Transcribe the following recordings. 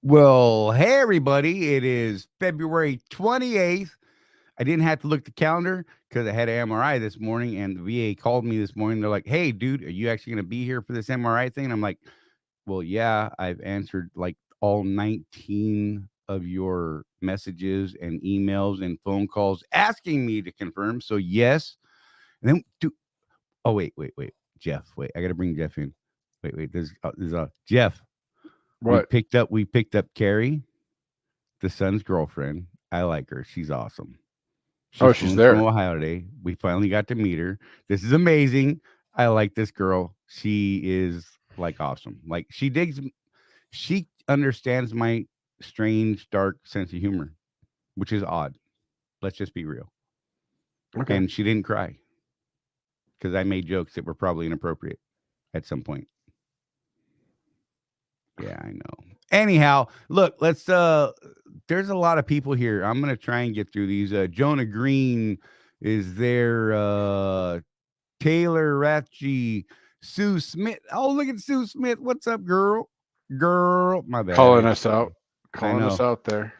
Well, hey, everybody. It is February 28th. I didn't have to look at the calendar because I had an MRI this morning, and the VA called me this morning. They're like, hey, dude, are you actually going to be here for this MRI thing? And I'm like, well, yeah, I've answered like all 19 of your messages and emails and phone calls asking me to confirm. So, yes. And then, oh, wait. Jeff, wait, I got to bring Jeff in. Wait, there's Jeff. What? We picked up Carrie, the son's girlfriend. I like her. She's awesome. She Oh, flew she's in from there. Ohio today. We finally got to meet her. This is amazing. I like this girl. She is like awesome. Like she understands my strange, dark sense of humor, which is odd. Let's just be real. Okay. And she didn't cry because I made jokes that were probably inappropriate at some point. Yeah, I know. Anyhow, look, let's there's a lot of people here. I'm gonna try and get through these. Jonah Green is there, Taylor Ratchie, Sue Smith. Oh, look at Sue Smith. What's up, girl? Girl, my bad. Calling us out. I Calling us know. out there.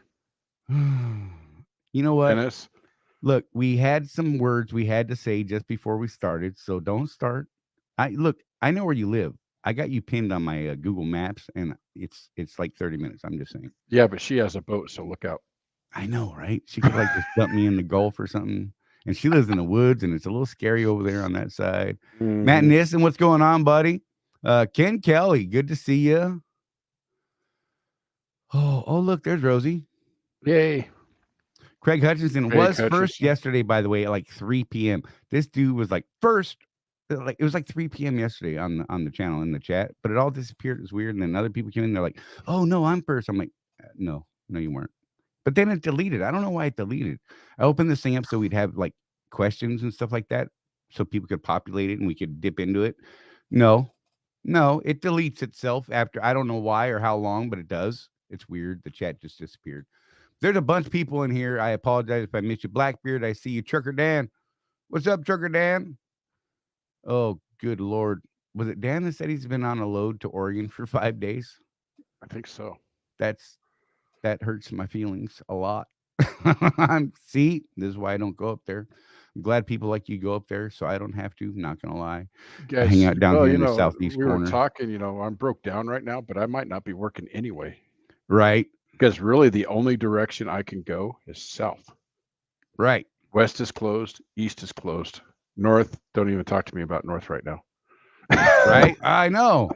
You know what? Dennis. Look, we had some words we had to say just before we started, so don't start. I know where you live. I got you pinned on my Google Maps, and it's like 30 minutes. I'm just saying. Yeah, but she has a boat, so look out. I know, right? She could like just dump me in the Gulf or something. And she lives in the woods, and it's a little scary over there on that side. Matt Mm-hmm. Nissen, what's going on, buddy? Ken Kelly, good to see you. Oh, look, there's Rosie. Yay. Craig Hutchinson Craig was first Hutchinson. yesterday, by the way, at like 3 p.m. This dude was like first, like it was like 3 p.m. yesterday on the channel in the chat, but it all disappeared. It was weird. And then other people came in, they're like, oh no, I'm first. I'm like, no, you weren't. But then it deleted. I don't know why it deleted. I opened this thing up so we'd have like questions and stuff like that, so people could populate it and we could dip into it. No, it deletes itself after I don't know why or how long, but it does. It's weird. The chat just disappeared. There's a bunch of people in here. I apologize if I missed you. Blackbeard, I see you. Trucker Dan. What's up, Trucker Dan? Oh, good Lord. Was it Dan that said he's been on a load to Oregon for 5 days? I think so. That hurts my feelings a lot. See, this is why I don't go up there. I'm glad people like you go up there so I don't have to. Not going to lie. I hang Guys, out down well, here in the southeast we were corner. talking, I'm broke down right now, but I might not be working anyway. Right. Because really the only direction I can go is south. Right. West is closed, east is closed. North, don't even talk to me about north right now. Right. I know.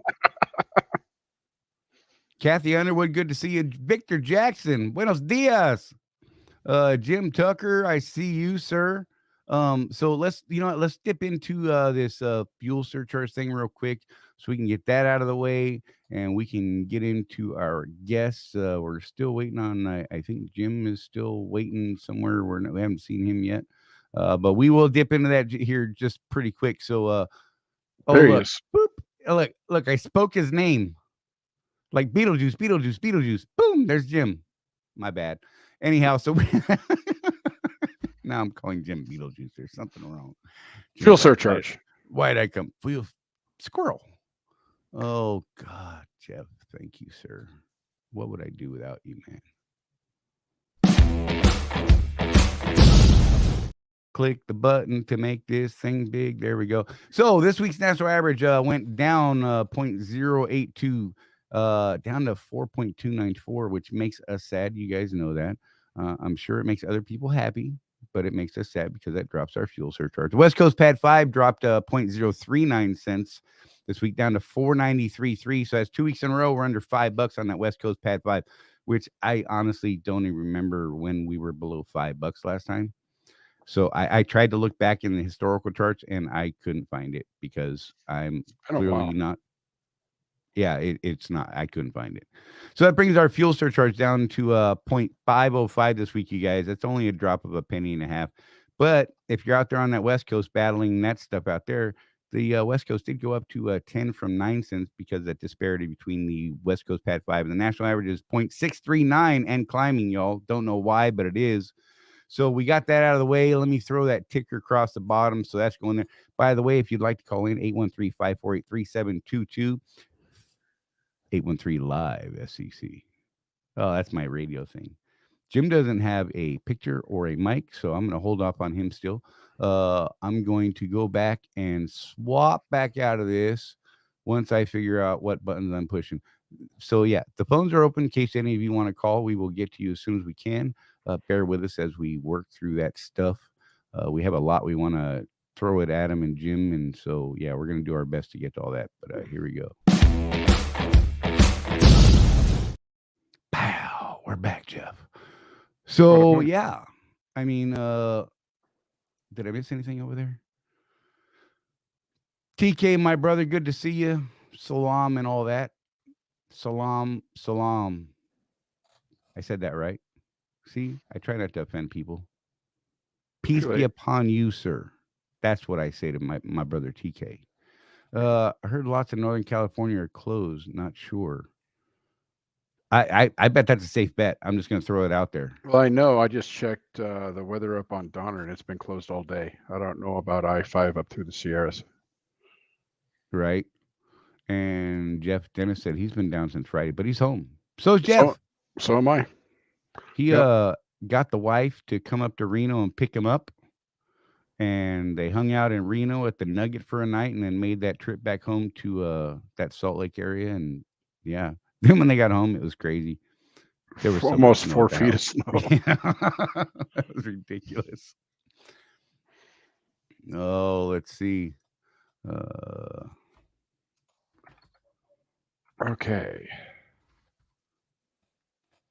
Kathy Underwood, good to see you. Victor Jackson, buenos dias. Jim Tucker, I see you, sir. So let's dip into this fuel surcharge thing real quick so we can get that out of the way and we can get into our guests. We're still waiting on. I think Jim is still waiting somewhere. We haven't seen him yet, but we will dip into that here just pretty quick. So, oh There he look, is. boop, look, I spoke his name like Beetlejuice. Boom, there's Jim. My bad. Anyhow, so now I'm calling Jim Beetlejuice. There's something wrong. Fuel Jim's like, surcharge. why'd I come? Feel squirrel. Oh God, Jeff. Thank you, sir. What would I do without you, man? Click the button to make this thing big. There we go. So this week's national average went down 0.082 down to 4.294, which makes us sad. You guys know that. I'm sure it makes other people happy, but it makes us sad because that drops our fuel surcharge. The West Coast Pad 5 dropped 0.039 cents this week down to 493.3. So that's 2 weeks in a row. We're under $5 on that West Coast Pad 5, which I honestly don't even remember when we were below $5 last time. So I tried to look back in the historical charts and I couldn't find it because I'm clearly not. Yeah, it's not. I couldn't find it. So that brings our fuel surcharge down to 0.505 this week, you guys. That's only a drop of a penny and a half. But if you're out there on that West Coast battling that stuff out there, the West Coast did go up to 10 from 9 cents because of that disparity between the West Coast Pad 5 and the national average is 0.639 and climbing, y'all. Don't know why, but it is. So we got that out of the way. Let me throw that ticker across the bottom. So that's going there. By the way, if you'd like to call in, 813-548-3722. 813 live SEC. Oh, that's my radio thing. Jim doesn't have a picture or a mic, so I'm going to hold off on him still. I'm going to go back and swap back out of this once I figure out what buttons I'm pushing. So, yeah, the phones are open in case any of you want to call. We will get to you as soon as we can. Bear with us as we work through that stuff. We have a lot we want to throw at Adam and Jim. And so, yeah, we're going to do our best to get to all that. But here we go. Pow, we're back, Jeff. So yeah, I mean, did I miss anything over there? TK, my brother, good to see you. Salam and all that. Salam, salam. I said that right. See, I try not to offend people. Peace be upon you, sir. That's what I say to my brother TK. I heard lots of Northern California are closed. Not sure. I bet that's a safe bet. I'm just going to throw it out there. Well, I know. I just checked the weather up on Donner, and it's been closed all day. I don't know about I-5 up through the Sierras. Right. And Jeff Dennis said he's been down since Friday, but he's home. So is Jeff. So am I. He got the wife to come up to Reno and pick him up. And they hung out in Reno at the Nugget for a night and then made that trip back home to that Salt Lake area. And yeah, then when they got home, it was crazy. There was almost 4 feet of snow. Yeah. That was ridiculous. Oh, let's see. Okay.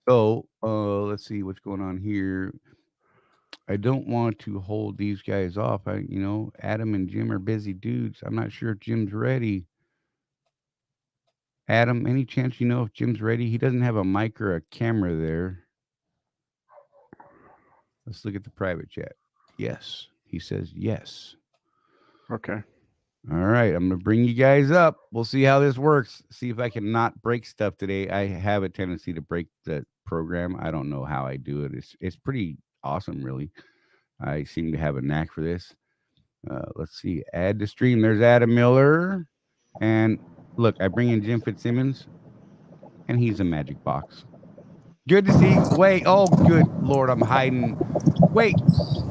So let's see what's going on here. I don't want to hold these guys off. Adam and Jim are busy dudes. I'm not sure if Jim's ready. Adam, any chance you know if Jim's ready? He doesn't have a mic or a camera there. Let's look at the private chat. Yes. He says yes. Okay. All right. I'm going to bring you guys up. We'll see how this works. See if I can not break stuff today. I have a tendency to break the program. I don't know how I do it. It's pretty awesome, really. I seem to have a knack for this. Let's see. Add to stream. There's Adam Miller. And look, I bring in Jim Fitzsimmons, and he's a magic box. Good to see. Wait. Oh, good Lord. I'm hiding. Wait.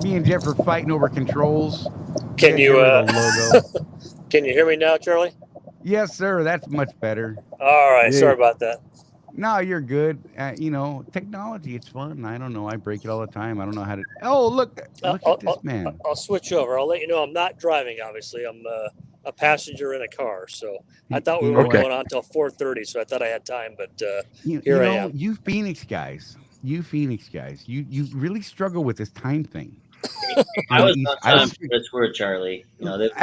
Me and Jeff are fighting over controls. Can you can you hear me now, Charlie? Yes, sir. That's much better. All right. Yeah. Sorry about that. No, you're good. Technology, it's fun. I don't know. I break it all the time. I don't know how to. Oh, look at this man. I'll switch over. I'll let you know I'm not driving, obviously. I'm a passenger in a car. So I thought we were going on until 4:30, so I thought I had time. But here I am. You Phoenix guys, you really struggle with this time thing. I was not time for this word, Charlie.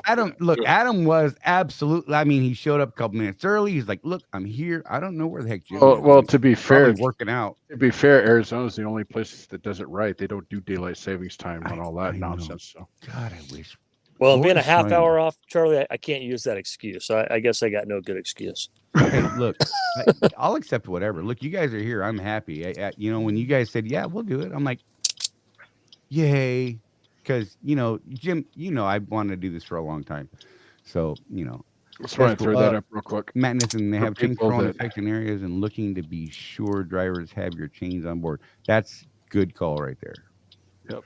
Adam was absolutely. I mean, he showed up a couple minutes early. He's like, "Look, I'm here. I don't know where the heck Jim is." Well, to be fair, working out. To be fair, Arizona's the only place that does it right. They don't do daylight savings time and all that nonsense. So, God, I wish. Well, being a half hour off, Charlie, I can't use that excuse. So I guess I got no good excuse. Hey, look, I'll accept whatever. Look, you guys are here. I'm happy. When you guys said, "Yeah, we'll do it," I'm like, yay. Because, Jim, I've wanted to do this for a long time. So, let's try and throw that up real quick. Madness, and they have chains thrown in affected areas and looking to be sure drivers have your chains on board. That's good call right there. Yep.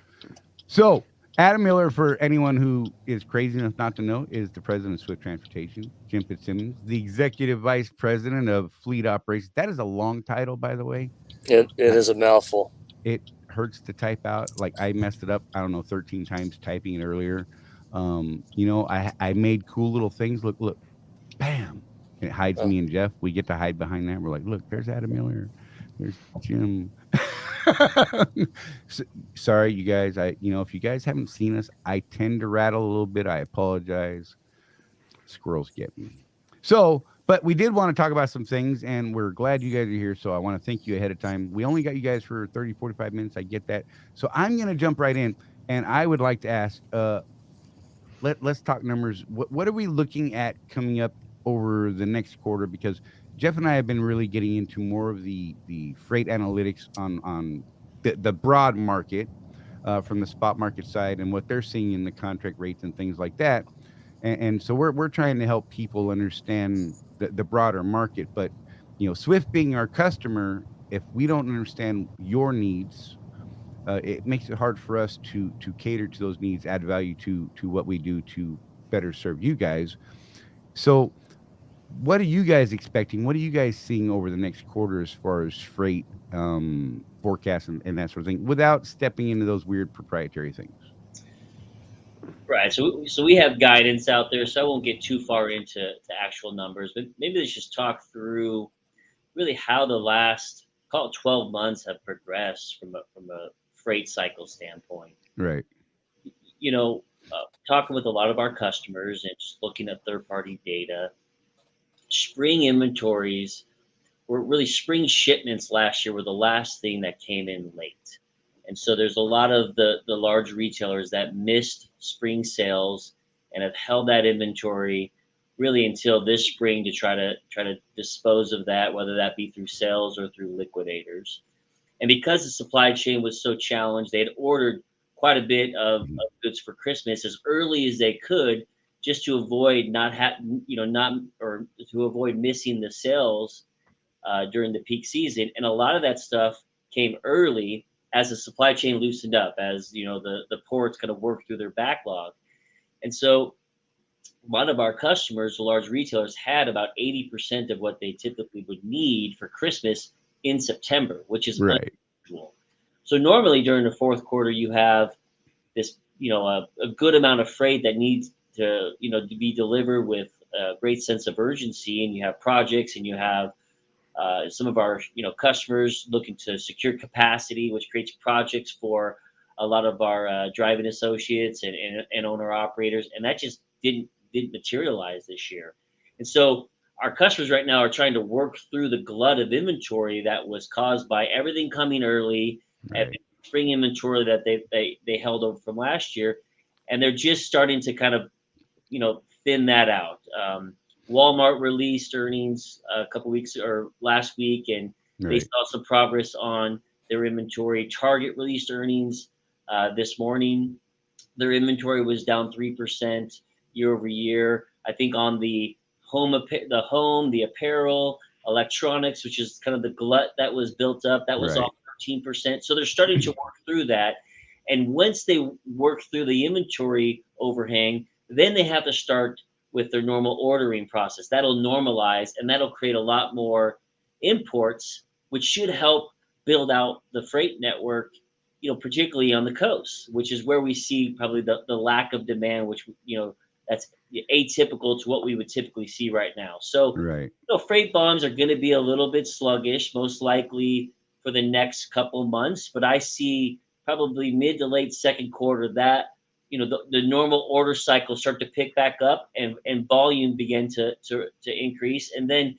So, Adam Miller, for anyone who is crazy enough not to know, is the president of Swift Transportation. Jim Fitzsimmons, the executive vice president of Fleet Operations. That is a long title, by the way. It is a mouthful. It hurts to type out. Like, I messed it up, I don't know, 13 times typing it earlier. I made cool little things. Look, bam. It hides me and Jeff. We get to hide behind that. We're like, look, there's Adam Miller. There's Jim. Sorry, you guys. If you guys haven't seen us, I tend to rattle a little bit. I apologize. Squirrels get me. So, but we did want to talk about some things, and we're glad you guys are here. So I want to thank you ahead of time. We only got you guys for 30, 45 minutes. I get that. So I'm going to jump right in, and I would like to ask, let's talk numbers. What are we looking at coming up over the next quarter? Because Jeff and I have been really getting into more of the freight analytics on the broad market from the spot market side and what they're seeing in the contract rates and things like that. And so we're trying to help people understand the broader market. But, Swift being our customer, if we don't understand your needs, it makes it hard for us to cater to those needs, add value to what we do to better serve you guys. So what are you guys expecting? What are you guys seeing over the next quarter as far as freight forecasts and that sort of thing, without stepping into those weird proprietary things? Right. So we have guidance out there, so I won't get too far into actual numbers, but maybe let's just talk through really how the last, call it 12 months, have progressed from a freight cycle standpoint. Right. You know, talking with a lot of our customers and just looking at third-party data, spring inventories were really, spring shipments last year were the last thing that came in late. And so there's a lot of the large retailers that missed spring sales and have held that inventory really until this spring to try to dispose of that, whether that be through sales or through liquidators. And because the supply chain was so challenged, they had ordered quite a bit of goods for Christmas as early as they could, just to avoid to avoid missing the sales during the peak season. And a lot of that stuff came early as the supply chain loosened up, as the ports kind of worked through their backlog. And so one of our customers, the large retailers, had about 80% of what they typically would need for Christmas in September, which is right. unusual. So normally during the fourth quarter, you have this, a good amount of freight that needs to be delivered with a great sense of urgency, and you have projects, and you have some of our customers looking to secure capacity, which creates projects for a lot of our driving associates and owner operators, and that just didn't materialize this year. And so our customers right now are trying to work through the glut of inventory that was caused by everything coming early, right, and spring inventory that they held over from last year, and they're just starting to kind of thin that out. Walmart released earnings a couple weeks or last week, and they saw some progress on their inventory. Target released earnings this morning. Their inventory was down 3% year over year. I think on the home, the apparel, electronics, which is kind of the glut that was built up, that was off 13%. So they're starting to work through that. And once they work through the inventory overhang, then they have to start with their normal ordering process. That'll normalize, and that'll create a lot more imports, which should help build out the freight network, particularly on the coast, which is where we see probably the lack of demand, which, that's atypical to what we would typically see right now. So, freight bonds are going to be a little bit sluggish, most likely for the next couple of months, but I see probably mid to late second quarter that the normal order cycle start to pick back up, and volume begin to increase. And then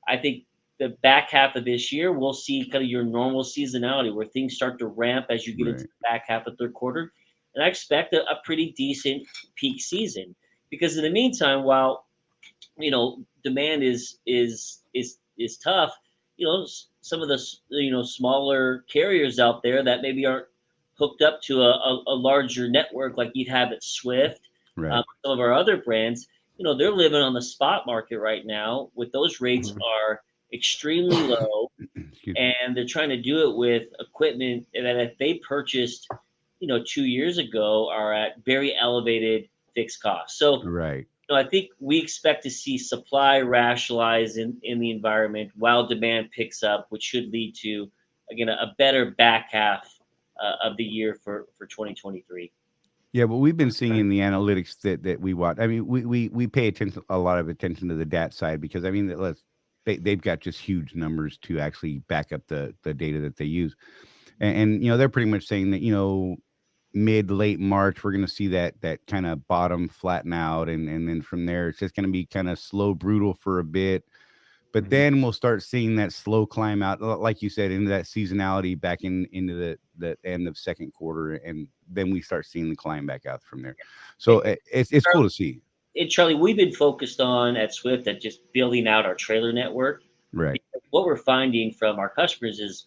I think the back half of this year, we'll see kind of your normal seasonality where things start to ramp as you get into the back half of third quarter. And I expect a pretty decent peak season, because in the meantime, while, demand is tough, some of the, smaller carriers out there that maybe aren't hooked up to a larger network like you'd have at Swift, some of our other brands, they're living on the spot market right now. With those rates are extremely low, and they're trying to do it with equipment that if they purchased, 2 years ago, are at very elevated fixed costs. So, I think we expect to see supply rationalize in the environment while demand picks up, which should lead to, again, a better back half of the year for 2023. Yeah, but we've been seeing in the analytics that we watch. I mean, we pay a lot of attention to the DAT side, because I mean, they've got just huge numbers to actually back up the data that they use, and they're pretty much saying that mid late March we're going to see that kind of bottom flatten out, and then from there it's just going to be kind of slow, brutal for a bit. But then we'll start seeing that slow climb out, like you said, into that seasonality back into the end of second quarter, and then we start seeing the climb back out from there. So it's cool to see. And Charlie, we've been focused on at Swift at just building out our trailer network. Right. What we're finding from our customers is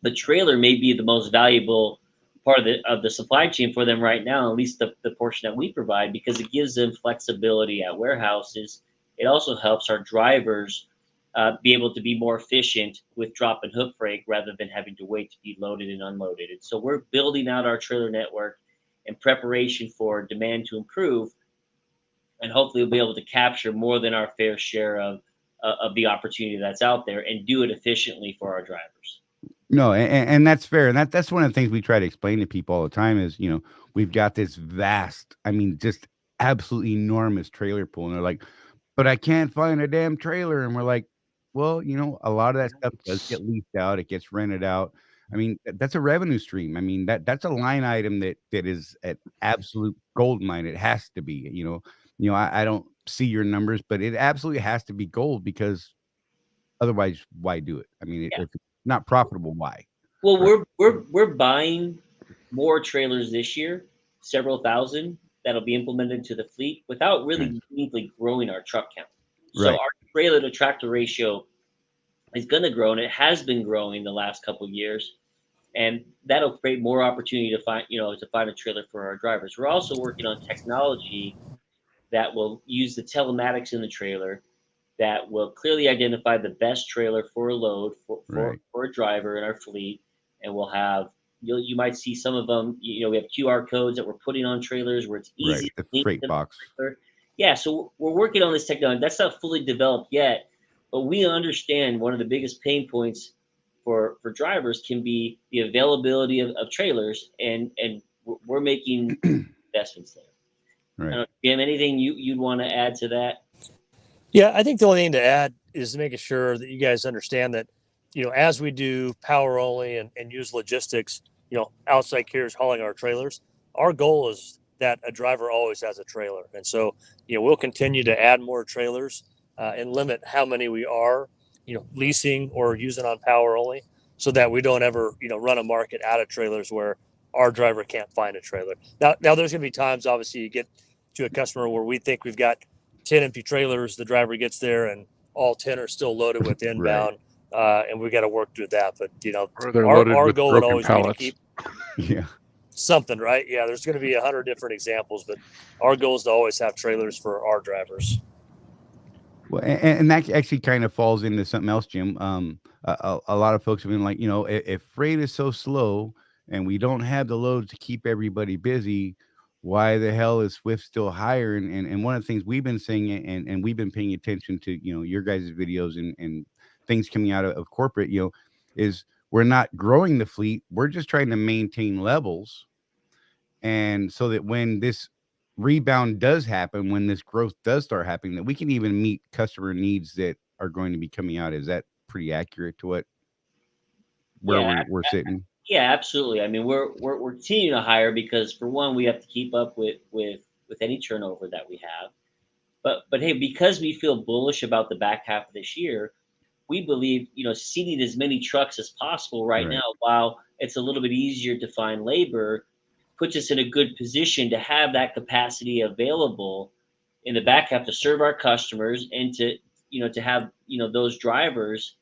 the trailer may be the most valuable part of the supply chain for them right now, at least the portion that we provide, because it gives them flexibility at warehouses. It also helps our drivers, be able to be able to be more efficient with drop and hook freight rather than having to wait to be loaded and unloaded. And so we're building out our trailer network in preparation for demand to improve, and hopefully we'll be able to capture more than our fair share of the opportunity that's out there and do it efficiently for our drivers. No, and that's fair. And that's one of the things we try to explain to people all the time is, we've got this vast, I mean, just absolutely enormous trailer pool. And they're like, but I can't find a damn trailer. And we're like, well, a lot of that stuff does get leased out. It gets rented out. I mean, that's a revenue stream. I mean, that's a line item that is an absolute gold mine. It has to be, I don't see your numbers, but it absolutely has to be gold, because otherwise, why do it? I mean, if it's not profitable, why? Well, we're buying more trailers this year, several thousand that'll be implemented to the fleet without really meaningfully growing our truck count. So our trailer to tractor ratio is going to grow, and it has been growing the last couple of years, and that'll create more opportunity to find a trailer for our drivers. We're also working on technology that will use the telematics in the trailer that will clearly identify the best trailer for a load for a driver in our fleet. And we'll have, you might see some of them, we have QR codes that we're putting on trailers where it's easy to the freight box. Yeah, so we're working on this technology. That's not fully developed yet, but we understand one of the biggest pain points for drivers can be the availability of trailers, and we're making investments there. Right. Jim, anything you'd want to add to that? Yeah, I think the only thing to add is making sure that you guys understand that, as we do power only and use logistics, outside carriers hauling our trailers, our goal is that a driver always has a trailer. And so, we'll continue to add more trailers and limit how many we are, leasing or using on power only, so that we don't ever, run a market out of trailers where our driver can't find a trailer. Now there's going to be times, obviously, you get to a customer where we think we've got 10 empty trailers, the driver gets there and all 10 are still loaded with inbound. And we got to work through that. But, our goal would always be to keep something, right? Yeah, there's going to be 100 different examples, but our goal is to always have trailers for our drivers. Well, and that actually kind of falls into something else, Jim. A lot of folks have been like, if freight is so slow and we don't have the loads to keep everybody busy, why the hell is Swift still higher? And one of the things we've been saying, and we've been paying attention to, your guys' videos and things coming out of corporate, is we're not growing the fleet. We're just trying to maintain levels. And so that when this rebound does happen, when this growth does start happening, that we can even meet customer needs that are going to be coming out. Is that pretty accurate to where we're sitting? Yeah, absolutely. I mean, we're continuing to hire because, for one, we have to keep up with any turnover that we have. But hey, because we feel bullish about the back half of this year, we believe, seating as many trucks as possible right now, while it's a little bit easier to find labor, puts us in a good position to have that capacity available in the back half to serve our customers and to have, those drivers,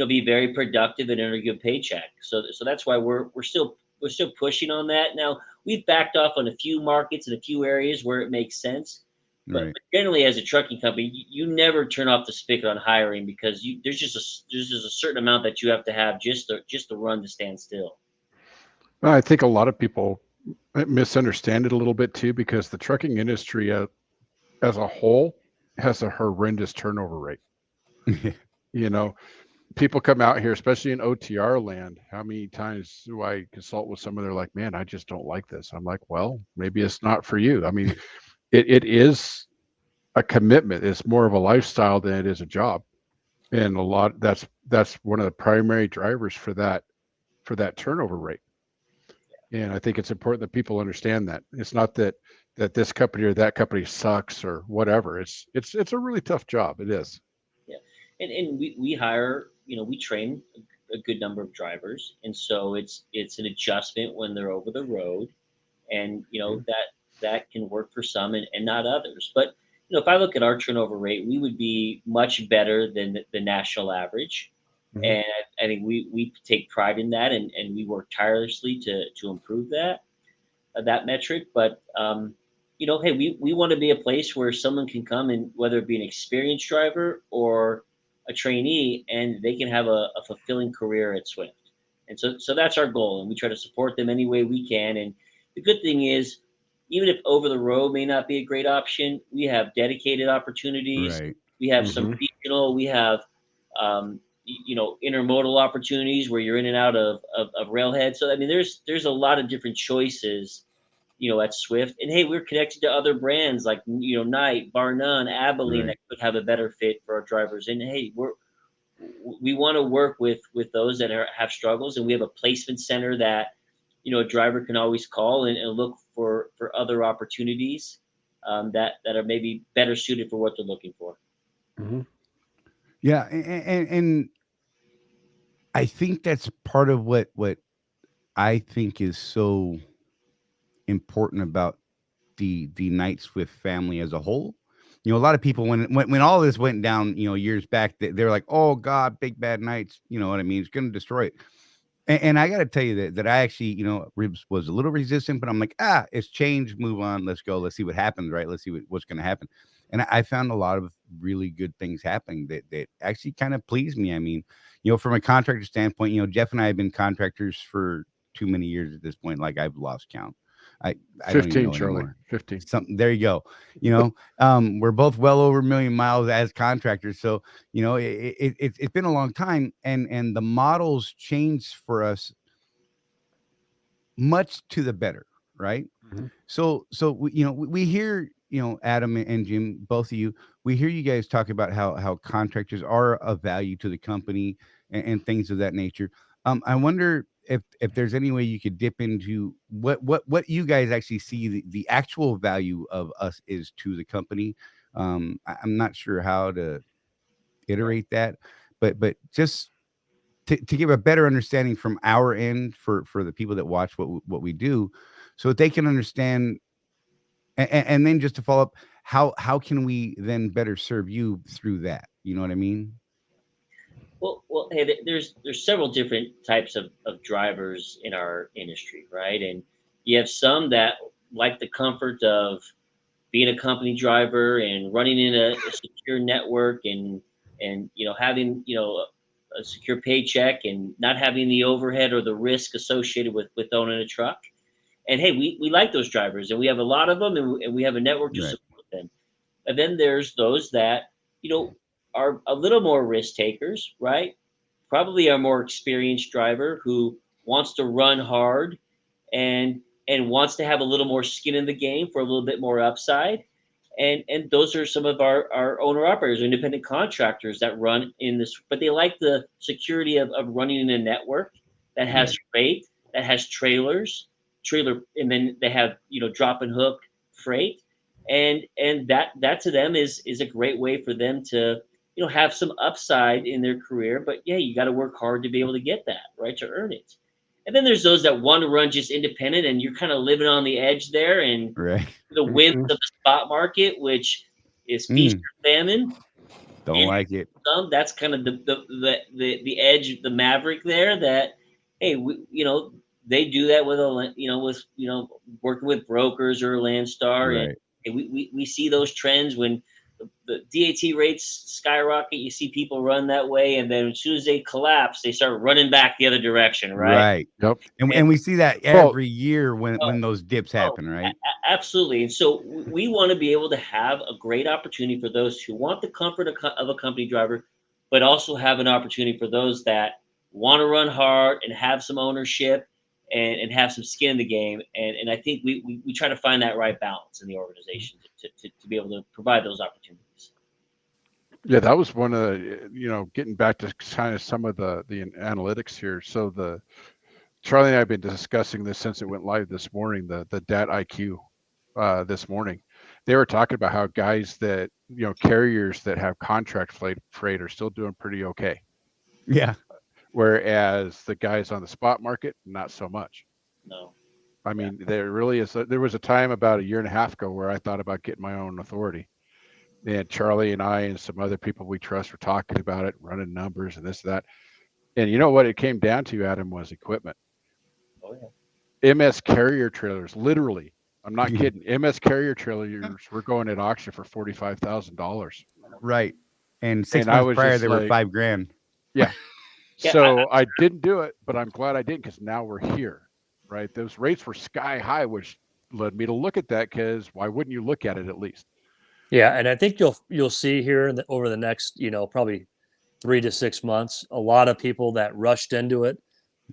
be very productive and earn a good paycheck. So that's why we're still pushing on that. Now, we've backed off on a few markets and a few areas where it makes sense. But generally, as a trucking company, you never turn off the spigot on hiring, because there's just a certain amount that you have to have just to run to stand still. I think a lot of people misunderstand it a little bit too, because the trucking industry as a whole has a horrendous turnover rate. People come out here, especially in OTR land. How many times do I consult with someone? They're like, man, I just don't like this. I'm like, well, maybe it's not for you. I mean, it is a commitment. It's more of a lifestyle than it is a job. And that's one of the primary drivers for that turnover rate. And I think it's important that people understand that. It's not that this company or that company sucks or whatever. It's a really tough job. It is. Yeah. And we hire, we train a good number of drivers. And so it's an adjustment when they're over the road. And, that can work for some and not others. But, if I look at our turnover rate, we would be much better than the national average. Mm-hmm. And I think we take pride in that, and we work tirelessly to improve that metric. But, hey, we want to be a place where someone can come, and whether it be an experienced driver or a trainee, and they can have a fulfilling career at Swift. And so that's our goal, and we try to support them any way we can. And the good thing is, even if over the road may not be a great option, we have dedicated opportunities. Right. We have some regional. We have intermodal opportunities where you're in and out of railhead. So I mean, there's a lot of different choices, at Swift. And hey, we're connected to other brands like Knight, Bar None, Abilene that could have a better fit for our drivers. And hey, we want to work with those that have struggles, and we have a placement center that a driver can always call and look for other opportunities that are maybe better suited for what they're looking for. Yeah, and I think that's part of what I think is so important about the Knight Swift family as a whole. A lot of people when all this went down, years back, they're like, "Oh God, big bad Knights." You know what I mean? It's going to destroy it. And I got to tell you that I actually, was a little resistant, but I'm like, it's changed. Move on. Let's go. Let's see what happens. Right. Let's see what's going to happen. And I found a lot of really good things happening that actually kind of pleased me. I mean, from a contractor standpoint, Jeff and I have been contractors for too many years at this point. Like I've lost count. I 15, don't even know Charley. anymore. 15. Something. There you go. We're both well over 1 million miles as contractors. So, it's been a long time, and the models changed for us much to the better. Right. So we hear, Adam and Jim, both of you, we hear you guys talk about how contractors are of value to the company and things of that nature. I wonder if there's any way you could dip into what you guys actually see the actual value of us is to the company. I'm not sure how to iterate that, but just to give a better understanding from our end for the people that watch what we do, so that they can understand. And then just to follow up, how can we then better serve you through that? You know what I mean? Well, hey, there's several different types of drivers in our industry, right? And you have some that like the comfort of being a company driver and running in a secure network and having a secure paycheck and not having the overhead or the risk associated with owning a truck. And hey, we like those drivers, and we have a lot of them, and we have a network to support them. And then there's those that are a little more risk takers, right? Probably a more experienced driver who wants to run hard and wants to have a little more skin in the game for a little bit more upside. And those are some of our owner operators, independent contractors that run in this, but they like the security of running in a network that has freight, that has trailer, and then they have drop and hook freight, and that to them is a great way for them to have some upside in their career. But yeah, you got to work hard to be able to get that, right, to earn it. And then there's those that want to run just independent, and you're kind of living on the edge there, and the whims of the spot market, which is feast or famine. Don't like it. That's kind of the edge, the maverick there. That hey, they do that with working with brokers or Landstar, and we see those trends when the DAT rates skyrocket. You see people run that way, and then as soon as they collapse, they start running back the other direction, right? Right. Yep. And we see that every year when those dips happen, right? Absolutely. And so we want to be able to have a great opportunity for those who want the comfort of a company driver, but also have an opportunity for those that want to run hard and have some ownership and have some skin in the game. And I think we try to find that right balance in the organization to be able to provide those opportunities. Yeah, that was one of the, getting back to kind of some of the analytics here. So Charley and I have been discussing this since it went live this morning, the DAT IQ this morning. They were talking about how guys that, carriers that have contract freight are still doing pretty okay. Yeah. Whereas the guys on the spot market, not so much. No. I mean, there really is. There was a time about a year and a half ago where I thought about getting my own authority. And Charley and I and some other people we trust were talking about it, running numbers and this, that. And you know what it came down to, Adam, was equipment. Oh, yeah. MS carrier trailers, literally. I'm not kidding. MS carrier trailers were going at auction for $45,000. Right. And 6 And I months was prior, just they were like, $5,000. yeah. Yeah, So I didn't do it, but I'm glad I didn't because now we're here, right? Those rates were sky high, which led me to look at that because why wouldn't you look at it at least? Yeah, and I think you'll see here over the next, probably 3 to 6 months, a lot of people that rushed into it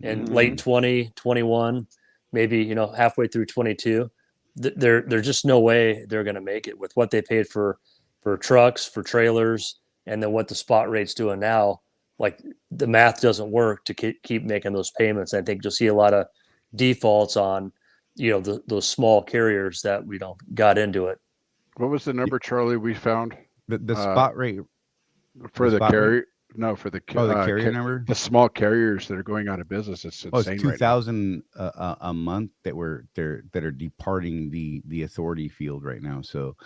in late 2021, maybe halfway through 22. There's just no way they're going to make it with what they paid for trucks, for trailers, and then what the spot rate's doing now. Like the math doesn't work to keep making those payments. I think you'll see a lot of defaults on those small carriers that got into it. What was the number, Charlie, we found The Uh, spot rate for the spot rate? carrier? No, for the Oh, the carrier number. the small carriers that are going out of business. It's Oh, it's insane right now. 2,000 a month that are departing the authority field right now. So,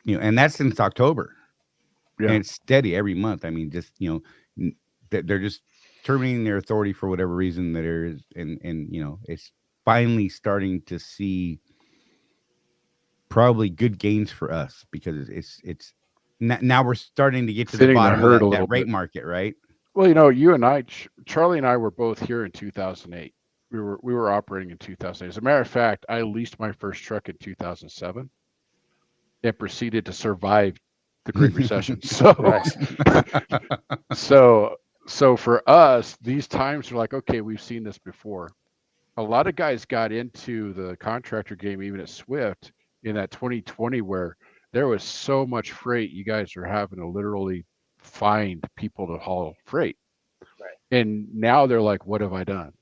and that's since October. Yeah. And it's steady every month. I mean, just they're just terminating their authority for whatever reason that is, and it's finally starting to see probably good gains for us because it's now we're starting to get to the Thinning the bottom herd a of that little rate bit. market, right? Well, you and I, Charlie and I were both here in 2008. We were operating in 2008. As a matter of fact, I leased my first truck in 2007 and proceeded to survive the Great Recession. So, so for us, these times are like, okay, we've seen this before. A lot of guys got into the contractor game, even at Swift, in that 2020 where there was so much freight, you guys are having to literally find people to haul freight. Right. And now they're like, what have I done?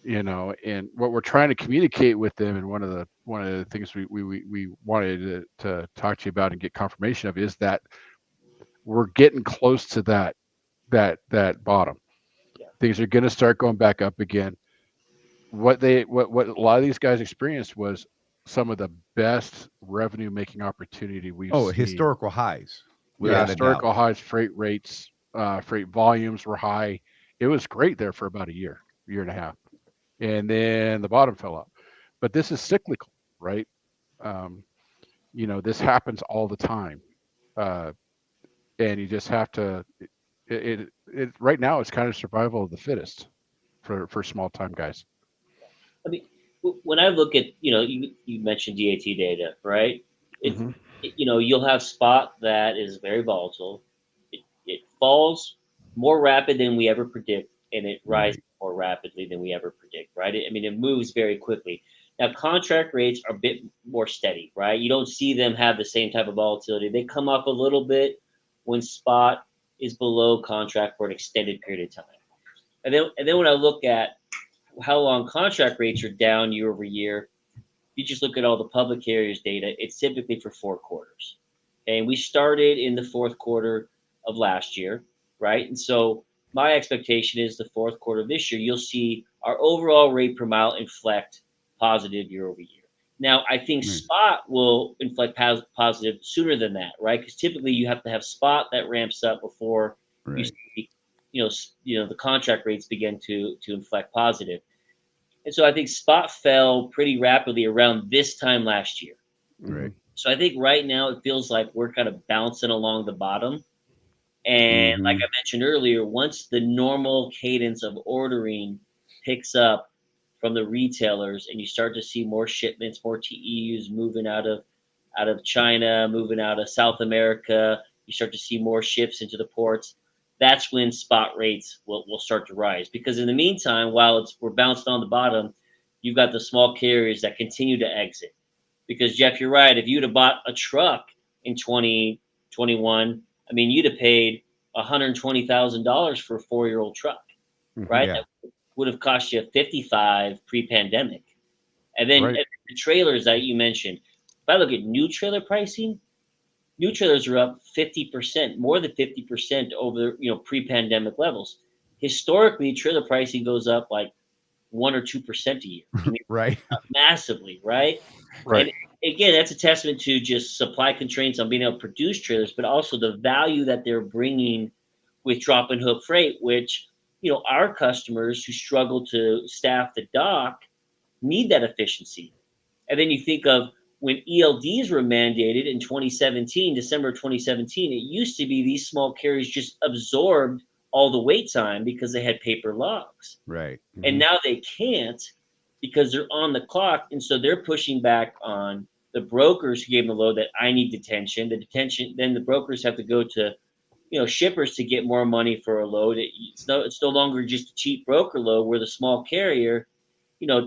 And what we're trying to communicate with them, and one of the things we wanted to talk to you about and get confirmation of is that we're getting close to that bottom. Yeah. Things are going to start going back up again. What a lot of these guys experienced was some of the best revenue making opportunity we've seen. Historical highs. Yeah, historical highs, freight rates, freight volumes were high. It was great there for about a year and a half. And then the bottom fell out. But this is cyclical, right? This happens all the time. And you just have to it right now it's kind of survival of the fittest for small time guys. I mean, when I look at, you mentioned DAT data, right? You'll have spot that is very volatile. It falls more rapid than we ever predict, and it rises more rapidly than we ever predict, right? It moves very quickly. Now, contract rates are a bit more steady, right? You don't see them have the same type of volatility. They come up a little bit when spot is below contract for an extended period of time. And then when I look at how long contract rates are down year over year, you just look at all the public carriers data, it's typically for 4 quarters. And we started in the fourth quarter of last year, right? And so my expectation is the fourth quarter of this year, you'll see our overall rate per mile inflect positive year over year. Now, I think spot will inflect positive sooner than that, right? Because typically you have to have spot that ramps up before you see, the contract rates begin to inflect positive. And so I think spot fell pretty rapidly around this time last year. Right. So I think right now it feels like we're kind of bouncing along the bottom. And like I mentioned earlier, once the normal cadence of ordering picks up from the retailers and you start to see more shipments, more TEUs moving out of China, moving out of South America, you start to see more ships into the ports. That's when spot rates will start to rise. Because in the meantime, while we're bouncing on the bottom, you've got the small carriers that continue to exit. Because Jeff, you're right. If you'd have bought a truck in 2021, you'd have paid $120,000 for a 4-year-old truck, right? Yeah. That would have cost you $55,000 pre-pandemic. And then the trailers that you mentioned, if I look at new trailer pricing, new trailers are up 50%, more than 50% over pre-pandemic levels. Historically, trailer pricing goes up like 1 or 2% a year. Right. Massively, right? Right. And again, that's a testament to just supply constraints on being able to produce trailers, but also the value that they're bringing with drop and hook freight, which our customers who struggle to staff the dock need that efficiency. And then you think of when ELDs were mandated in 2017, December 2017, it used to be these small carriers just absorbed all the wait time because they had paper logs. Right. And now they can't because they're on the clock. And so they're pushing back on the brokers who gave them the load that I need detention. The detention, then the brokers have to go to, shippers to get more money for a load. It's no longer just a cheap broker load where the small carrier,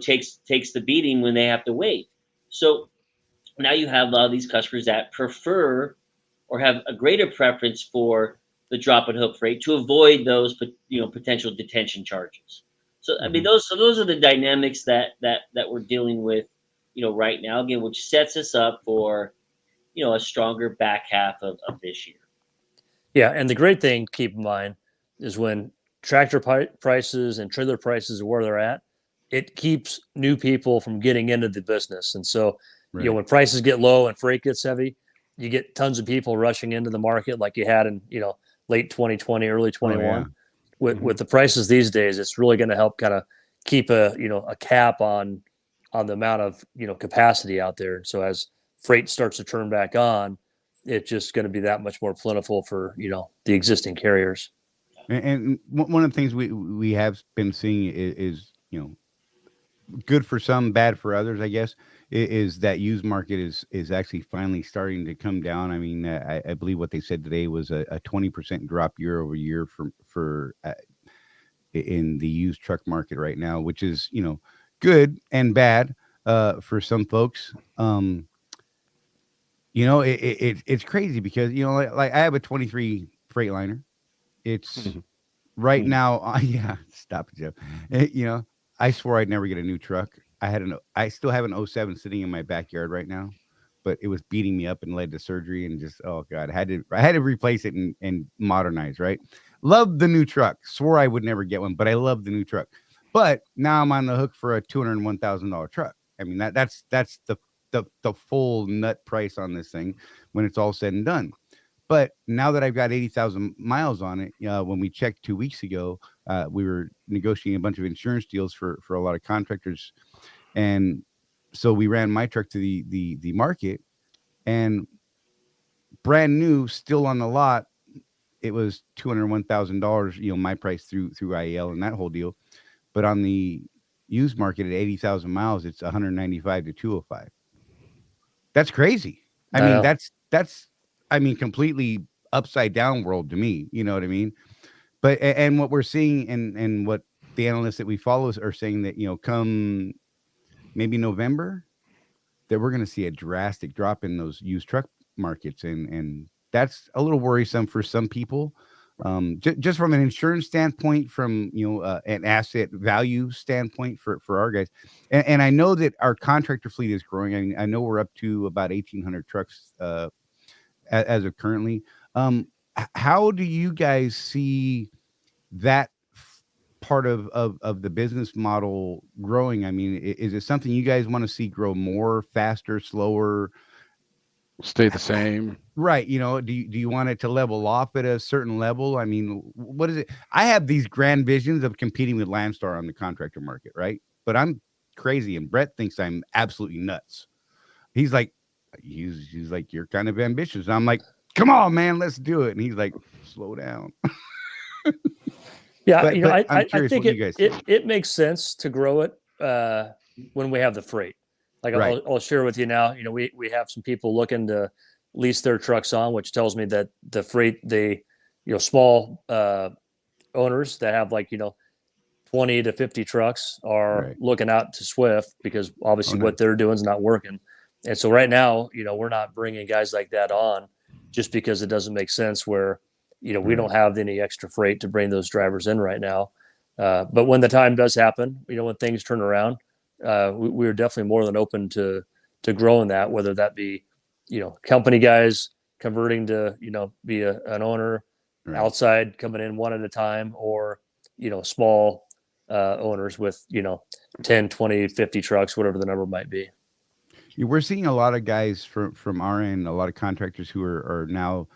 takes the beating when they have to wait. So now you have a lot of these customers that prefer or have a greater preference for the drop and hook freight to avoid those, potential detention charges. So I mean, those are the dynamics that we're dealing with, right now, again, which sets us up for, a stronger back half of this year. Yeah, and the great thing to keep in mind is when tractor prices and trailer prices are where they're at, it keeps new people from getting into the business. And so, when prices get low and freight gets heavy, you get tons of people rushing into the market like you had in, late 2020, early 21. With the prices these days, it's really going to help kind of keep a cap on the amount of, capacity out there. So as freight starts to turn back on, it's just going to be that much more plentiful for, the existing carriers. And one of the things we have been seeing is good for some, bad for others, I guess, is that used market is actually finally starting to come down. I mean, I believe what they said today was a 20% drop year over year for in the used truck market right now, which is, good and bad for some folks. It's crazy because, like I have a 23 Freightliner. It's right now. Yeah, stop it, Jeff. I swore I'd never get a new truck. I still have an 07 sitting in my backyard right now, but it was beating me up and led to surgery and just, oh God, I had to replace it and modernize, right? Love the new truck. Swore I would never get one, but I love the new truck. But now I'm on the hook for a $201,000 truck. I mean, that's the full nut price on this thing when it's all said and done. But now that I've got 80,000 miles on it, when we checked 2 weeks ago, we were negotiating a bunch of insurance deals for a lot of contractors. And so we ran my truck to the market, and brand new, still on the lot, it was $201,000, my price through IEL and that whole deal. But on the used market at 80,000 miles, it's 195 to 205. That's crazy. I mean, that's completely upside down world to me. You know what I mean? But and what we're seeing and what the analysts that we follow are saying that, come maybe November, that we're going to see a drastic drop in those used truck markets. And that's a little worrisome for some people. Just from an insurance standpoint, from, an asset value standpoint for our guys. And I know that our contractor fleet is growing. I mean, I know we're up to about 1,800 trucks, as of currently. How do you guys see that part of the business model growing? I mean, is it something you guys want to see grow more, faster, slower, stay the same? Right. Do you want it to level off at a certain level? I mean, what is it? I have these grand visions of competing with Landstar on the contractor market, right? But I'm crazy, and Brett thinks I'm absolutely nuts. He's like, you're kind of ambitious. And I'm like, come on, man, let's do it. And he's like, slow down. Yeah, but I think it makes sense to grow it when we have the freight. Like right. I'll share with you now. We have some people looking to lease their trucks on, which tells me that the freight, small owners that have 20 to 50 trucks are looking out to Swift because obviously what they're doing is not working. And so right now, we're not bringing guys like that on just because it doesn't make sense where, we don't have any extra freight to bring those drivers in right now. But when the time does happen, when things turn around, we're definitely more than open to growing that, whether that be, company guys converting to, be an owner outside coming in one at a time, or, small owners with, 10, 20, 50 trucks, whatever the number might be. We're seeing a lot of guys from our end, a lot of contractors who are now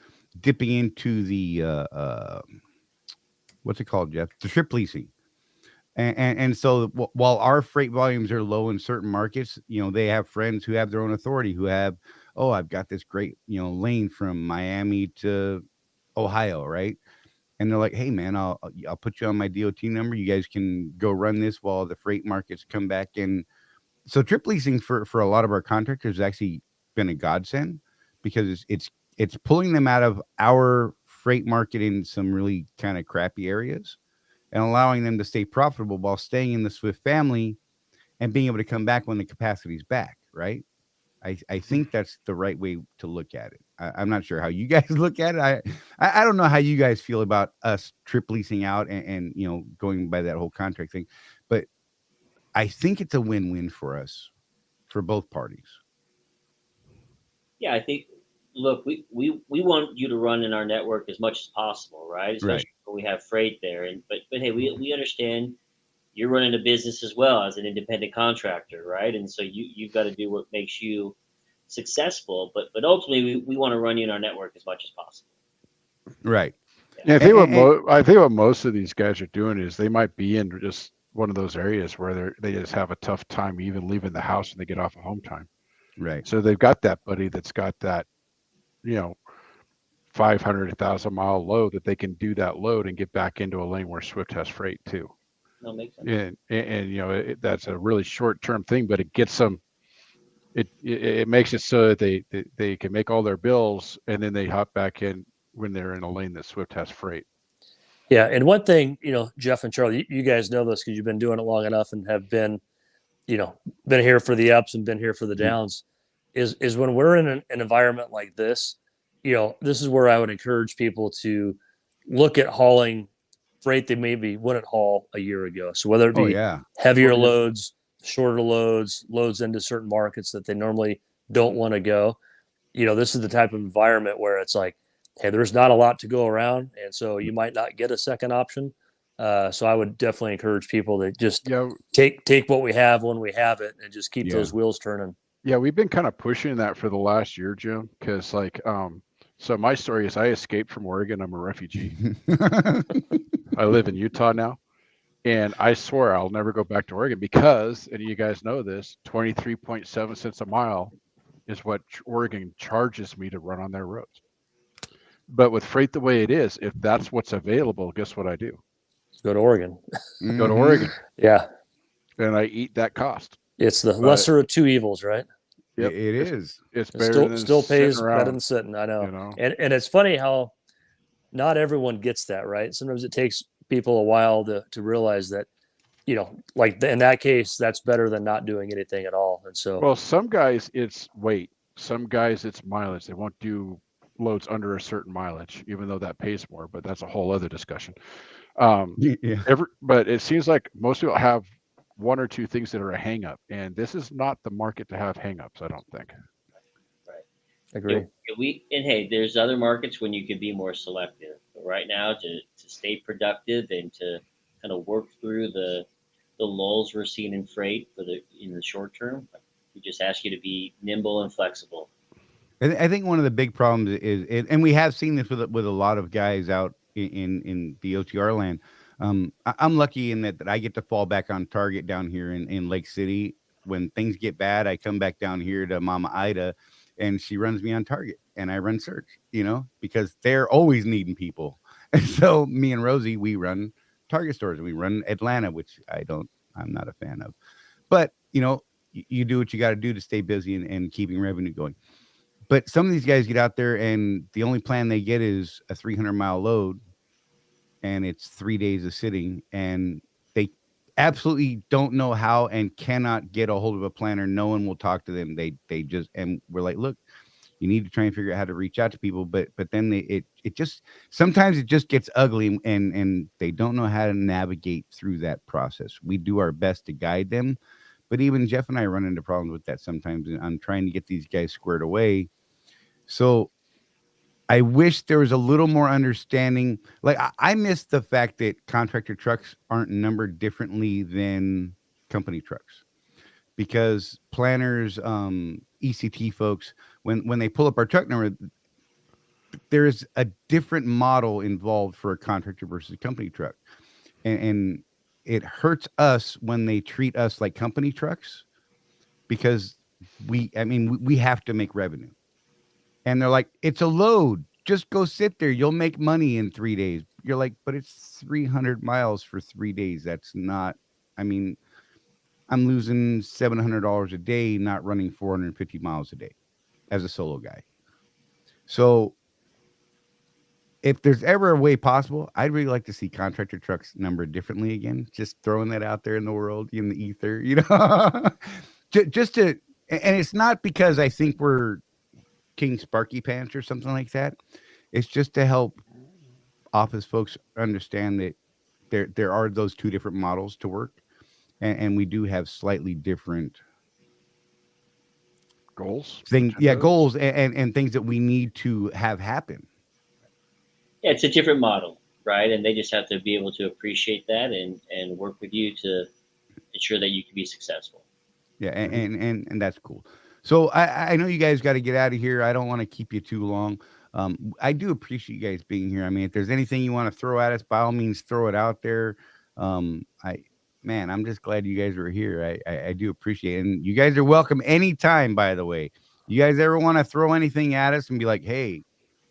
dipping into the what's it called, Jeff? The trip leasing. And so while our freight volumes are low in certain markets, they have friends who have their own authority, who have, oh, I've got this great, lane from Miami to Ohio, right? And they're like, hey man, I'll put you on my DOT number. You guys can go run this while the freight markets come back in. So trip leasing for a lot of our contractors has actually been a godsend, because it's pulling them out of our freight market in some really kind of crappy areas, and allowing them to stay profitable while staying in the Swift family and being able to come back when the capacity's back, right? I think that's the right way to look at it. I'm not sure how you guys look at it. I don't know how you guys feel about us trip leasing out and going by that whole contract thing, but I think it's a win-win for us, for both parties. Yeah, I think. Look, we want you to run in our network as much as possible, right? Especially when we have freight there. But hey, we understand you're running a business as well as an independent contractor, right? And so you've got to do what makes you successful. But ultimately, we want to run you in our network as much as possible. Right. Yeah, I think what most of these guys are doing is they might be in just one of those areas where they just have a tough time even leaving the house when they get off of home time. Right. So they've got that buddy that's got that, 500, 1,000 mile load that they can do that load and get back into a lane where Swift has freight too. That makes sense. And that's a really short term thing, but it gets them. It makes it so that they can make all their bills, and then they hop back in when they're in a lane that Swift has freight. Yeah, and one thing, Jeff and Charlie, you guys know this because you've been doing it long enough and have been here for the ups and been here for the downs. Is when we're in an environment like this, this is where I would encourage people to look at hauling freight they maybe wouldn't haul a year ago. So whether it be heavier loads, shorter loads into certain markets that they normally don't want to go, this is the type of environment where it's like, hey, there's not a lot to go around, and so you might not get a second option. So I would definitely encourage people to just take what we have when we have it, and just keep those wheels turning. Yeah, we've been kind of pushing that for the last year, Jim, because so my story is I escaped from Oregon. I'm a refugee. I live in Utah now, and I swear I'll never go back to Oregon because, and you guys know this, 23.7 cents a mile is what Oregon charges me to run on their roads. But with freight the way it is, if that's what's available, guess what I do? Go to Oregon. Go to Oregon. Yeah. And I eat that cost. It's the lesser of two evils, right? Yep. It is. It's better than still pays around, better than sitting. I know. And it's funny how not everyone gets that, right? Sometimes it takes people a while to realize that, like in that case, that's better than not doing anything at all. And so, well, some guys it's weight, some guys it's mileage. They won't do loads under a certain mileage, even though that pays more. But that's a whole other discussion. But it seems like most people have one or two things that are a hang up, and this is not the market to have hang ups, I don't think. Right. Agree. Hey, there's other markets when you could be more selective. But right now, to stay productive and to kind of work through the lulls we're seeing in freight in the short term, we just ask you to be nimble and flexible. I think one of the big problems is, and we have seen this with a lot of guys out in the OTR land. I'm lucky in that I get to fall back on target down here in Lake City. When things get bad, I come back down here to Mama Ida, and she runs me on target, and I run search, because they're always needing people. And so me and Rosie, we run Target stores, and we run Atlanta, which I'm not a fan of. But, you do what you got to do to stay busy and keeping revenue going. But some of these guys get out there, and the only plan they get is a 300-mile load, and it's 3 days of sitting, and they absolutely don't know how and cannot get a hold of a planner. No one will talk to them. They just, and we're like, look, you need to try and figure out how to reach out to people. But then it just, sometimes it just gets ugly, and they don't know how to navigate through that process. We do our best to guide them, but even Jeff and I run into problems with that sometimes. And I'm trying to get these guys squared away. So I wish there was a little more understanding. Like I miss the fact that contractor trucks aren't numbered differently than company trucks, because planners, ECT folks, when they pull up our truck number, there's a different model involved for a contractor versus a company truck. And it hurts us when they treat us like company trucks, because we have to make revenue. And they're like, it's a load. Just go sit there. You'll make money in 3 days. You're like, but it's 300 miles for 3 days. That's not, I'm losing $700 a day, not running 450 miles a day as a solo guy. So if there's ever a way possible, I'd really like to see contractor trucks numbered differently again. Just throwing that out there in the world, in the ether, just to, and it's not because I think we're King Sparky Pants or something like that. It's just to help office folks understand that there are those two different models to work, and we do have slightly different goals. Goals and things that we need to have happen. Yeah, it's a different model, right? And they just have to be able to appreciate that and work with you to ensure that you can be successful. Yeah, and that's cool. So I know you guys got to get out of here. I don't want to keep you too long. I do appreciate you guys being here. If there's anything you want to throw at us, by all means, throw it out there. I'm just glad you guys were here. I do appreciate it. And you guys are welcome anytime, by the way. You guys ever want to throw anything at us and be like, hey,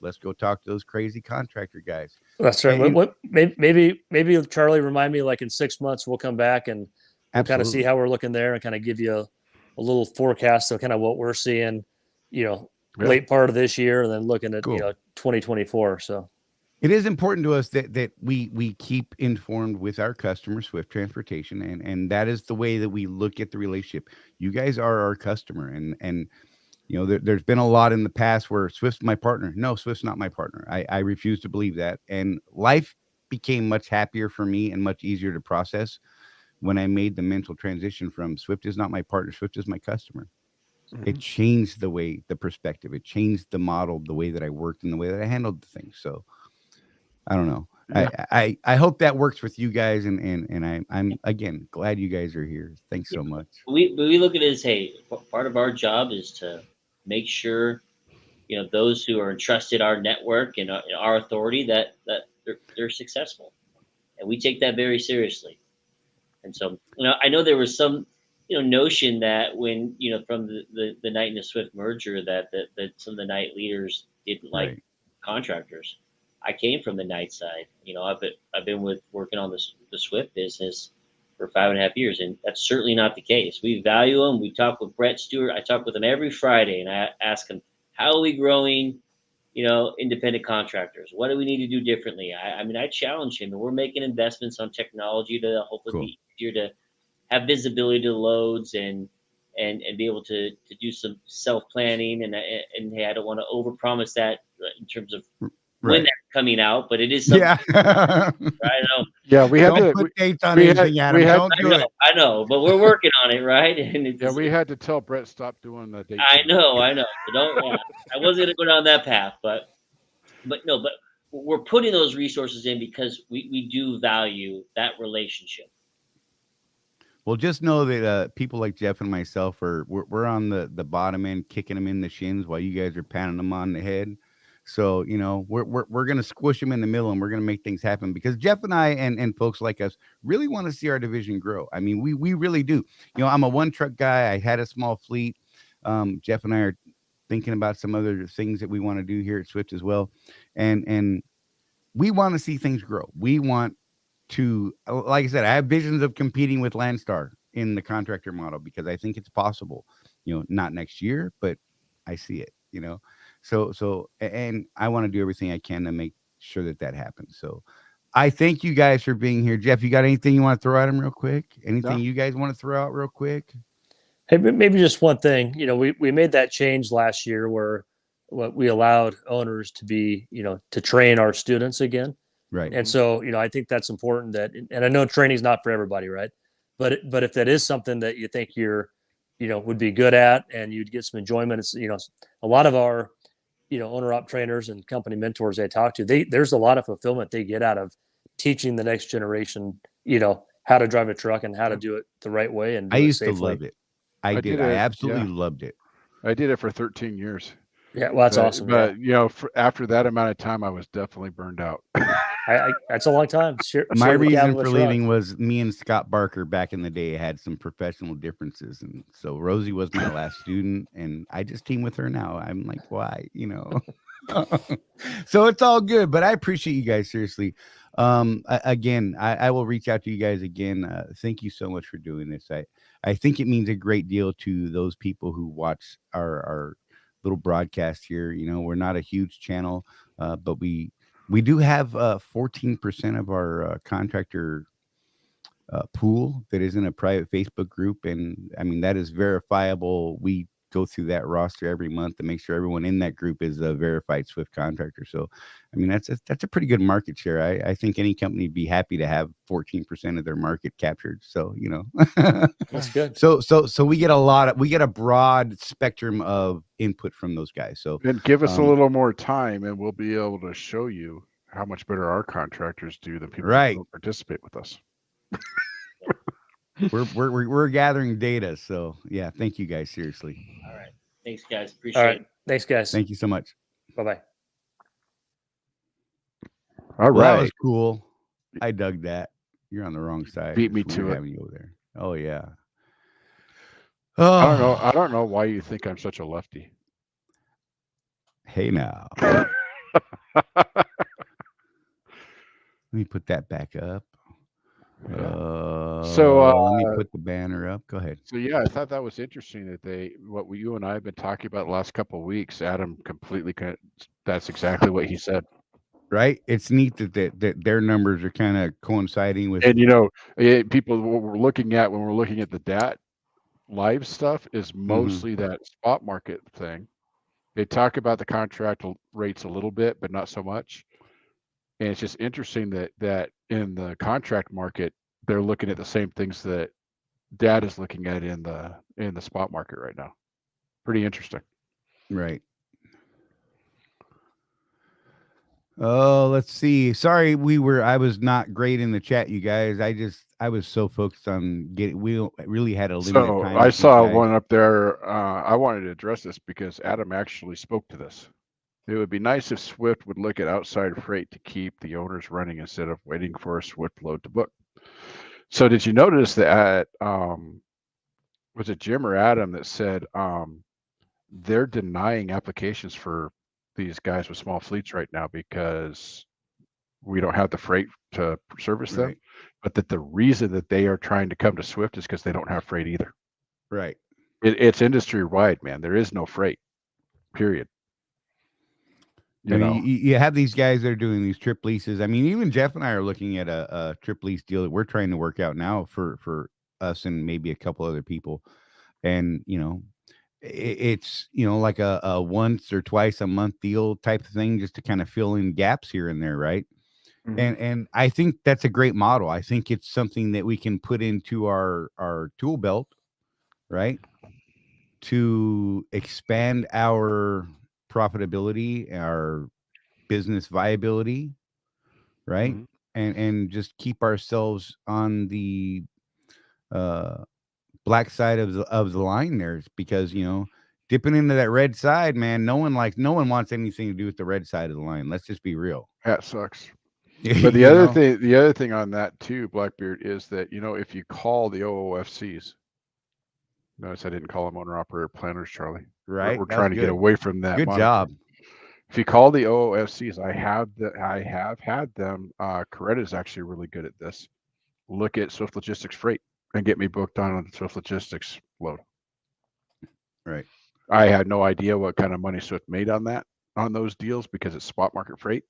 let's go talk to those crazy contractor guys. That's right. Maybe Charley, remind me, like in 6 months, we'll come back and we'll kind of see how we're looking there and kind of give you a little forecast of kind of what we're seeing, late part of this year, and then looking at, 2024. So it is important to us that we keep informed with our customer, Swift Transportation, and that is the way that we look at the relationship. You guys are our customer, and there's been a lot in the past where Swift's my partner. No, Swift's not my partner. I refuse to believe that. And life became much happier for me and much easier to process when I made the mental transition from Swift is not my partner, Swift is my customer. Mm-hmm. It changed the perspective. It changed the model, the way that I worked and the way that I handled the things. So I don't know. Yeah. I hope that works with you guys. And I'm again, glad you guys are here. Thanks so much. We look at it as, hey, part of our job is to make sure, those who are entrusted our network and our authority, that they're successful. And we take that very seriously. And so, I know there was some, notion that when, from the Knight and the Swift merger that some of the Knight leaders didn't like contractors. I came from the Knight side. I've been working on the Swift business for 5.5 years, and that's certainly not the case. We value them. We talk with Brett Stewart. I talk with him every Friday, and I ask him, how are we growing, independent contractors? What do we need to do differently? I challenge him, and we're making investments on technology to hopefully be easier to have visibility to loads and be able to do some self-planning. And hey, I don't want to overpromise that in terms of when that's coming out, but it is something. Yeah. I know. Yeah, we had to put dates on anything, Adam. Don't do it. I know, but we're working on it, right? And we had to tell Brett stop doing the dates. I know. So I wasn't going to go down that path, but we're putting those resources in because we do value that relationship. Well, just know that people like Jeff and myself we're on the bottom end, kicking them in the shins while you guys are patting them on the head. So, we're going to squish them in the middle, and we're going to make things happen because Jeff and I and folks like us really want to see our division grow. We really do. I'm a one truck guy. I had a small fleet. Jeff and I are thinking about some other things that we want to do here at Swift as well. And we want to see things grow. We want to, like I said, I have visions of competing with Landstar in the contractor model because I think it's possible, not next year, but I see it, So, and I want to do everything I can to make sure that happens. So I thank you guys for being here. Jeff, you got anything you want to throw at him real quick? Anything you guys want to throw out real quick? Hey, maybe just one thing. We made that change last year where we allowed owners to be, to train our students again. Right. And so, I think that's important and I know training is not for everybody, right? But if that is something that you think you're, would be good at and you'd get some enjoyment, it's, a lot of our, owner op trainers and company mentors I talk to, there's a lot of fulfillment they get out of teaching the next generation, how to drive a truck and how to do it the right way. And I used to love it. I did. I absolutely loved it. I did it for 13 years. Yeah, well, that's awesome. But after that amount of time, I was definitely burned out. That's a long time. My reason for leaving was me and Scott Barker back in the day had some professional differences, and so Rosie was my last student, and I just team with her now. I'm like, why, So it's all good, but I appreciate you guys, seriously. Again, I will reach out to you guys again. Thank you so much for doing this. I think it means a great deal to those people who watch our little broadcast here. We're not a huge channel, but we do have 14% of our contractor pool that is in a private Facebook group. And I mean, that is verifiable. We go through that roster every month to make sure everyone in that group is a verified Swift contractor. So, I mean, that's a pretty good market share. I think any company would be happy to have 14% of their market captured. So, that's good. So we get a broad spectrum of input from those guys. So, and give us a little more time and we'll be able to show you how much better our contractors do than people who don't participate with us. We're gathering data, so yeah, thank you guys, seriously. All right, thanks guys, appreciate it. Thanks guys, thank you so much. Bye. All right, that was cool. I dug that. You're on the wrong side. Beat me to it. You over there. Oh yeah. I don't know why you think I'm such a lefty. Hey now. Let me put that back up. So let me put the banner up. Go ahead. So yeah, I thought that was interesting that what you and I have been talking about the last couple of weeks. Adam that's exactly what he said. Right. It's neat that their numbers are kind of coinciding with. And people, what we're looking at when we're looking at the DAT live stuff is mostly that spot market thing. They talk about the contract rates a little bit, but not so much. And it's just interesting that in the contract market, they're looking at the same things that DAT is looking at in the spot market right now. Pretty interesting. Right. Oh, let's see. Sorry, I was not great in the chat, you guys. I was so focused on we really had a limited time. I saw one up there. I wanted to address this because Adam actually spoke to this. It would be nice if Swift would look at outside freight to keep the owners running instead of waiting for a Swift load to book. So did you notice that, was it Jim or Adam that said they're denying applications for these guys with small fleets right now because we don't have the freight to service them, but that the reason that they are trying to come to Swift is because they don't have freight either. Right. It's industry wide, man. There is no freight, period. You have these guys that are doing these trip leases. I mean, even Jeff and I are looking at a trip lease deal that we're trying to work out now for us and maybe a couple other people. And, it's, like a once or twice a month deal type of thing, just to kind of fill in gaps here and there. Right. Mm-hmm. And I think that's a great model. I think it's something that we can put into our tool belt, right, to expand our profitability, our business viability, right? Mm-hmm. And just keep ourselves on the black side of the line there, because dipping into that red side, man, no one wants anything to do with the red side of the line. Let's just be real. That sucks. But the other thing on that too, Blackbeard, is that if you call the OOFCs, notice I didn't call them owner operator planners, Charlie. Right. We're trying to get away from that. Good job. If you call the OOFCs, I have had them. Coretta is actually really good at this. Look at Swift Logistics freight and get me booked on a Swift Logistics load. Right. I had no idea what kind of money Swift made on those deals because it's spot market freight.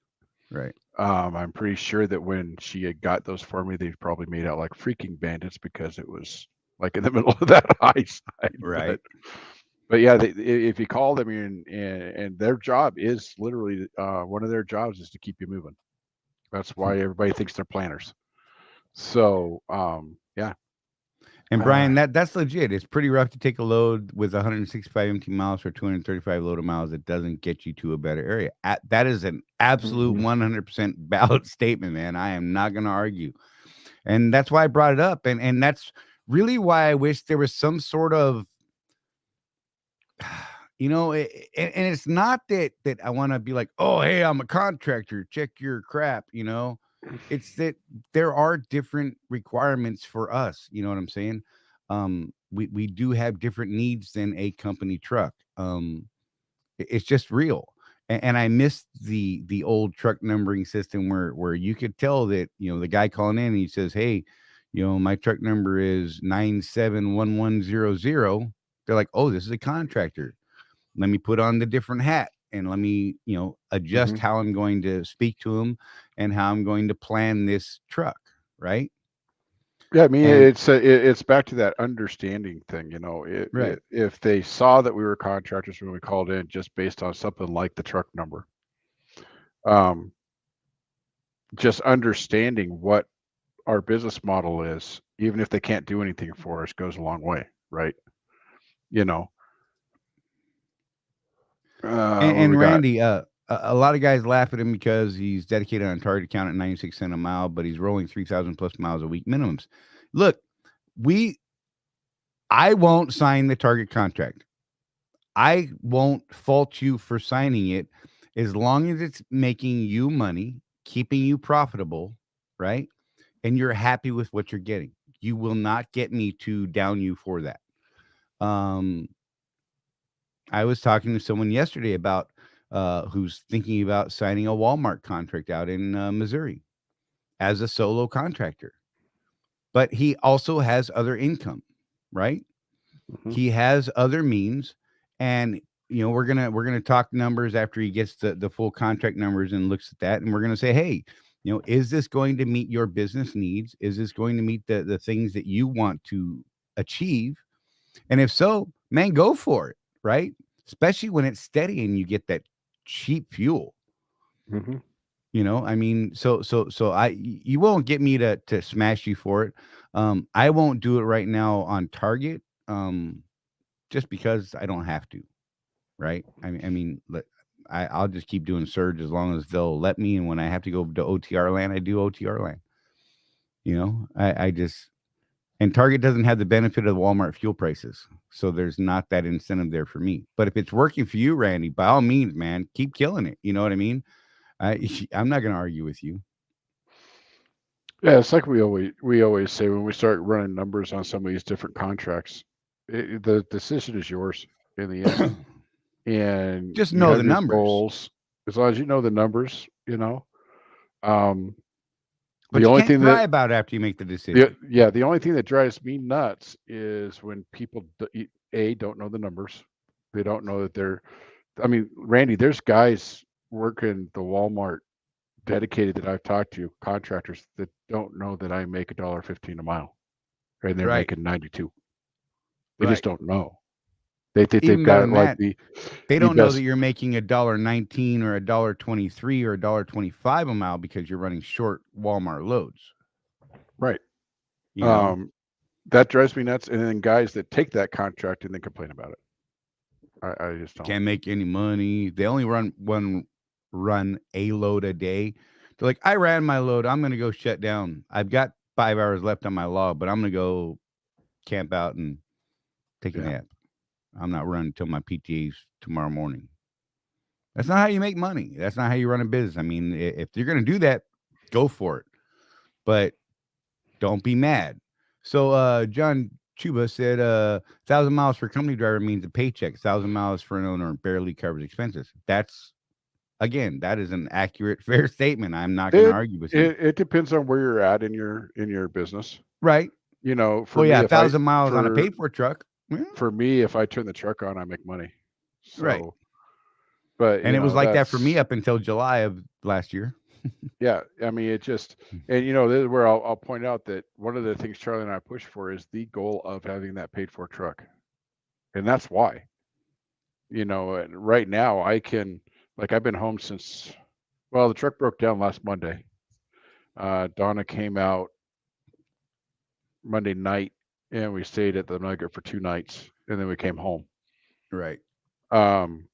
Right. I'm pretty sure that when she had got those for me, they probably made out like freaking bandits because it was like in the middle of that high side. Right. But yeah, if you call them and their job is literally one of their jobs is to keep you moving. That's why everybody thinks they're planners. So yeah. And Brian, that's legit. It's pretty rough to take a load with 165 empty miles or 235 loaded miles that doesn't get you to a better area. That is an absolute 100% valid statement, man. I am not going to argue. And that's why I brought it up. And that's really why I wish there was some sort of, and it's not that I want to be like, oh, hey, I'm a contractor, check your crap. It's that there are different requirements for us. You know what I'm saying? We do have different needs than a company truck. It's just real. And I miss the old truck numbering system where you could tell that, the guy calling in and he says, hey, my truck number is 971100. They're like, oh, this is a contractor. Let me put on the different hat and let me, adjust how I'm going to speak to him and how I'm going to plan this truck. Right. Yeah, I mean, And it's back to that understanding thing. Right. If they saw that we were contractors when we called in, just based on something like the truck number, just understanding what our business model is, even if they can't do anything for us, goes a long way, right? And Randy, a lot of guys laugh at him because he's dedicated on target count at 96 cents a mile, but he's rolling 3,000 plus miles a week minimums. Look, I won't sign the target contract. I won't fault you for signing it as long as it's making you money, keeping you profitable, right? And you're happy with what you're getting. You will not get me to down you for that. I was talking to someone yesterday about who's thinking about signing a Walmart contract out in Missouri as a solo contractor, but he also has other income, right? He has other means, and we're gonna talk numbers after he gets the full contract numbers and looks at that, and we're gonna say, hey, is this going to meet your business needs? Is this going to meet the things that you want to achieve? And if so, man, go for it, right? Especially when it's steady and you get that cheap fuel. I mean, so you won't get me to smash you for it. I won't do it right now on target. Just because I don't have to, right? I'll just keep doing surge as long as they'll let me. And when I have to go to OTR land, I do OTR land. And Target doesn't have the benefit of the Walmart fuel prices. So there's not that incentive there for me. But if it's working for you, Randy, by all means, man, keep killing it. You know what I mean? I'm not going to argue with you. Yeah, it's like we always say when we start running numbers on some of these different contracts, the decision is yours in the end. And just you know have the your numbers. goals. As long as you know the numbers, But the you only can't thing cry that about it after you make the decision. the only thing that drives me nuts is when people don't know the numbers. They don't know that Randy, there's guys working the Walmart dedicated that I've talked to, contractors that don't know that I make $1.15 a mile, and they're making 92. They just don't know. They think they've got like they don't know that you're making $1.19 or $1.23 or $1.25 a mile because you're running short Walmart loads. Right. That drives me nuts. And then guys that take that contract and then complain about it. I just don't. Can't make any money. They only run a load a day. They're like, I ran my load. I'm going to go shut down. I've got 5 hours left on my log, but I'm going to go camp out and take a nap. I'm not running until my PTAs tomorrow morning. That's not how you make money. That's not how you run a business. I mean, if you're going to do that, go for it. But don't be mad. So John Chuba said 1,000 miles for a company driver means a paycheck. 1,000 miles for an owner barely covers expenses. That is an accurate, fair statement. I'm not going to argue with you. It depends on where you're at in your business. Right. For me, 1,000 miles on a paid for truck. For me, if I turn the truck on, I make money. So, right. But it was like that for me up until July of last year. Yeah, I mean, it just, and this is where I'll point out that one of the things Charley and I push for is the goal of having that paid for truck, and that's why. And right now I can, I've been home since, the truck broke down last Monday. Donna came out Monday night, and we stayed at the Nugget for 2 nights, and then we came home. Right. I'm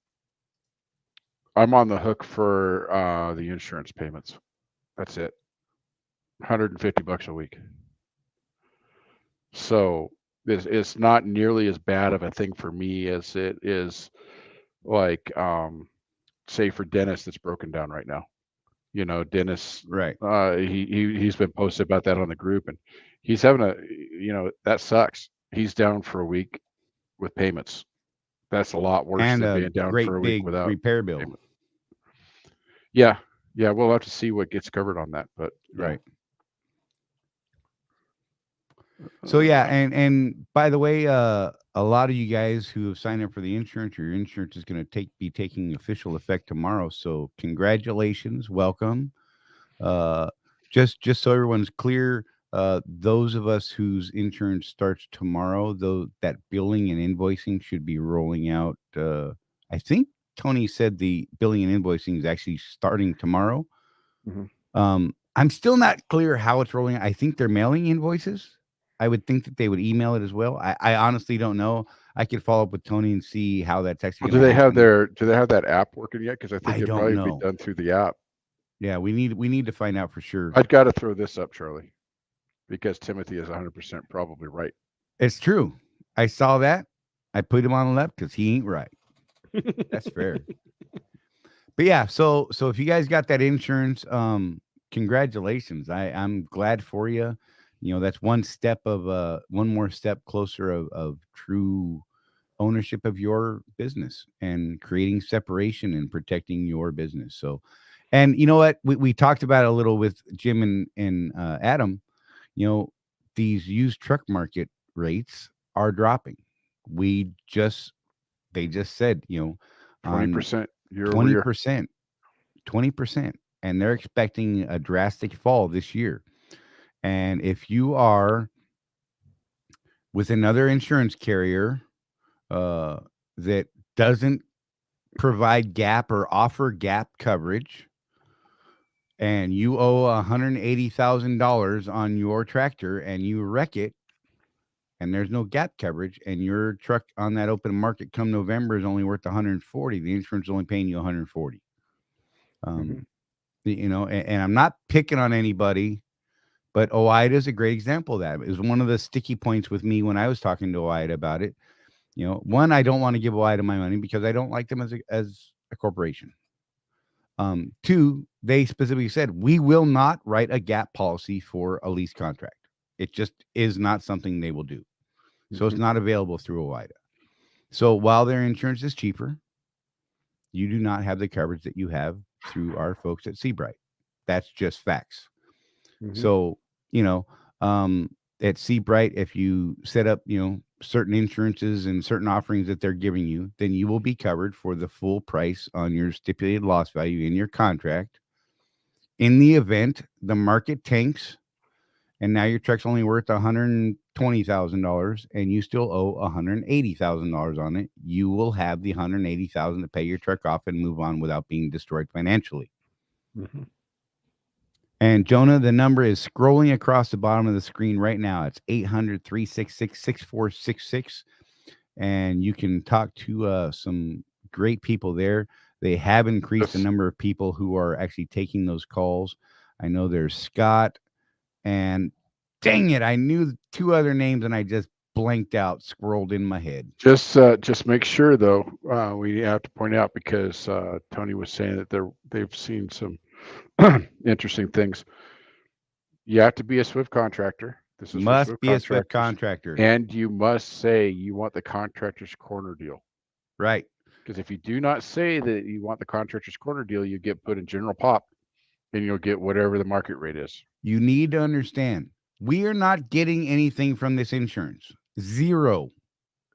on the hook for the insurance payments. That's it. $150 a week. So it's not nearly as bad of a thing for me as it is like say for Dennis that's broken down right now. You know, Dennis, Right. he's been posted about that on the group, and he's having that sucks. He's down for a week with payments. That's a lot worse And than a being down for great a week big without repair bill. payment. Yeah, we'll have to see what gets covered on that, but yeah. Right. So yeah, and by the way, a lot of you guys who have signed up for the insurance, your insurance is going to be taking official effect tomorrow. So congratulations, welcome. Just so everyone's clear, those of us whose insurance starts tomorrow, though, that billing and invoicing should be rolling out. I think Tony said the billing and invoicing is actually starting tomorrow. I'm still not clear how it's rolling. I think they're mailing invoices. I would think that they would email it as well. I honestly don't know. I could follow up with Tony and see how that's actually. Well, do they have that app working yet? Because I think I it'd don't probably know. be done through the app. Yeah, we need to find out for sure. I've got to throw this up, Charlie, because Timothy is 100% probably right. It's true. I saw that. I put him on the left because he ain't right. That's fair. But yeah, so if you guys got that insurance, congratulations. I'm glad for you. You know, that's one more step closer of true ownership of your business and creating separation and protecting your business. So, and you know what, we talked about it a little with Jim and Adam. You know, these used truck market rates are dropping. They just said, you know, 20% year over year. 20%, and they're expecting a drastic fall this year. And if you are with another insurance carrier that doesn't provide gap or offer gap coverage, and you owe $180,000 on your tractor and you wreck it, and there's no gap coverage, and your truck on that open market come November is only worth 140, the insurance is only paying you 140. You know, and I'm not picking on anybody, but OIDA is a great example of that. It was one of the sticky points with me when I was talking to OIDA about it. You know, one, I don't want to give OIDA my money because I don't like them as a corporation. Two, they specifically said, we will not write a gap policy for a lease contract. It just is not something they will do. So it's not available through OIDA. So while their insurance is cheaper, you do not have the coverage that you have through our folks at Seabright. That's just facts. So, you know, at Seabright, if you set up, you know, certain insurances and certain offerings that they're giving you, then you will be covered for the full price on your stipulated loss value in your contract. In the event the market tanks and now your truck's only worth $120,000 and you still owe $180,000 on it, you will have the $180,000 to pay your truck off and move on without being destroyed financially. And Jonah, the number is scrolling across the bottom of the screen right now. It's 800-366-6466. And you can talk to some great people there. They have increased the number of people who are actually taking those calls. I know there's Scott, and dang it, I knew two other names and I just blanked out, scrolled in my head. Just make sure though, we have to point out, because Tony was saying that they've seen some interesting things. You have to be a Swift contractor. This is must be a Swift contractor, and you must say you want the Contractors Corner deal, right? Because if you do not say that you want the Contractors Corner deal, you get put in general pop, and you'll get whatever the market rate is. You need to understand, we are not getting anything from this insurance. Zero.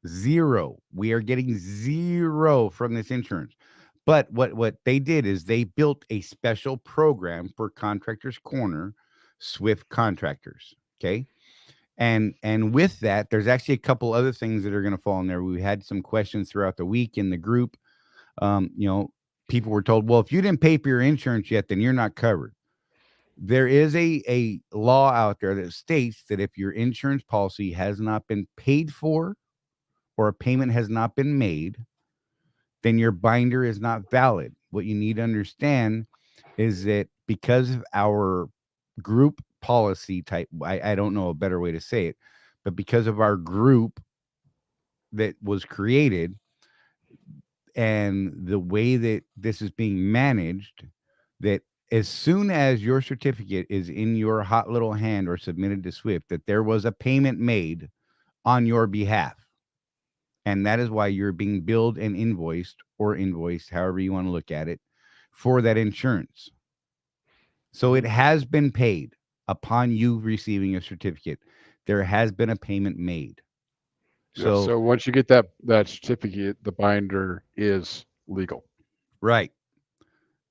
We are getting zero from this insurance. But what they did is they built a special program for Contractors Corner Swift contractors. Okay. And with that, there's actually a couple other things that are going to fall in there. We had some questions throughout the week in the group. You know, people were told, well, if you didn't pay for your insurance yet, then you're not covered. There is a law out there that states that if your insurance policy has not been paid for or a payment has not been made, then your binder is not valid. What you need to understand is that because of our group policy type, I don't know a better way to say it, but because of our group that was created, and the way that this is being managed, that as soon as your certificate is in your hot little hand or submitted to Swift, that there was a payment made on your behalf. And that is why you're being billed and invoiced, however you want to look at it, for that insurance. So it has been paid upon you receiving a certificate. There has been a payment made. So once you get that certificate, the binder is legal. Right.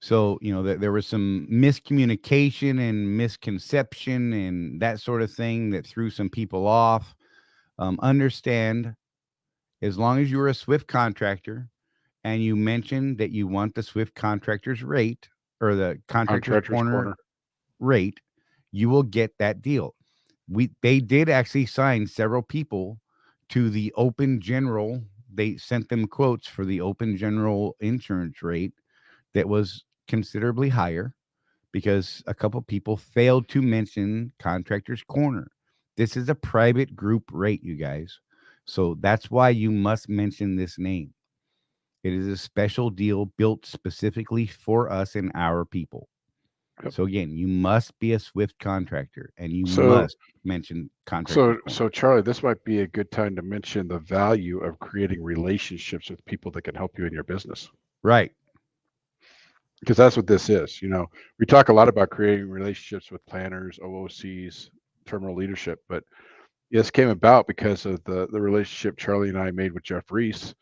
So, there was some miscommunication and misconception and that sort of thing that threw some people off. Understand, as long as you're a Swift contractor and you mentioned that you want the Swift contractor's rate or the Contractors Corner rate, you will get that deal. They did actually sign several people to the open general. They sent them quotes for the open general insurance rate that was considerably higher because a couple people failed to mention Contractors Corner. This is a private group rate, you guys. So that's why you must mention this name. It is a special deal built specifically for us and our people. Yep. So again, you must be a Swift contractor and you must mention Contractors Corner. So Charlie, this might be a good time to mention the value of creating relationships with people that can help you in your business. Right. Because that's what this is. We talk a lot about creating relationships with planners, OOCs, terminal leadership, but this came about because of the relationship Charlie and I made with Jeff Reese,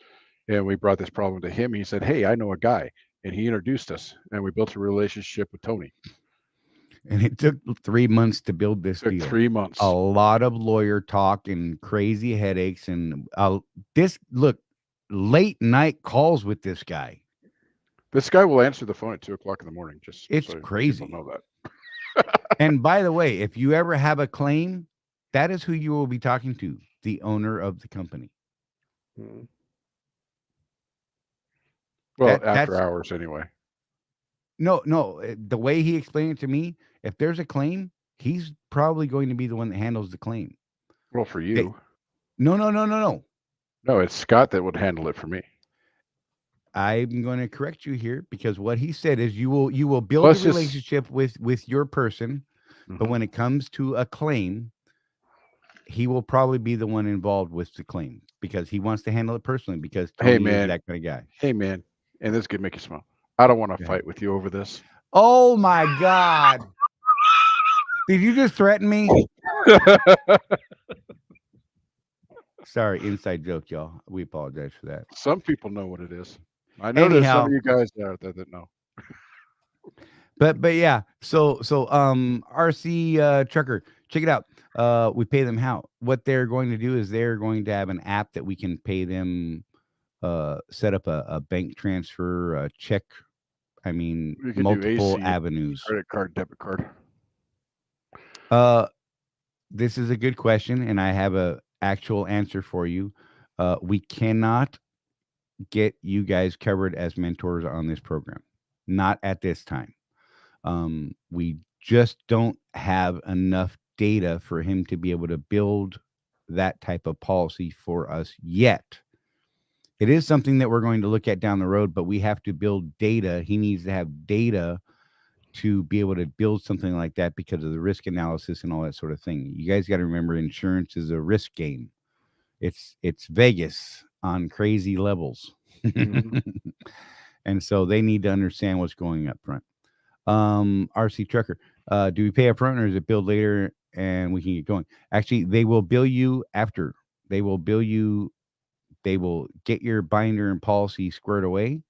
and we brought this problem to him. He said, "Hey, I know a guy," and he introduced us, and we built a relationship with Tony. And it took 3 months to build this deal. 3 months. A lot of lawyer talk and crazy headaches, and late night calls with this guy. This guy will answer the phone at 2:00 in the morning. It's so crazy. People know that. And by the way, if you ever have a claim, that is who you will be talking to, the owner of the company. Mm-hmm. Well, after hours anyway. No. The way he explained it to me, if there's a claim, he's probably going to be the one that handles the claim. Well, for you. No. No, it's Scott that would handle it for me. I'm going to correct you here because what he said is you will build a relationship with your person, but when it comes to a claim, he will probably be the one involved with the claim because he wants to handle it personally because Tony is that kind of guy. Hey, man, and this could make you smile. I don't want to fight with you over this. Oh, my God. Did you just threaten me? Sorry, inside joke, y'all. We apologize for that. Some people know what it is. I know there's some of you guys out there that know. But yeah, so RC Trucker, check it out. We pay them how? What they're going to do is they're going to have an app that we can pay them, set up a bank transfer, a check. I mean, multiple avenues. Credit card, debit card. This is a good question, and I have a actual answer for you. We cannot get you guys covered as mentors on this program. Not at this time. We just don't have enough data for him to be able to build that type of policy for us yet. It is something that we're going to look at down the road, but we have to build data. He needs to have data to be able to build something like that because of the risk analysis and all that sort of thing. You guys got to remember, insurance is a risk game. It's Vegas on crazy levels. Mm-hmm. And so they need to understand what's going up front. RC Trucker, do we pay up front or is it billed later and we can get going? Actually, they will bill you after. They will bill you. They will get your binder and policy squared away.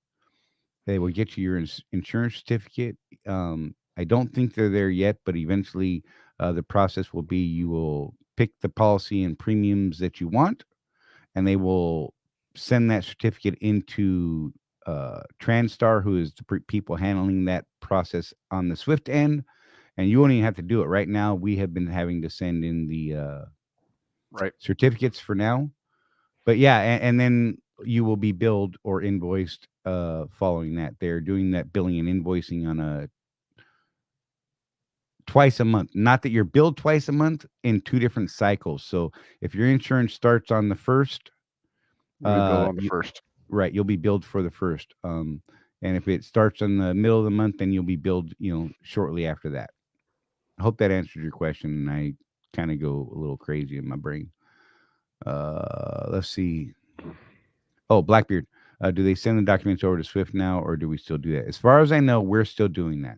They will get you your insurance certificate. I don't think they're there yet, but eventually the process will be you will pick the policy and premiums that you want, and they will send that certificate into Transtar, who is the people handling that process on the Swift end, and you won't even have to do it. Right now, we have been having to send in the certificates for now. But yeah, and then you will be billed or invoiced following that. They're doing that billing and invoicing on a twice a month. Not that you're billed twice a month, in 2 different cycles. So if your insurance starts on the 1st, bill on the 1st. Right, you'll be billed for the first. And if it starts in the middle of the month, then you'll be billed, shortly after that. I hope that answered your question. And I kind of go a little crazy in my brain. Let's see. Oh, Blackbeard. Do they send the documents over to Swift now, or do we still do that? As far as I know, we're still doing that,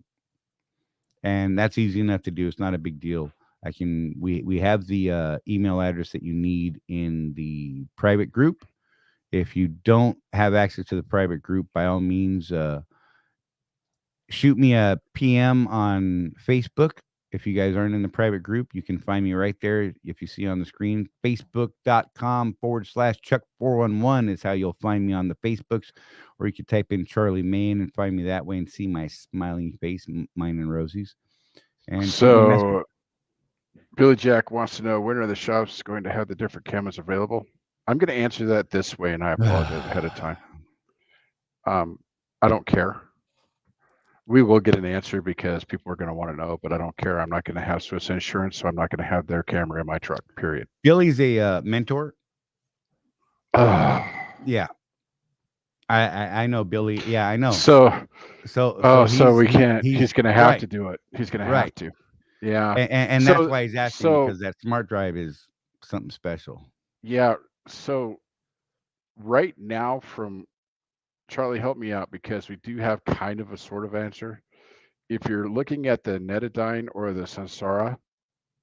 and that's easy enough to do. It's not a big deal. We have the email address that you need in the private group. If you don't have access to the private group, by all means, shoot me a PM on Facebook. If you guys aren't in the private group, you can find me right there. If you see on the screen, facebook.com/Chuck411 is how you'll find me on the Facebooks, or you could type in Charley Main and find me that way and see my smiling face, mine and Rosie's. And so Billy Jack wants to know, when are the shops going to have the different cameras available? I'm going to answer that this way, and I apologize ahead of time. I don't care. We will get an answer because people are going to want to know, but I don't care. I'm not going to have Swiss insurance, so I'm not going to have their camera in my truck, period. Billy's a mentor. Yeah. I know Billy. Yeah, I know. So we can't. He's going to have right. to do it. He's going to have to. Yeah. And that's why he's asking, because that smart drive is something special. Yeah. So right now, from Charlie, help me out, because we do have kind of a sort of answer. If you're looking at the Netadine or the Sensara,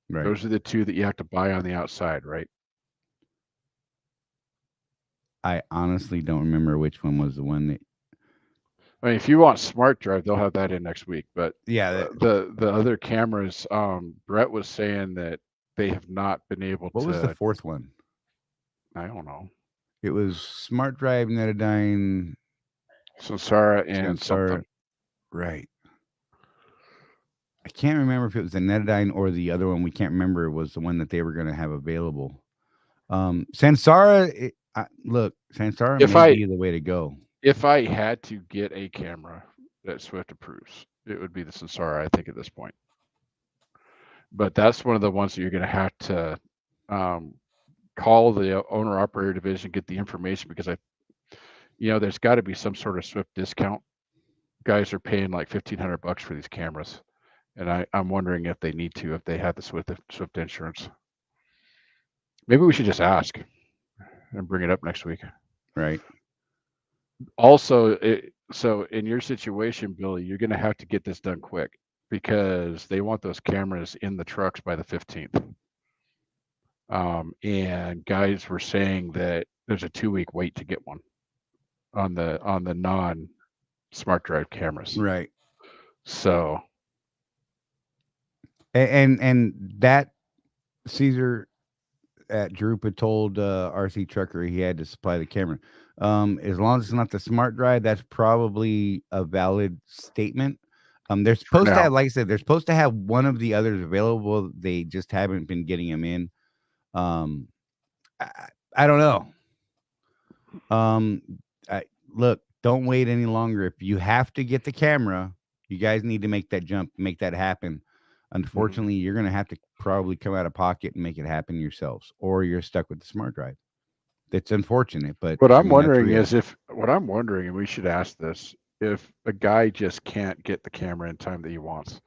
right, those are the two that you have to buy on the outside, right? I honestly don't remember which one was the one that. I mean, if you want smart drive, they'll have that in next week. But yeah, the other cameras, Brett was saying that they have not been able to. What was the fourth one? I don't know. It was smart drive, Netadine, Sensara, and something. Right. I can't remember if it was the Netadine or the other one. We can't remember. It was the one that they were going to have available. Sensara, Sensara may be the way to go. If I had to get a camera that Swift approves, it would be the Sensara, I think, at this point. But that's one of the ones that you're going to have to call the owner-operator division, get the information, because there's got to be some sort of Swift discount. Guys are paying like $1,500 for these cameras, and I'm wondering if they need to, if they have the Swift insurance. Maybe we should just ask and bring it up next week. Right. Also, so in your situation, Billy, you're going to have to get this done quick, because they want those cameras in the trucks by the 15th. And guys were saying that there's a 2-week wait to get one on the non-smart drive cameras. Right. So. And that Caesar at Drupa told RC Trucker he had to supply the camera. As long as it's not the smart drive, that's probably a valid statement. They're supposed to have, like I said, they're supposed to have one of the others available. They just haven't been getting them in. I don't know. Look, don't wait any longer. If you have to get the camera, you guys need to make that jump, make that happen. Unfortunately, you're going to have to probably come out of pocket and make it happen yourselves, or you're stuck with the smart drive. That's unfortunate, but what I'm wondering is and we should ask this, if a guy just can't get the camera in time that he wants,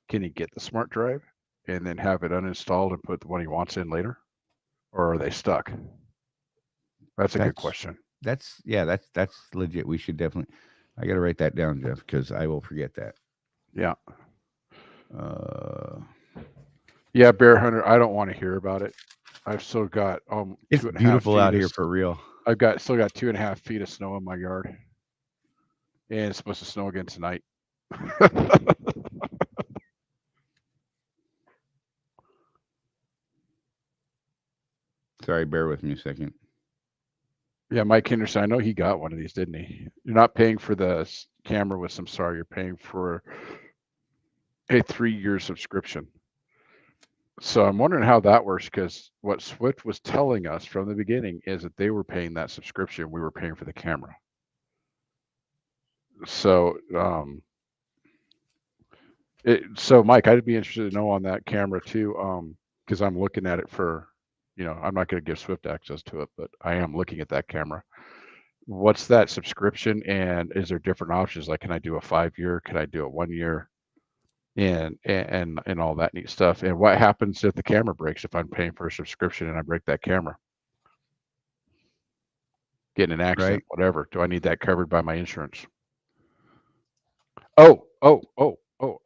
can he get the smart drive and then have it uninstalled and put the one he wants in later? Or are they stuck? That's a good question. That's legit. We should definitely, I got to write that down, Jeff, because I will forget that. Yeah. Yeah, Bear Hunter, I don't want to hear about it. I've still got it's beautiful out here for real. Still got 2.5 feet of snow in my yard, and it's supposed to snow again tonight. Sorry, bear with me a second. Yeah, Mike Henderson, I know he got one of these, didn't he? You're not paying for the camera with Samsara, you're paying for a 3-year subscription. So I'm wondering how that works, because what Swift was telling us from the beginning is that they were paying that subscription. We were paying for the camera. So, so Mike, I'd be interested to know on that camera too, because I'm looking at it for, I'm not going to give Swift access to it, but I am looking at that camera. what's that subscription, and is there different options? Like, can I do a 5-year? Can I do a 1 year? And all that neat stuff. And what happens if the camera breaks if I'm paying for a subscription and I break that camera? Get in an accident, whatever. Do I need that covered by my insurance? Oh,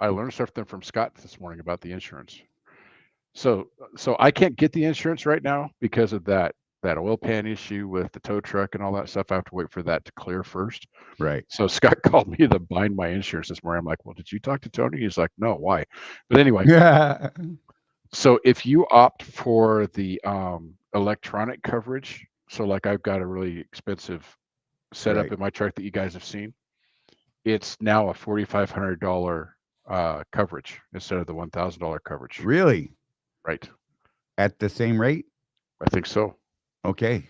I learned something from Scott this morning about the insurance. So I can't get the insurance right now because of that oil pan issue with the tow truck and all that stuff. I have to wait for that to clear first. Right. So Scott called me to bind my insurance this morning. I'm like, well, did you talk to Tony? He's like, no, why? But anyway, so if you opt for the electronic coverage, so like I've got a really expensive setup in my truck that you guys have seen, it's now a $4,500 coverage instead of the $1,000 coverage. Really? Right. At the same rate? I think so. Okay.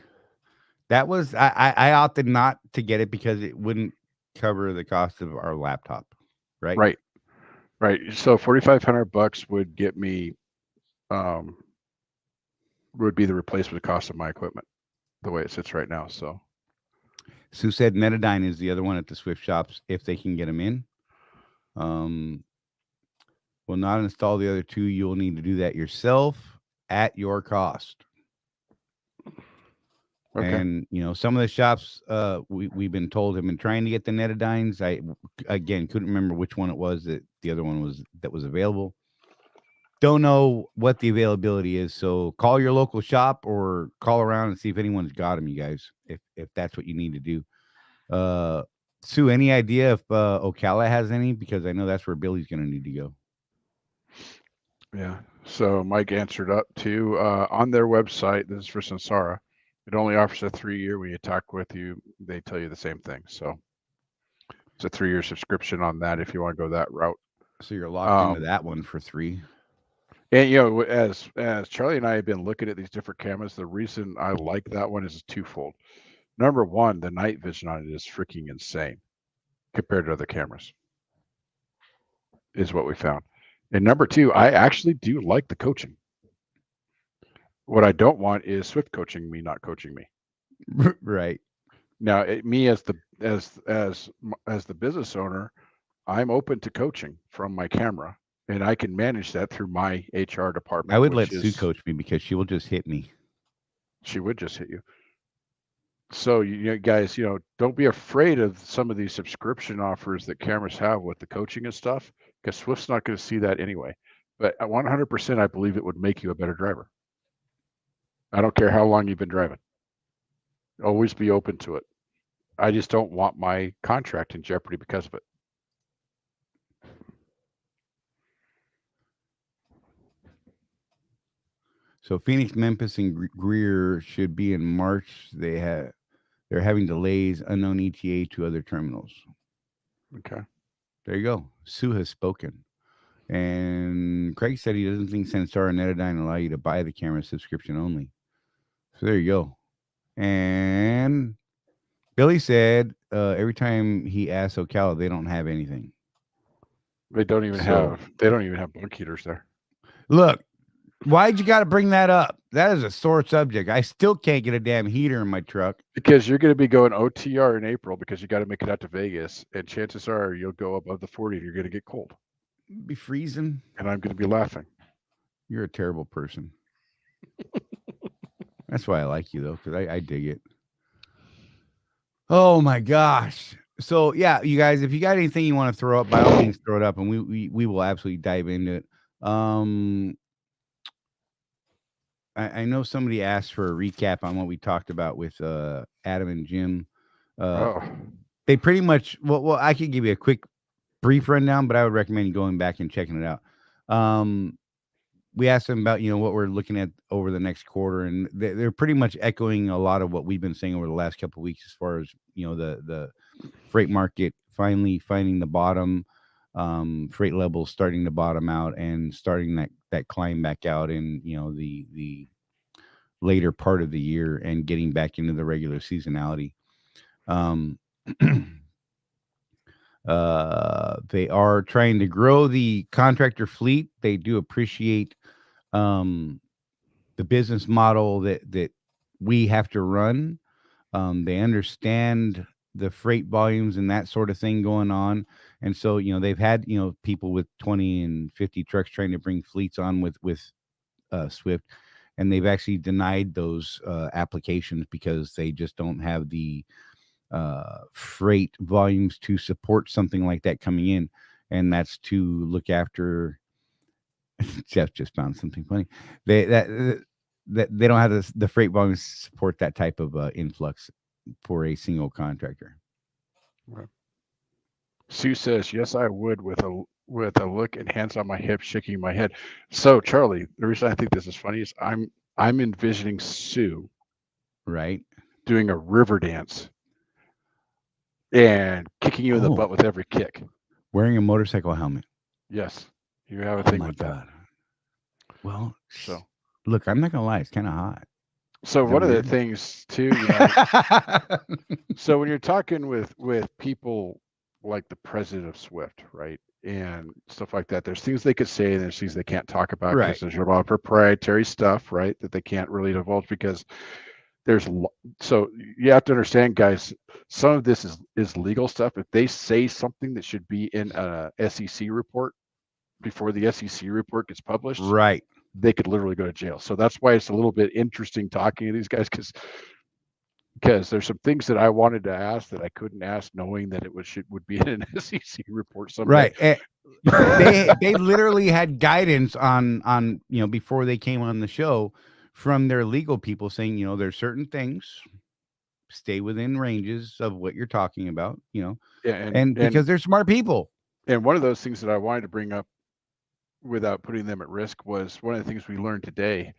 That was I opted not to get it because it wouldn't cover the cost of our laptop. Right. So $4,500 would get me would be the replacement cost of my equipment the way it sits right now. So Sue said Metadyne is the other one at the Swift shops if they can get them in. Will not install the other two. You'll need to do that yourself at your cost. Okay. And some of the shops we've been told have been trying to get the Metadynes. I again couldn't remember which one it was that the other one was that was available. Don't know what the availability is, so call your local shop or call around and see if anyone's got them, you guys, if that's what you need to do. Sue, any idea if Ocala has any? Because I know that's where Billy's going to need to go. Yeah, so Mike answered up too. On their website, this is for Samsara, it only offers a 3-year. When you talk with you, they tell you the same thing. So it's a 3-year subscription on that if you want to go that route. So you're locked into that one for 3. And as Charlie and I have been looking at these different cameras, the reason I like that one is twofold. Number one, the night vision on it is freaking insane compared to other cameras, is what we found. And number two, I actually do like the coaching. What I don't want is Swift coaching me, not coaching me. Right. Now, me as the business owner, I'm open to coaching from my camera. And I can manage that through my HR department. I would let Sue coach me because she will just hit me. She would just hit you. So you guys, don't be afraid of some of these subscription offers that cameras have with the coaching and stuff, because Swift's not going to see that anyway. But at 100%, I believe it would make you a better driver. I don't care how long you've been driving. Always be open to it. I just don't want my contract in jeopardy because of it. So Phoenix, Memphis, and Greer should be in March. They're having delays, unknown ETA to other terminals. Okay. There you go. Sue has spoken. And Craig said he doesn't think Samsara and Metadyne allow you to buy the camera subscription only. So there you go. And Billy said every time he asks Ocala, they don't have anything. They don't even have bunk heaters there. Look. Why'd you got to bring that up? That is a sore subject. I still can't get a damn heater in my truck. Because you're going to be going OTR in April because you got to make it out to Vegas. And chances are you'll go above the 40 and you're going to get cold. Be freezing. And I'm going to be laughing. You're a terrible person. That's why I like you, though, because I dig it. Oh, my gosh. So, yeah, you guys, if you got anything you want to throw up, by all means, throw it up. And we will absolutely dive into it. I know somebody asked for a recap on what we talked about with Adam and Jim. They pretty much, well, I could give you a quick, brief rundown, but I would recommend going back and checking it out. We asked them about, what we're looking at over the next quarter, and they're pretty much echoing a lot of what we've been saying over the last couple of weeks as far as, the freight market finally finding the bottom, freight levels starting to bottom out and starting that climb back out in the later part of the year and getting back into the regular seasonality. They are trying to grow the contractor fleet. They do appreciate the business model that we have to run. They understand the freight volumes and that sort of thing going on. And so, they've had, people with 20 and 50 trucks trying to bring fleets on with Swift, and they've actually denied those applications because they just don't have the freight volumes to support something like that coming in. And that's to look after. Jeff just found something funny. They don't have the freight volumes to support that type of influx for a single contractor. Right. Sue says, "Yes, I would," with a look and hands on my hips, shaking my head. So, Charlie, the reason I think this is funny is I'm envisioning Sue Right. doing a river dance and kicking you in the Oh. butt with every kick. Wearing a motorcycle helmet. Yes, you have a Oh thing my with God. that. Well, So, look, I'm not gonna lie, it's kind of hot. so Is that one of the weird? things too, so when you're talking with people like the president of Swift, right, and stuff like that, there's things they could say and there's things they can't talk about because Right. there's a lot of proprietary stuff, right, that they can't really divulge because so you have to understand, guys, some of this is legal stuff. If they say something that should be in a SEC report before the SEC report gets published, Right. they could literally go to jail. So that's why it's a little bit interesting talking to these guys because there's some things that I wanted to ask that I couldn't ask, knowing that it would be in an SEC report someday. Right. They literally had guidance on before they came on the show from their legal people saying, there's certain things, stay within ranges of what you're talking about, and because they're smart people. And one of those things that I wanted to bring up without putting them at risk was one of the things we learned today.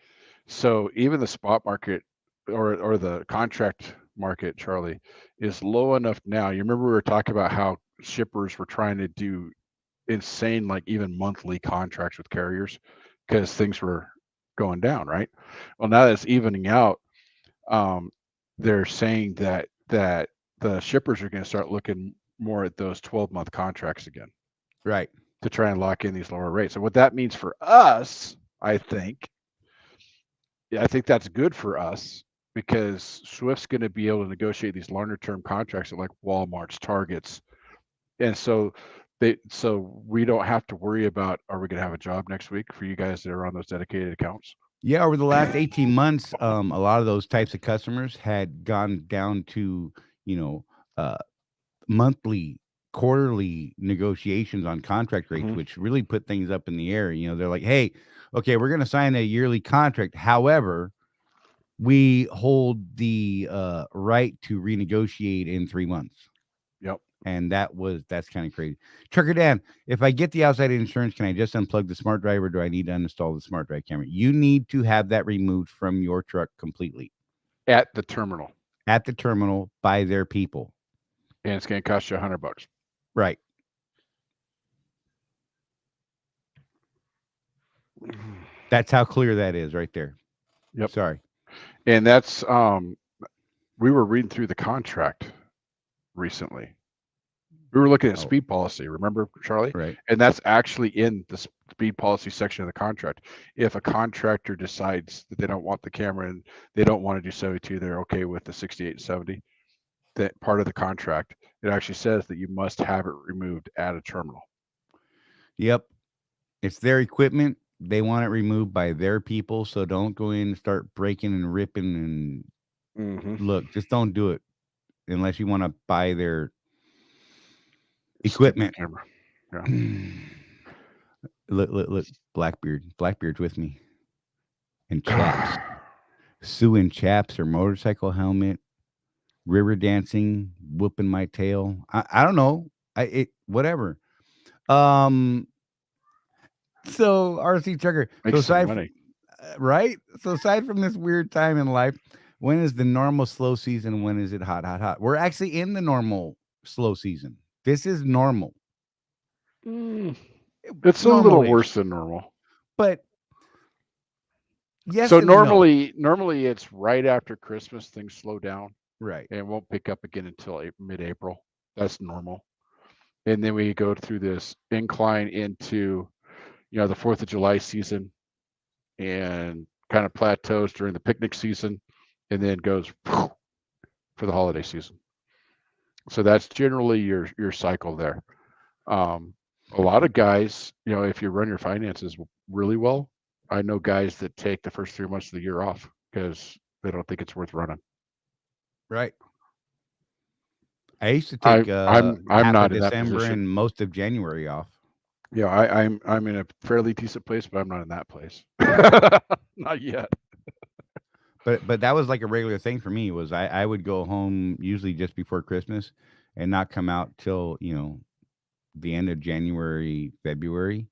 So even the spot market or the contract market, Charlie, is low enough now. You remember we were talking about how shippers were trying to do insane, like even monthly contracts with carriers because things were going down, right? Well, now that's evening out. They're saying that the shippers are going to start looking more at those 12-month contracts again, Right, to try and lock in these lower rates. And what that means for us, I think that's good for us because Swift's going to be able to negotiate these longer term contracts at like Walmart's, Targets, and so we don't have to worry about, are we going to have a job next week, for you guys that are on those dedicated accounts. yeah. Over the last 18 months, a lot of those types of customers had gone down to monthly, quarterly negotiations on contract rates, Mhm. which really put things up in the air. They're like, hey, okay, we're going to sign a yearly contract. However, we hold the right to renegotiate in 3 months. Yep. And that's kind of crazy. Trucker Dan, if I get the outside insurance, can I just unplug the smart drive, or do I need to uninstall the smart drive camera? You need to have that removed from your truck completely At the terminal, by their people. and it's going to cost you $100. Right. That's how clear that is right there. Yep. Sorry. And that's we were reading through the contract recently. We were looking at speed policy, remember, Charlie? Right. And that's actually in the speed policy section of the contract. If a contractor decides that they don't want the camera and they don't want to do 72, they're okay with the 68 and 70, that part of the contract, it actually says that you must have it removed at a terminal. Yep. It's their equipment. They want it removed by their people. So don't go in and start breaking and ripping and look, just don't do it unless you want to buy their equipment. Camera. Yeah. Look, Blackbeard's with me. And Chaps. Sue and Chaps, her motorcycle helmet, river dancing, whooping my tail. I don't know. Whatever. So RC Trucker. Makes some money. Right? So aside from this weird time in life, when is the normal slow season? When is it hot? We're actually in the normal slow season. This is normal. It's a little worse than normal. But yes. So normally it's right after Christmas, things slow down. Right. And won't pick up again until mid-April. That's normal. And then we go through this incline into, the 4th of July season, and kind of plateaus during the picnic season, and then goes for the holiday season. So that's generally your cycle there. A lot of guys, if you run your finances really well, I know guys that take the first 3 months of the year off because they don't think it's worth running. Right. I used to take I'm half not of in that December position. and most of January off. Yeah, I'm in a fairly decent place, but I'm not in that place. Not yet. But that was like a regular thing for me. Was I would go home usually just before Christmas and not come out till the end of January, February.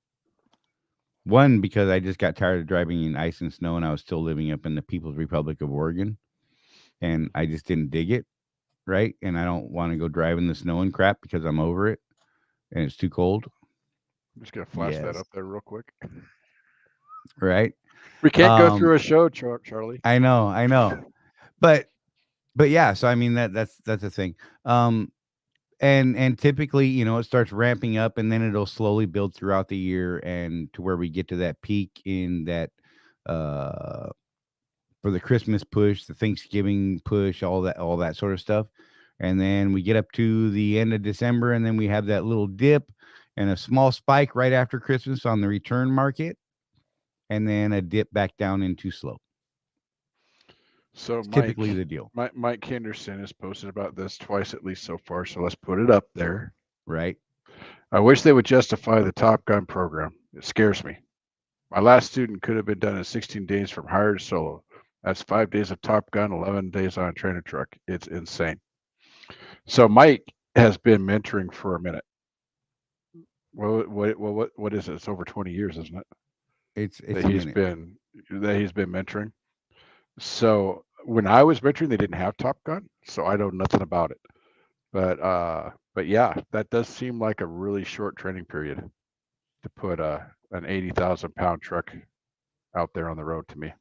One, because I just got tired of driving in ice and snow, and I was still living up in the People's Republic of Oregon, and I just didn't dig it, right? And I don't want to go drive in the snow and crap because I'm over it, and it's too cold. I'm just gonna flash that Yes. up there real quick. Right? We can't go through a show, Charlie. I know, but yeah. So I mean that's a thing. And typically, it starts ramping up, and then it'll slowly build throughout the year, and to where we get to that peak in that for the Christmas push, the Thanksgiving push, all that sort of stuff. And then we get up to the end of December, and then we have that little dip and a small spike right after Christmas on the return market, and then a dip back down into slow. So Typically the deal. Mike Henderson has posted about this twice at least so far, so let's put it up there. Right. I wish they would justify the Top Gun program. It scares me. My last student could have been done in 16 days from hire to solo. That's 5 days of Top Gun, 11 days on a trainer truck. It's insane. So Mike has been mentoring for a minute. Well, what is it? It's over 20 years, isn't it? It's that he's been mentoring. So when I was mentoring, they didn't have Top Gun, so I know nothing about it. But yeah, that does seem like a really short training period to put an 80,000 pound truck out there on the road to me.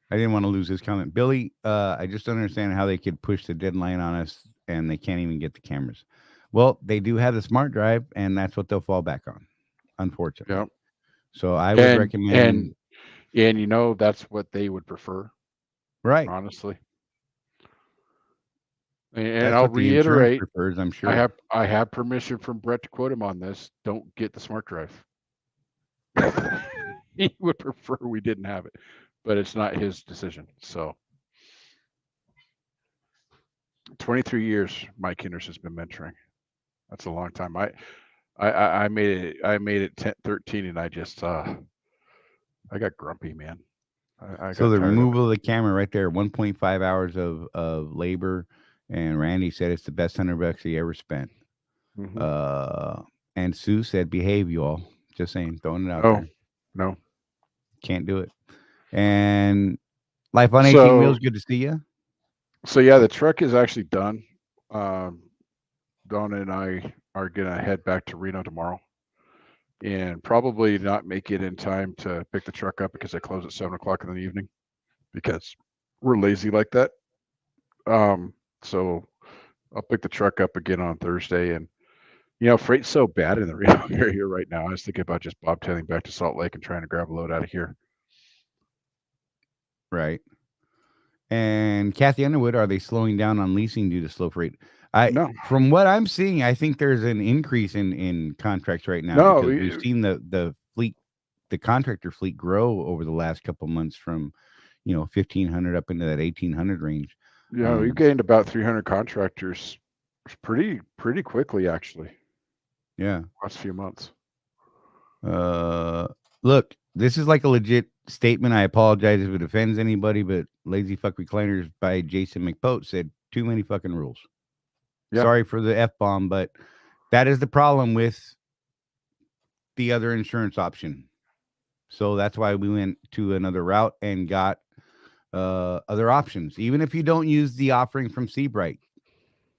I didn't want to lose his comment. Billy, I just don't understand how they could push the deadline on us and they can't even get the cameras. Well, they do have the smart drive, and that's what they'll fall back on, unfortunately. Yep. So I would recommend. And that's what they would prefer. Right. Honestly. And I'll reiterate, prefers, I'm sure. I have permission from Brett to quote him on this. Don't get the smart drive. He would prefer we didn't have it, but it's not his decision. So 23 years Mike Henderson's been mentoring. That's a long time. I made it 13 and I just I got grumpy, man. So the removal of the camera right there, 1.5 hours of labor, and Randy said it's the best $100 he ever spent. Mm-hmm. And Sue said, "Behave, you all." Just saying, throwing it out there. No, can't do it. And Life on 18 Wheels, good to see you. So yeah, the truck is actually done. Donna and I are gonna head back to Reno tomorrow, and probably not make it in time to pick the truck up because they close at 7 o'clock in the evening because we're lazy like that. So I'll pick the truck up again on Thursday. And freight's so bad in the Reno area right now. I was thinking about just bobtailing back to Salt Lake and trying to grab a load out of here. Right. And Kathy Underwood, are they slowing down on leasing due to slow freight? No. From what I'm seeing, I think there's an increase in contracts right now. No, because we've seen the fleet, the contractor fleet grow over the last couple months from 1,500 up into that 1,800 range. Yeah, we've gained about 300 contractors pretty quickly, actually. Yeah, last few months. Look, this is like a legit statement. I apologize if it offends anybody, but Lazy Fuck Recliners by Jason McPote said too many fucking rules. Yeah. Sorry for the F-bomb, but that is the problem with the other insurance option. So that's why we went to another route and got other options. Even if you don't use the offering from Seabright,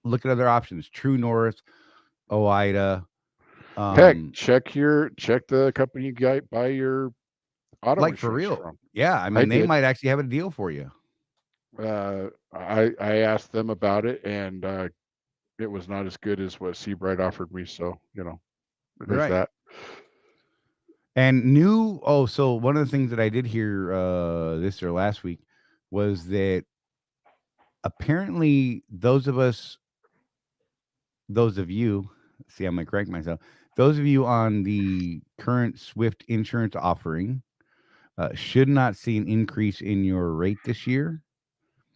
look at other options. True North, OIDA. Heck, check the company you buy your auto like for real from. Yeah, I mean they might actually have a deal for you. I asked them about it, and it was not as good as what Seabright offered me. So there's that. And so one of the things that I did hear this or last week was that apparently those of you, see, I'm gonna correct myself. Those of you on the current Swift insurance offering should not see an increase in your rate this year.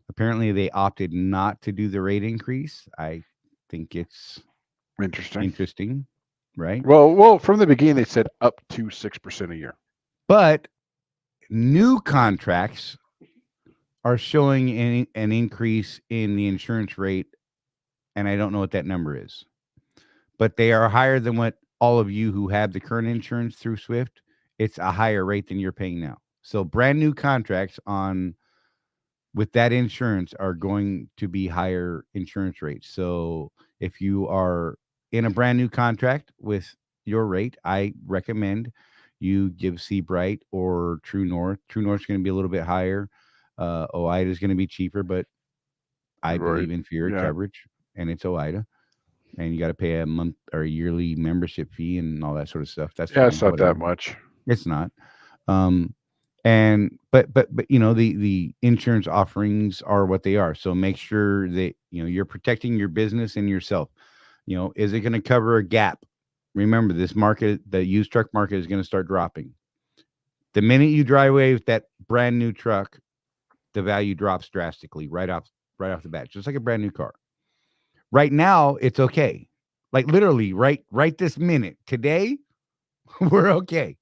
Apparently, they opted not to do the rate increase. I think it's interesting, right? Well, from the beginning they said up to 6% a year. But new contracts are showing an increase in the insurance rate, and I don't know what that number is, but they are higher than what all of you who have the current insurance through Swift. It's a higher rate than you're paying now. So brand new contracts with that insurance are going to be higher insurance rates. So if you are in a brand new contract with your rate, I recommend you give Seabright or True North. True North's going to be a little bit higher. OIDA is going to be cheaper, but I believe in fear coverage, and it's OIDA. And you got to pay a month or a yearly membership fee and all that sort of stuff. That's fine, it's not whatever. that much. It's not. And but the insurance offerings are what they are. So make sure that you're protecting your business and yourself. Is it going to cover a gap? Remember, this market, the used truck market, is going to start dropping. The minute you drive away with that brand new truck, the value drops drastically right off the bat, just like a brand new car. Right now, it's okay. Like literally, right this minute, today, we're okay.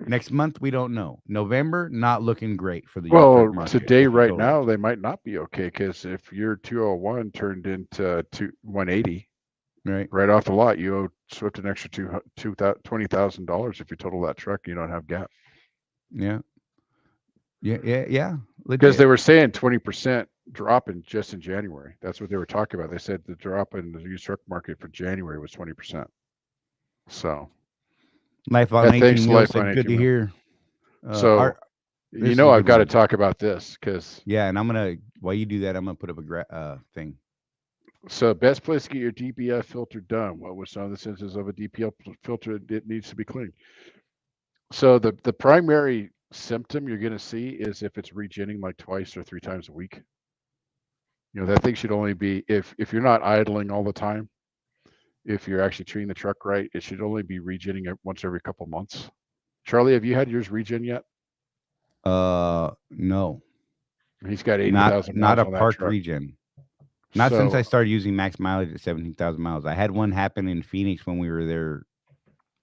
Next month, we don't know. November, not looking great for the used truck market. Today, right now, they might not be okay, because if your 201 turned into 180, right off the lot, you owe Swift an extra $20,000 if you total that truck. You don't have gap. Yeah. Because they were saying 20% drop just in January. That's what they were talking about. They said the drop in the used truck market for January was 20%. So. Life on 18 Wheels said, good to hear. So, I've got to talk about this because. Yeah, and while you do that, I'm going to put up a thing. So, best place to get your DPF filter done. What was some of the senses of a DPF filter? It needs to be cleaned. So, the primary symptom you're going to see is if it's regenning like twice or 3 times a week. That thing should only be, if you're not idling all the time, if you're actually treating the truck right, it should only be regenning once every couple months. Charlie, have you had yours regen yet? No. He's got 80,000 miles. Not a park regen. Not since I started using max mileage at 17,000 miles. I had one happen in Phoenix when we were there.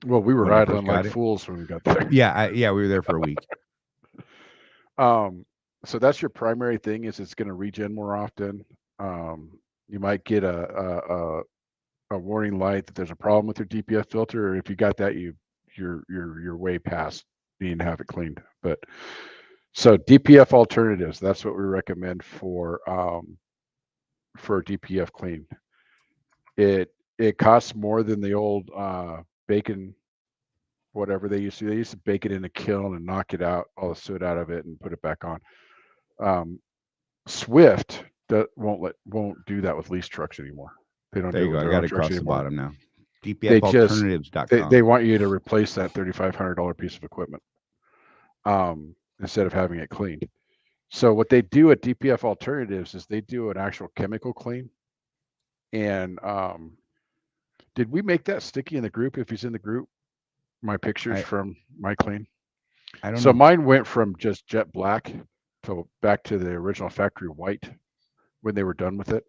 Well, we were idling like fools when we got there. Yeah, we were there for a week. So that's your primary thing, is it's going to regen more often. You might get a warning light that there's a problem with your DPF filter, or if you got that, you're way past needing to have it cleaned. But so DPF alternatives, that's what we recommend for DPF clean. It costs more than the old bacon, whatever they used to. They used to bake it in a kiln and knock it out, all the soot out of it, and put it back on. Swift won't do that with lease trucks anymore. They don't. There you go. I got it across the bottom now. DPFalternatives.com. They want you to replace that $3,500 piece of equipment instead of having it cleaned. So what they do at DPF Alternatives is they do an actual chemical clean. And did we make that sticky in the group? If he's in the group, my pictures from my clean. I don't know. So mine went from just jet black to back to the original factory white when they were done with it.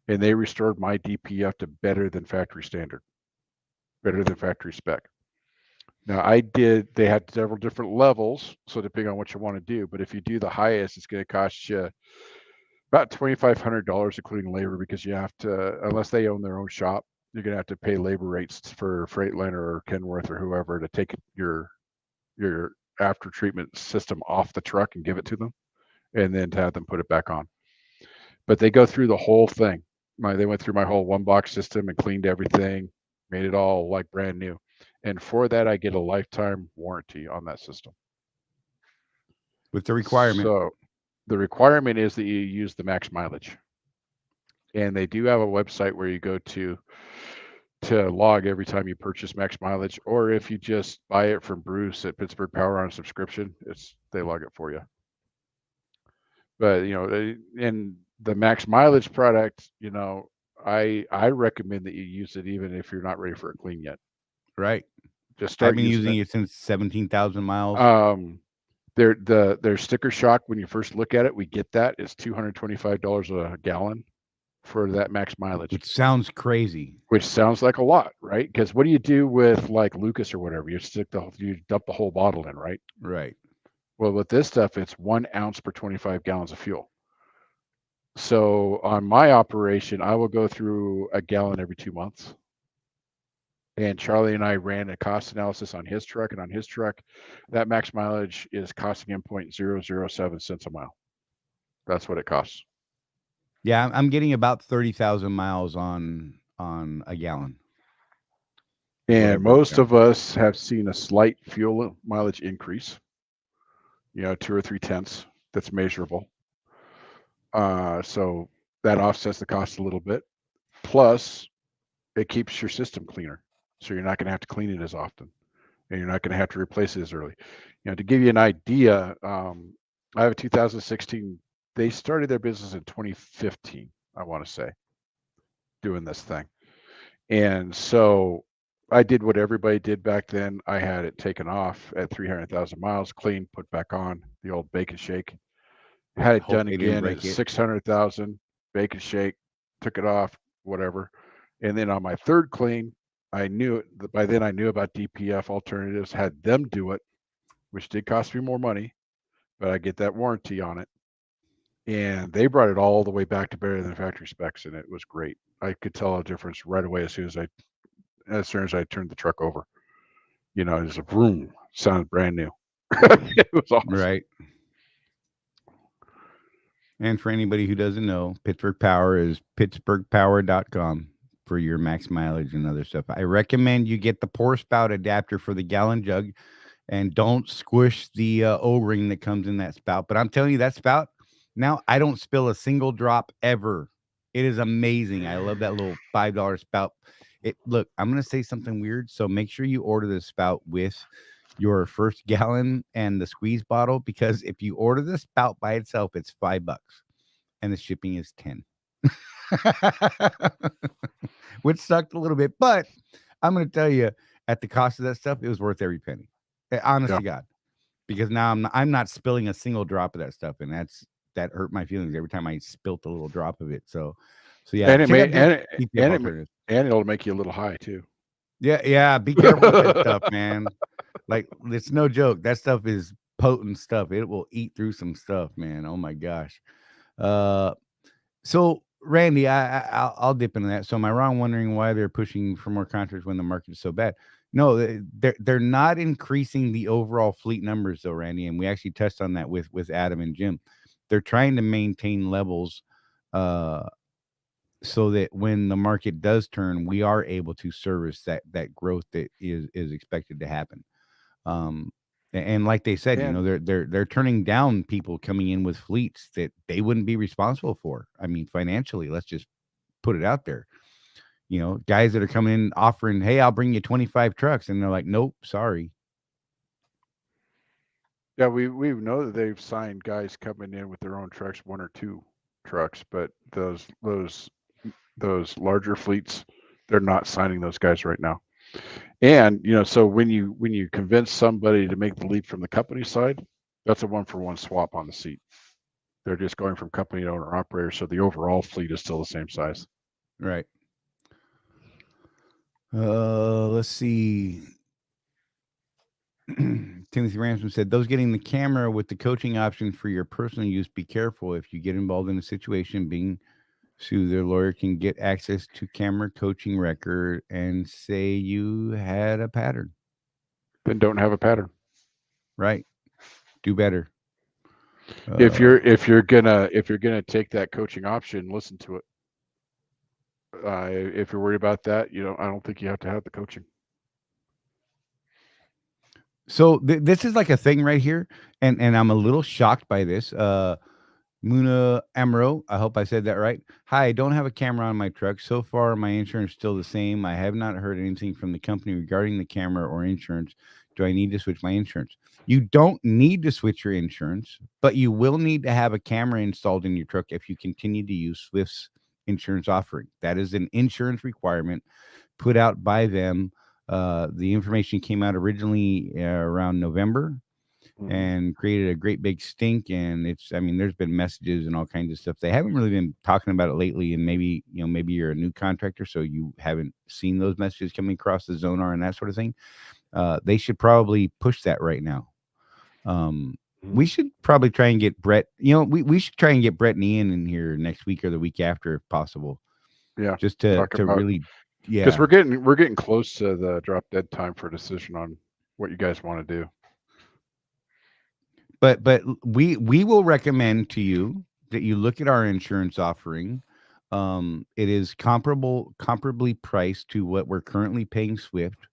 And they restored my DPF to better than factory standard, better than factory spec. Now they had several different levels, so depending on what you want to do, but if you do the highest, it's going to cost you about $2,500, including labor, because you have to, unless they own their own shop, you're going to have to pay labor rates for Freightliner or Kenworth or whoever to take your after treatment system off the truck and give it to them, and then to have them put it back on. But they go through the whole thing. They went through my whole one box system and cleaned everything, made it all like brand new. And for that, I get a lifetime warranty on that system. With the requirement. So the requirement is that you use the max mileage. And they do have a website where you go to log every time you purchase max mileage, or if you just buy it from Bruce at Pittsburgh Power on subscription, they log it for you. But and the max mileage product, you know, I recommend that you use it even if you're not ready for a clean yet. Right. Just I've start been using using it since 17,000 miles. Their sticker shock, when you first look at it, we get that. It's $225 a gallon for that max mileage. Which sounds crazy. Which sounds like a lot, right? Because what do you do with like Lucas or whatever? You dump the whole bottle in, right? Right. Well, with this stuff, it's 1 ounce per 25 gallons of fuel. So on my operation, I will go through a gallon every 2 months. And Charlie and I ran a cost analysis on his truck, and on his truck, that max mileage is costing him 0.007 cents a mile. That's what it costs. Yeah, I'm getting about 30,000 miles on a gallon. And most of us have seen a slight fuel mileage increase, you know, 2 or 3 tenths. That's measurable. So that offsets the cost a little bit. Plus, it keeps your system cleaner. So you're not going to have to clean it as often, and you're not going to have to replace it as early. You know, to give you an idea, I have a 2016. They started their business in 2015, I want to say, doing this thing. And so I did what everybody did back then. I had it taken off at 300,000 miles, clean, put back on, the old bake and shake. Had it done again at 600,000, bake and shake, took it off, whatever. And then on my third clean, I knew it. By then I knew about DPF alternatives, had them do it, which did cost me more money, but I get that warranty on it. And they brought it all the way back to better than factory specs, and it was great. I could tell a difference right away as soon as I turned the truck over. You know, it was a vroom, sounded brand new. It was awesome. Right. And for anybody who doesn't know, Pittsburgh Power is pittsburghpower.com for your max mileage and other stuff. I recommend you get the pour spout adapter for the gallon jug and don't squish the O-ring that comes in that spout. But I'm telling you, that spout, now I don't spill a single drop ever. It is amazing. I love that little $5 spout. Look, I'm going to say something weird, so make sure you order the spout with your first gallon and the squeeze bottle, because if you order the spout by itself, it's $5 and the shipping is 10. Which sucked a little bit, but I'm going to tell you, at the cost of that stuff, it was worth every penny. Honest to God, because now I'm not spilling a single drop of that stuff, and that hurt my feelings every time I spilt a little drop of it. So yeah, and it'll make you a little high too. Yeah, be careful with that stuff, man. Like, it's no joke. That stuff is potent stuff. It will eat through some stuff, man. Oh my gosh. So Randy, I'll dip into that. So am I wrong wondering why they're pushing for more contractors when the market is so bad? No, they're not increasing the overall fleet numbers though, Randy. And we actually touched on that with Adam and Jim. They're trying to maintain levels so that when the market does turn, we are able to service that growth that is expected to happen. And like they said, you know, they're turning down people coming in with fleets that they wouldn't be responsible for. I mean, financially, let's just put it out there. You know, guys that are coming in offering, hey, I'll bring you 25 trucks, and they're like, nope, sorry. Yeah, we know that they've signed guys coming in with their own trucks, 1 or 2 trucks, but those larger fleets, they're not signing those guys right now. And you know, so when you convince somebody to make the leap from the company side, that's a 1-for-1 swap on the seat. They're just going from company to owner operator, so the overall fleet is still the same size. Right. Let's see. Timothy Ransom said, those getting the camera with the coaching option for your personal use, be careful. If you get involved in a situation being sued, their lawyer can get access to camera coaching record and say you had a pattern. Then don't have a pattern. Right. Do better. If you're gonna take that coaching option, listen to it. If you're worried about that, I don't think you have to have the coaching. So this is like a thing right here, and I'm a little shocked by this. Muna Amro, I hope I said that right. Hi, I don't have a camera on my truck. So far, my insurance is still the same. I have not heard anything from the company regarding the camera or insurance. Do I need to switch my insurance? You don't need to switch your insurance, but you will need to have a camera installed in your truck if you continue to use Swift's insurance offering. That is an insurance requirement put out by them. The information came out originally around November and created a great big stink. And there's been messages and all kinds of stuff. They haven't really been talking about it lately. And maybe you're a new contractor, so you haven't seen those messages coming across the Zonar and that sort of thing. They should probably push that right now. We should probably try and get Brett, we should try and get Brett and Ian in here next week or the week after, if possible. Yeah. Just to really, because we're getting close to the drop dead time for a decision on what you guys want to do. But we will recommend to you that you look at our insurance offering. It is comparably priced to what we're currently paying Swift,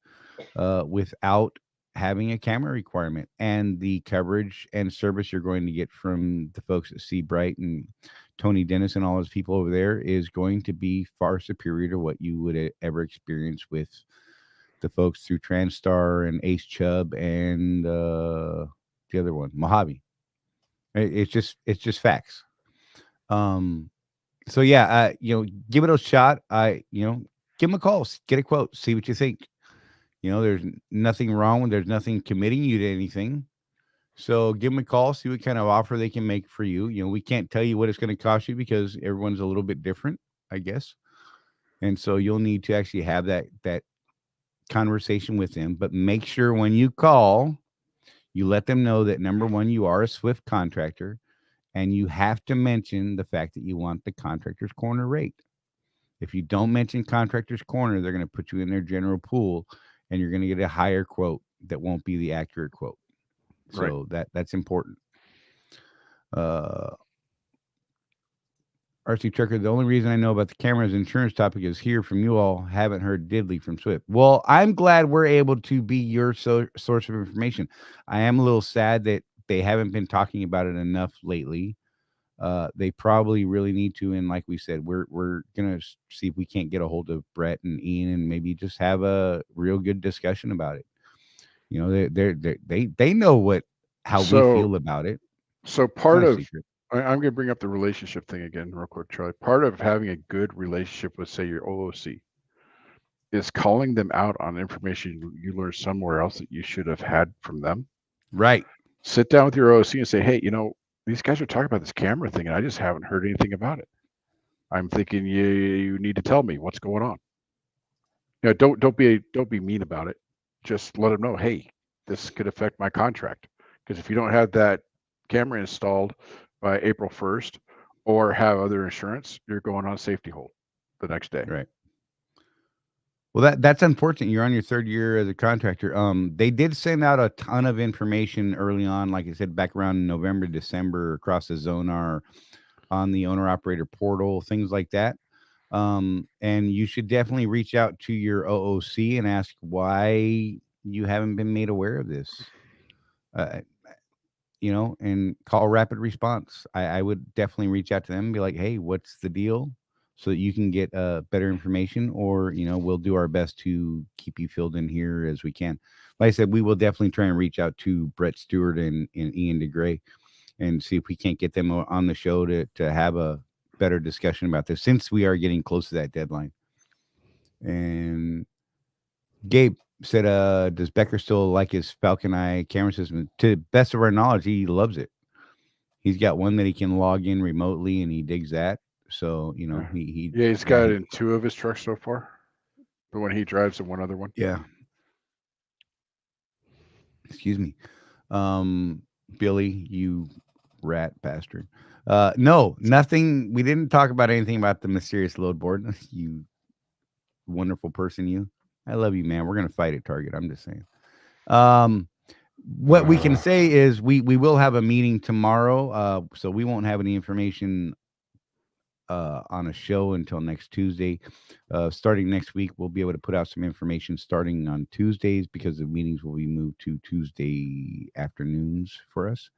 without having a camera requirement, and the coverage and service you're going to get from the folks at Seabright and Tony Dennis and all those people over there is going to be far superior to what you would ever experience with the folks through TransStar and Ace Chubb and the other one, Mojave. It's just facts. So yeah, give it a shot. Give them a call, get a quote, see what you think. There's nothing wrong there's nothing committing you to anything. So give them a call, see what kind of offer they can make for you. We can't tell you what it's going to cost you because everyone's a little bit different, I guess. And so you'll need to actually have that conversation with them. But make sure when you call, you let them know that, number one, you are a Swift contractor, and you have to mention the fact that you want the Contractors Corner rate. If you don't mention Contractors Corner, they're going to put you in their general pool, and you're going to get a higher quote that won't be the accurate quote. So that's important. RC Trucker, the only reason I know about the camera's insurance topic is hear from you all. Haven't heard diddly from Swift. Well, I'm glad we're able to be your source of information. I am a little sad that they haven't been talking about it enough lately. They probably really need to. And like we said, we're going to see if we can't get a hold of Brett and Ian and maybe just have a real good discussion about it. They know how we feel about it. So I'm going to bring up the relationship thing again real quick, Charlie. Part of having a good relationship with, say, your OOC is calling them out on information you learned somewhere else that you should have had from them. Right. Sit down with your OOC and say, hey, these guys are talking about this camera thing, and I just haven't heard anything about it. I'm thinking you need to tell me what's going on. Don't be mean about it. Just let them know, hey, this could affect my contract. Because if you don't have that camera installed by April 1st or have other insurance, you're going on safety hold the next day. Right. Well, that's unfortunate. You're on your third year as a contractor. They did send out a ton of information early on, like I said, back around November, December, across the Zonar, on the owner-operator portal, things like that. And you should definitely reach out to your OOC and ask why you haven't been made aware of this. And call rapid response. I would definitely reach out to them and be like, hey, what's the deal? So that you can get better information, or, we'll do our best to keep you filled in here as we can. Like I said, we will definitely try and reach out to Brett Stewart and Ian DeGray and see if we can't get them on the show to have a better discussion about this, since we are getting close to that deadline. And Gabe said, does Becker still like his Falcon Eye camera system? To the best of our knowledge, he loves it. He's got one that he can log in remotely, and he digs that. So, he's got it in 2 of his trucks so far. The one he drives and one other one. Yeah. Excuse me. Billy, you rat bastard. No, nothing. We didn't talk about anything about the mysterious load board. You wonderful person, you. I love you, man. We're going to fight at Target. I'm just saying. What we can say is we will have a meeting tomorrow. So we won't have any information on a show until next Tuesday. Starting next week, we'll be able to put out some information starting on Tuesdays, because the meetings will be moved to Tuesday afternoons for us.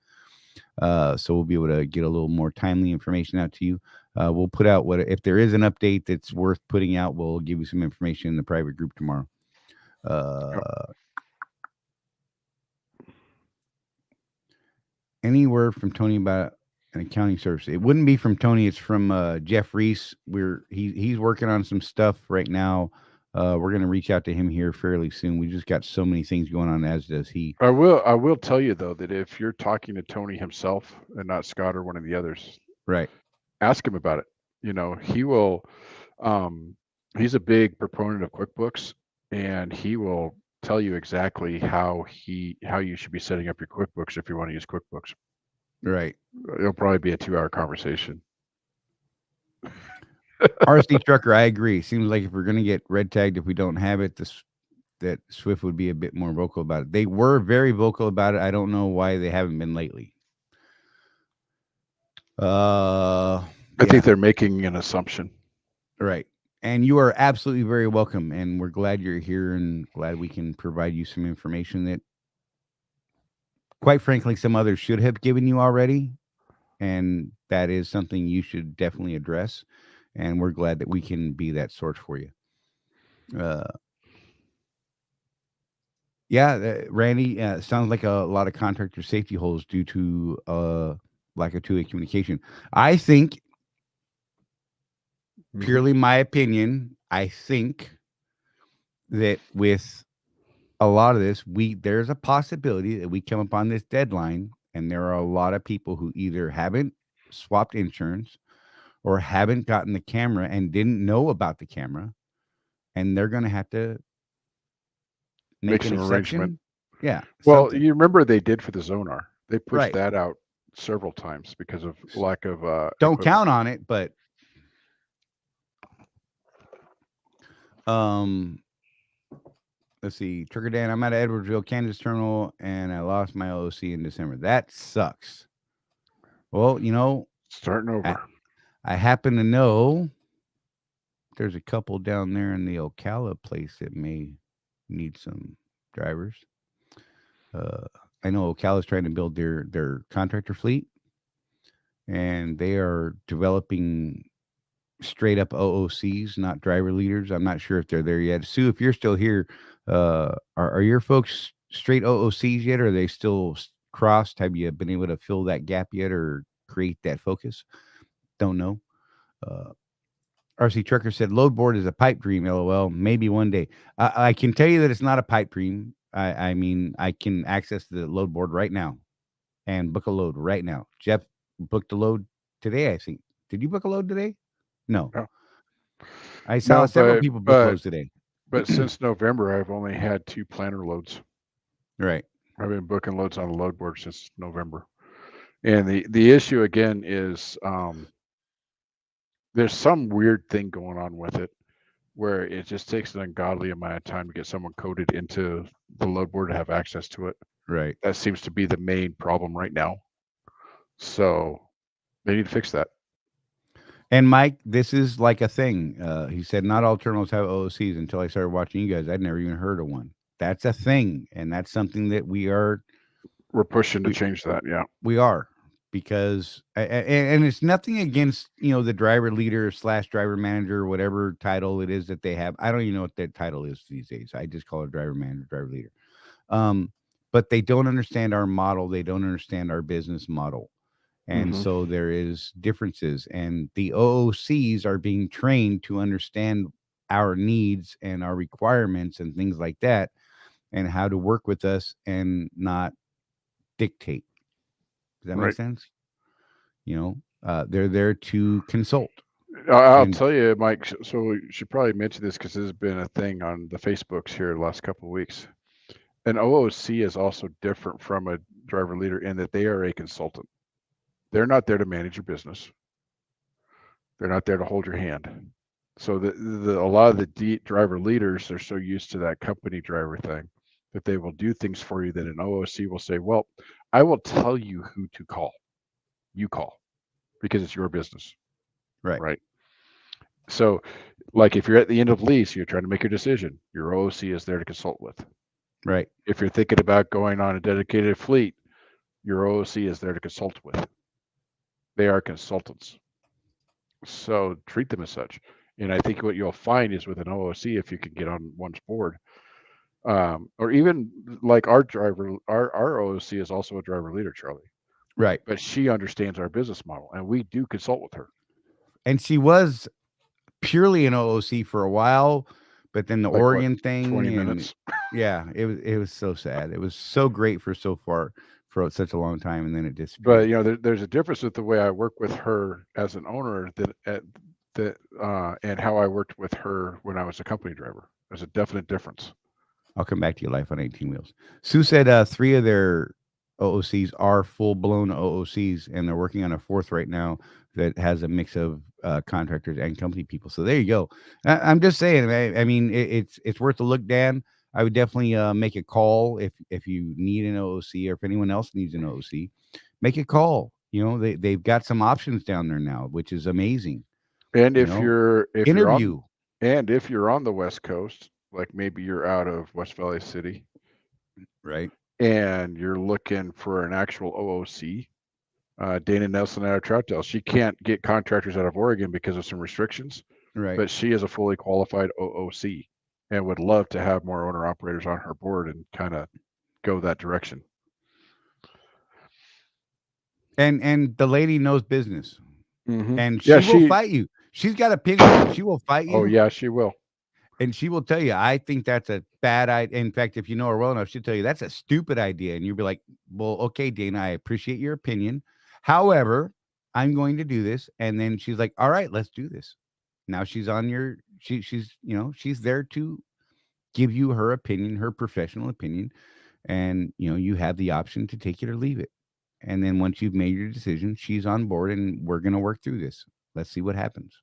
So we'll be able to get a little more timely information out to you. We'll put out if there is an update that's worth putting out, we'll give you some information in the private group tomorrow. any word from Tony about an accounting service? It wouldn't be from Tony. It's from Jeff Reese. He's working on some stuff right now. We're going to reach out to him here fairly soon. We just got so many things going on, as does he. I will tell you though that if you're talking to Tony himself and not Scott or one of the others, Right. ask him about it. You know, he will. He's a big proponent of QuickBooks, and he will tell you exactly how you should be setting up your QuickBooks if you want to use QuickBooks. Right. It'll probably be a 2-hour conversation. RC Trucker, I agree. Seems like if we're going to get red tagged, if we don't have it, that Swift would be a bit more vocal about it. They were very vocal about it. I don't know why they haven't been lately. I think they're making an assumption. Right. And you are absolutely very welcome. And we're glad you're here and glad we can provide you some information that, quite frankly, some others should have given you already. And that is something you should definitely address. And we're glad that we can be that source for you. Randy, sounds like a lot of contractor safety holes due to lack of two-way communication. I think, purely my opinion, I think that with a lot of this, there's a possibility that we come upon this deadline and there are a lot of people who either haven't swapped insurance or haven't gotten the camera and didn't know about the camera, and they're going to have to make an arrangement. Yeah. Well, you remember they did for the Zonar. They pushed Right. that out several times because of lack of don't equipment. count on it, but let's see. Trigger Dan, I'm at Edwardsville, Kansas terminal, and I lost my OOC in December. That sucks. Well, you know, starting over. I happen to know there's a couple down there in the Ocala place that may need some drivers. I know Ocala's trying to build their contractor fleet, and they are developing straight up OOCs, not driver leaders. I'm not sure if they're there yet. Sue, if you're still here, are your folks straight OOCs yet, or are they still crossed? Have you been able to fill that gap yet or create that focus? Don't know. RC Trucker said load board is a pipe dream, LOL. Maybe one day. I can tell you that it's not a pipe dream. I mean, I can access the load board right now and book a load right now. Jeff booked a load today, I think. Did you book a load today? No. I saw several people book loads today. But since November, I've only had 2 planner loads. Right. I've been booking loads on the load board since November. And the issue again is there's some weird thing going on with it where it just takes an ungodly amount of time to get someone coded into the load board to have access to it. Right. That seems to be the main problem right now. So they need to fix that. And Mike, this is like a thing. He said not all terminals have OOCs. Until I started watching you guys, I'd never even heard of one. That's a thing, and that's something that we're pushing to change that. Yeah, we are, because and it's nothing against the driver leader / driver manager, whatever title it is that they have. I don't even know what that title is these days. I just call it driver manager, driver leader. But they don't understand our model. They don't understand our business model. And so there is differences, and the OOCs are being trained to understand our needs and our requirements and things like that, and how to work with us and not dictate. Does that make sense? They're there to consult. I'll tell you, Mike, so we should probably mention this because this has been a thing on the Facebooks here the last couple of weeks. An OOC is also different from a driver leader in that they are a consultant. They're not there to manage your business. They're not there to hold your hand. So a lot of the driver leaders are so used to that company driver thing that they will do things for you that an OOC will say, well, I will tell you who to call. You call because it's your business. Right. So like if you're at the end of lease, you're trying to make your decision, your OOC is there to consult with. Right. If you're thinking about going on a dedicated fleet, your OOC is there to consult with. They are consultants. So treat them as such. And I think what you'll find is with an OOC, if you can get on one's board, or even like our OOC is also a driver leader, Charley. Right. but she understands our business model, and we do consult with her. And she was purely an OOC for a while, but then the Like, what, Oregon thing 20 and minutes. yeah, it was so sad. It was so great for so far for such a long time, and then it But disappeared. you know, there's a difference with the way I work with her as an owner and how I worked with her when I was a company driver. There's a definite difference. I'll come back to your life on 18 wheels. Sue said 3 of their OOCs are full blown OOCs, and they're working on a 4th right now that has a mix of contractors and company people. So there you go. I'm just saying. I mean, it's worth a look, Dan. I would definitely make a call if you need an OOC, or if anyone else needs an OOC, make a call. You know, they've got some options down there now, which is amazing. And You if know, you're interview. if you're on the West Coast, like maybe you're out of West Valley City, Right. and you're looking for an actual OOC, Dana Nelson out of Troutdale, she can't get contractors out of Oregon because of some restrictions, Right. but she is a fully qualified OOC and would love to have more owner operators on her board and kind of go that direction. And the lady knows business. Mm-hmm. And Yeah, she will fight you. She's got opinions. She will fight you. Oh yeah, she will. And she will tell you, I think that's a bad idea. In fact, if you know her well enough, she'll tell you that's a stupid idea. And you'll be like, well, okay, Dana, I appreciate your opinion. However, I'm going to do this. And then she's like, all right, let's do this. Now she's on your, she's, you know, she's there to give you her opinion, her professional opinion. And, you know, you have the option to take it or leave it. And then once you've made your decision, she's on board and we're going to work through this. Let's see what happens.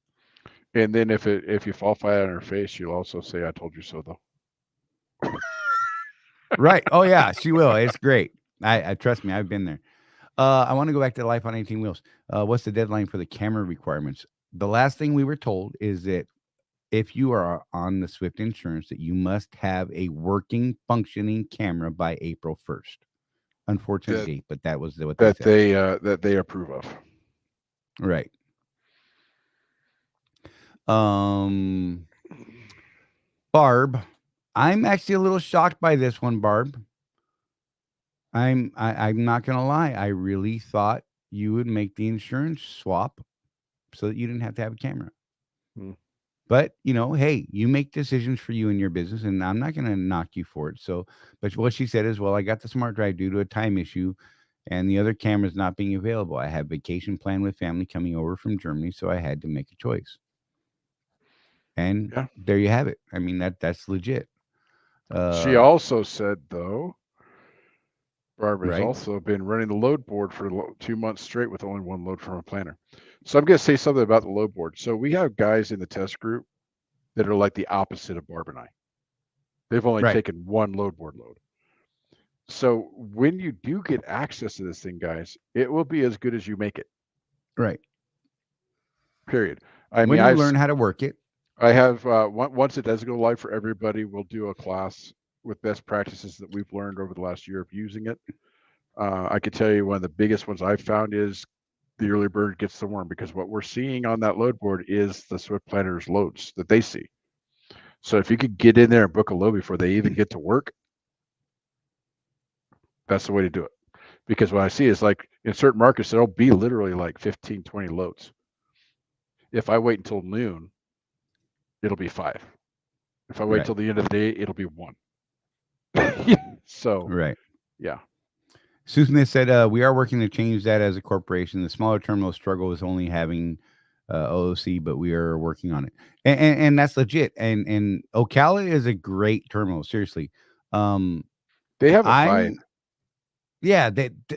And then if you fall flat on her face, she'll also say, "I told you so," though. Right. Oh yeah, she will. It's great. I trust me. I've been there. I want to go back to life on 18 wheels. What's the deadline for the camera requirements? The last thing we were told is that if you are on the Swift insurance, that you must have a working, functioning camera by April 1st. Unfortunate date, but that was what they said. That they approve of. Right. Barb, I'm actually a little shocked by this one, Barb. I'm not gonna lie. I really thought you would make the insurance swap so that you didn't have to have a camera. But you know, hey, you make decisions for you and your business, and I'm not gonna knock you for it. So, but what she said is, well, I got the smart drive due to a time issue, and the other camera's not being available. I have vacation planned with family coming over from Germany, so I had to make a choice. And there you have it. I mean, that's legit. She also said, though, Barbara's Right. also been running the load board for 2 months straight with only one load from a planner. So I'm going to say something about the load board. So we have guys in the test group that are like the opposite of Barb and I. They've only taken one load board load. So when you do get access to this thing, guys, it will be as good as you make it. Right. Period. I mean, you learn how to work it. I have once it does go live for everybody, we'll do a class with best practices that we've learned over the last year of using it. I could tell you one of the biggest ones I've found is the early bird gets the worm, because what we're seeing on that load board is the Swift Planner's loads that they see. So if you could get in there and book a load before they even get to work, that's the way to do it. Because what I see is, like, in certain markets, there'll be literally like 15, 20 loads. If I wait until noon, it'll be 5. If I wait till the end of the day, it'll be 1. So, yeah. Sue Smith said, we are working to change that as a corporation. The smaller terminals struggle with only having OOC, but we are working on it. And that's legit. And Ocala is a great terminal. Seriously. They have a vibe. Yeah,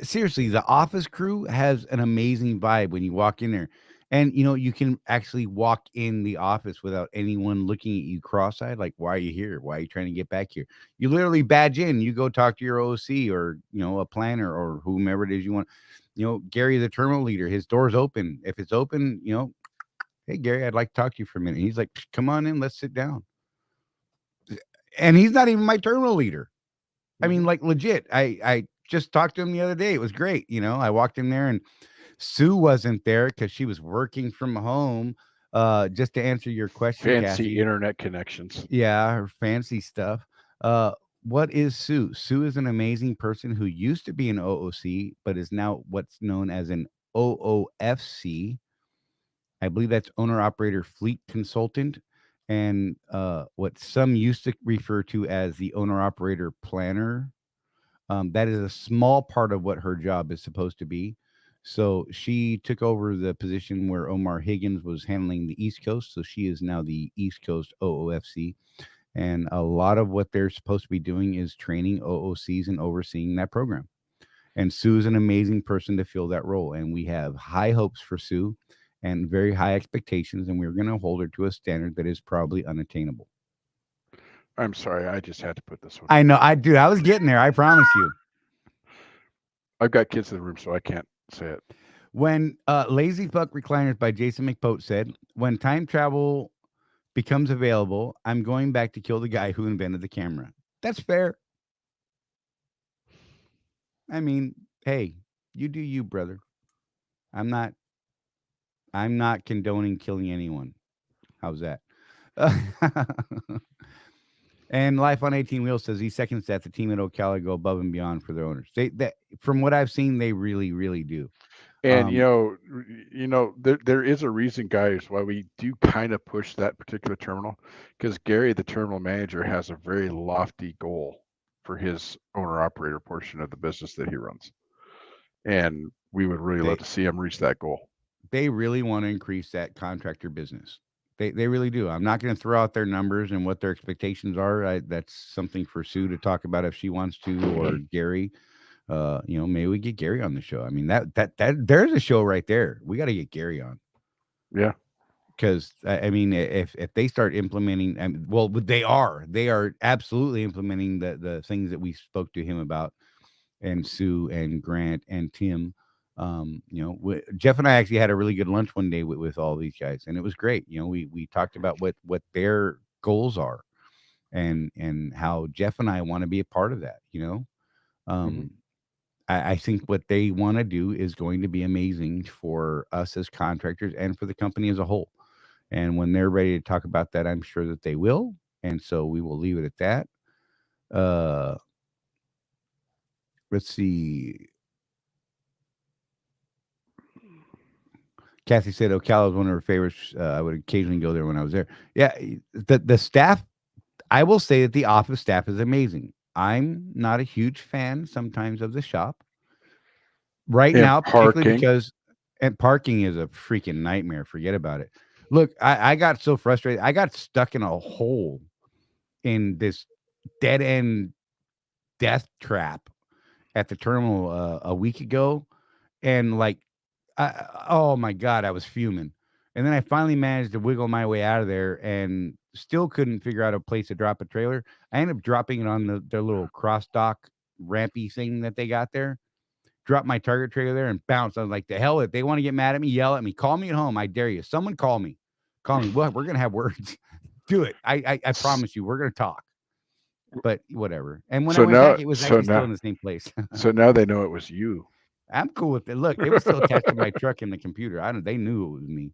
seriously, the office crew has an amazing vibe when you walk in there. And, you know, you can actually walk in the office without anyone looking at you cross-eyed. Like, why are you here? Why are you trying to get back here? You literally badge in. You go talk to your OC or, you know, a planner or whomever it is you want. You know, Gary, the terminal leader, his door's open. If it's open, you know, hey, Gary, I'd like to talk to you for a minute. He's like, come on in. Let's sit down. And he's not even my terminal leader. I mean, like, legit. I just talked to him the other day. It was great. You know, I walked in there and Sue wasn't there because she was working from home. Just to answer your question, fancy Kathy. internet connections. Yeah, her fancy stuff. what is Sue? Sue is an amazing person who used to be an OOC, but is now what's known as an OOFC. I believe that's owner operator fleet consultant, and what some used to refer to as the owner operator planner. That is a small part of what her job is supposed to be. So she took over the position where Omar Higgins was handling the East Coast. So she is now the East Coast OOFC. And a lot of what they're supposed to be doing is training OOCs and overseeing that program. And Sue is an amazing person to fill that role. And we have high hopes for Sue and very high expectations. And we're going to hold her to a standard that is probably unattainable. I'm sorry, I just had to put this one. I know. I was getting there. I promise you. I've got kids in the room, so I can't say it. When Lazy Fuck Recliners by Jason McPote said, when time travel becomes available, I'm going back to kill the guy who invented the camera. That's fair. I mean, hey, you do you, brother. I'm not condoning killing anyone. How's that? And Life on 18 Wheels says he seconds that the team at Ocala go above and beyond for their owners. From what I've seen, they really, really do. And there is a reason, guys, why we do kind of push that particular terminal, because Gary, the terminal manager, has a very lofty goal for his owner operator portion of the business that he runs, and we would really love to see him reach that goal. They really want to increase that contractor business. They really do. I'm not going to throw out their numbers and what their expectations are. That's something for Sue to talk about if she wants to, or Gary. Maybe we get Gary on the show. I mean, that there's a show right there. We got to get Gary on. Yeah. Because I mean, if they start implementing, they are absolutely implementing the things that we spoke to him about, and Sue and Grant and Tim. Jeff and I actually had a really good lunch one day with all these guys, and it was great. We talked about what their goals are, and how Jeff and I want to be a part of that. I think what they want to do is going to be amazing for us as contractors and for the company as a whole. And when they're ready to talk about that, I'm sure that they will. And so we will leave it at that. Let's see. Kathy said Ocala was one of her favorites. I would occasionally go there when I was there. Yeah, the staff, I will say that the office staff is amazing. I'm not a huge fan sometimes of the shop right now, particularly because parking is a freaking nightmare. Forget about it. Look, I got so frustrated. I got stuck in a hole in this dead end death trap at the terminal a week ago. And oh my God, I was fuming. And then I finally managed to wiggle my way out of there and still couldn't figure out a place to drop a trailer. I ended up dropping it on their little cross dock rampy thing that they got there. Dropped my Target trailer there and bounced. I was like, the hell, if they want to get mad at me, yell at me. Call me at home. I dare you. Someone call me. What? We're going to have words. Do it. I promise you, we're going to talk. But whatever. And when I went back, it was actually still in the same place. So now they know it was you. I'm cool with it. Look, it was still attached to my truck in the computer. They knew it was me.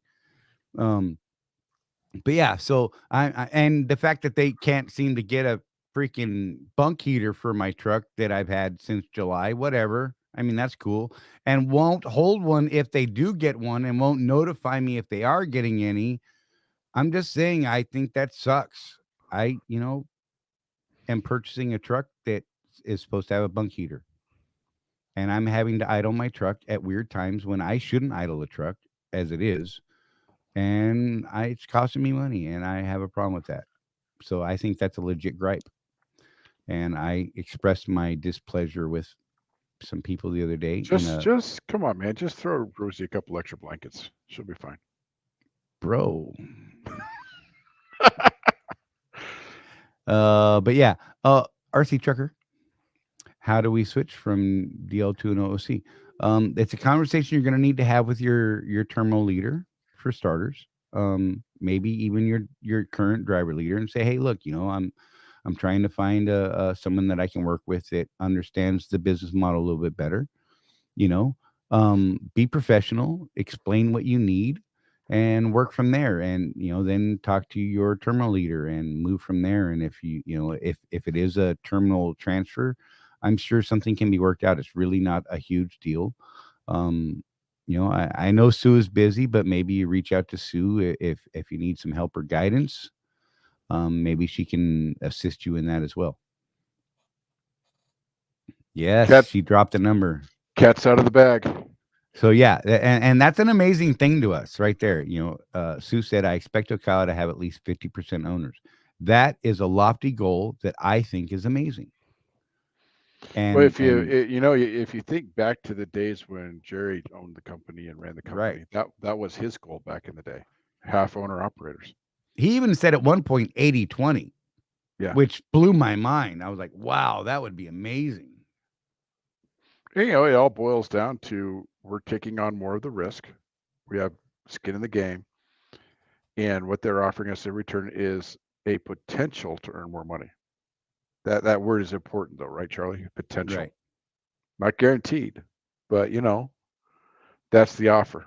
But yeah, so and the fact that they can't seem to get a freaking bunk heater for my truck that I've had since July, whatever. I mean, that's cool. And won't hold one if they do get one, and won't notify me if they are getting any. I'm just saying, I think that sucks. I am purchasing a truck that is supposed to have a bunk heater, and I'm having to idle my truck at weird times when I shouldn't idle a truck as it is. And it's costing me money, and I have a problem with that. So I think that's a legit gripe. And I expressed my displeasure with some people the other day. Just come on, man. Just throw Rosie a couple extra blankets. She'll be fine. Bro. But yeah. RC Trucker. How do we switch from DL to an OOC? It's a conversation you're going to need to have with your terminal leader, for starters. Maybe even your current driver leader, and say, hey, look, I'm trying to find someone that I can work with that understands the business model a little bit better. Be professional, explain what you need, and work from there. And, then talk to your terminal leader and move from there. And if if it is a terminal transfer, I'm sure something can be worked out. It's really not a huge deal. I know Sue is busy, but maybe you reach out to Sue if you need some help or guidance. Maybe she can assist you in that as well. Yes, she dropped a number. Cat's out of the bag. So yeah, and that's an amazing thing to us right there. Sue said, I expect Ocala to have at least 50% owners. That is a lofty goal that I think is amazing. And well, if you think back to the days when Jerry owned the company and ran the company, right. that was his goal back in the day. Half owner operators. He even said at one point 80-20, which blew my mind. I was like, wow, that would be amazing. And, it all boils down to we're taking on more of the risk. We have skin in the game. And what they're offering us in return is a potential to earn more money. That word is important though, right, Charlie? Potential. Right. Not guaranteed, but that's the offer.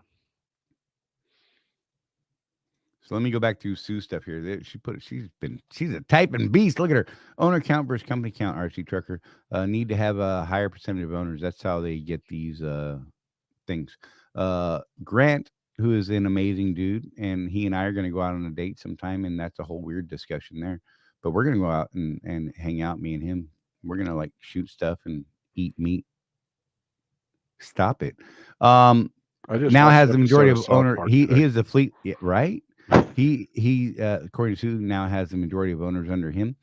So let me go back to Sue's stuff here. She's a typing beast. Look at her. Owner count versus company count, RC Trucker. Need to have a higher percentage of owners. That's how they get these things. Grant, who is an amazing dude, and he and I are going to go out on a date sometime, and that's a whole weird discussion there. But we're going to go out and hang out, me and him. We're going to shoot stuff and eat meat. Stop it. Now has the majority of owner. He is the fleet, right? He according to now has the majority of owners under him.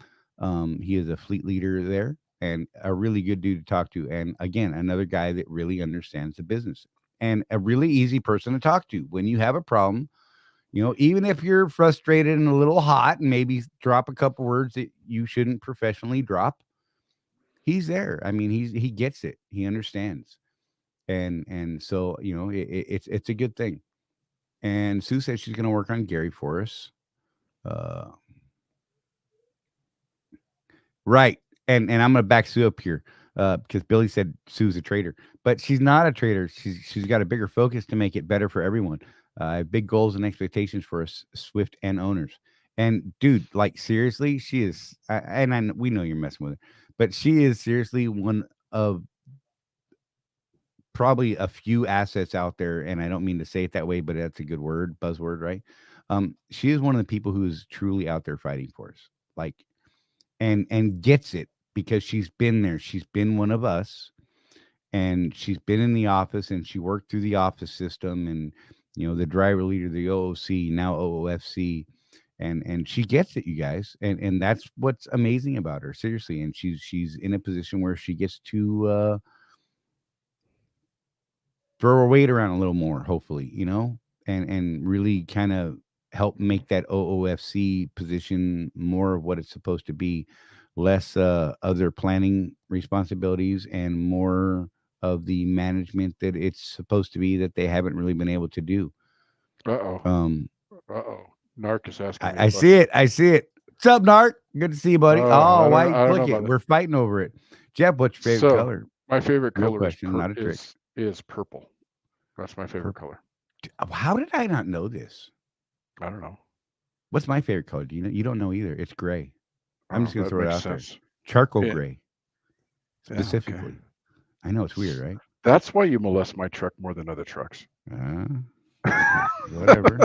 He is a fleet leader there and a really good dude to talk to. And again, another guy that really understands the business and a really easy person to talk to when you have a problem. Even if you're frustrated and a little hot and maybe drop a couple words that you shouldn't professionally drop, he's there. I mean, he gets it. He understands. And so, it's a good thing. And Sue said she's going to work on Gary for us. Right. And I'm going to back Sue up here because Billy said Sue's a trader, but she's not a trader. She's got a bigger focus to make it better for everyone. I have big goals and expectations for us, Swift and owners. And dude, seriously, she is, we know you're messing with her, but she is seriously one of probably a few assets out there, and I don't mean to say it that way, but that's a good word, buzzword, right? She is one of the people who is truly out there fighting for us, and gets it because she's been there. She's been one of us, and she's been in the office, and she worked through the office system, and the driver leader, the OOC, now OOFC, and she gets it, you guys, and that's what's amazing about her, seriously. And she's in a position where she gets to throw her weight around a little more, hopefully, and really kind of help make that OOFC position more of what it's supposed to be, less other planning responsibilities and more of the management that it's supposed to be that they haven't really been able to do. Narc is asking. I see it. What's up, Narc? Good to see you, buddy. Why click it? We're fighting over it. Jeff, what's your favorite color? My favorite color question, not a trick. Is purple. That's my favorite color. How did I not know this? I don't know. What's my favorite color? Do you know? You don't know either. It's gray. I'm just gonna throw it out there. Charcoal gray, specifically. Yeah, okay. I know it's weird, right? That's why you molest my truck more than other trucks. Whatever.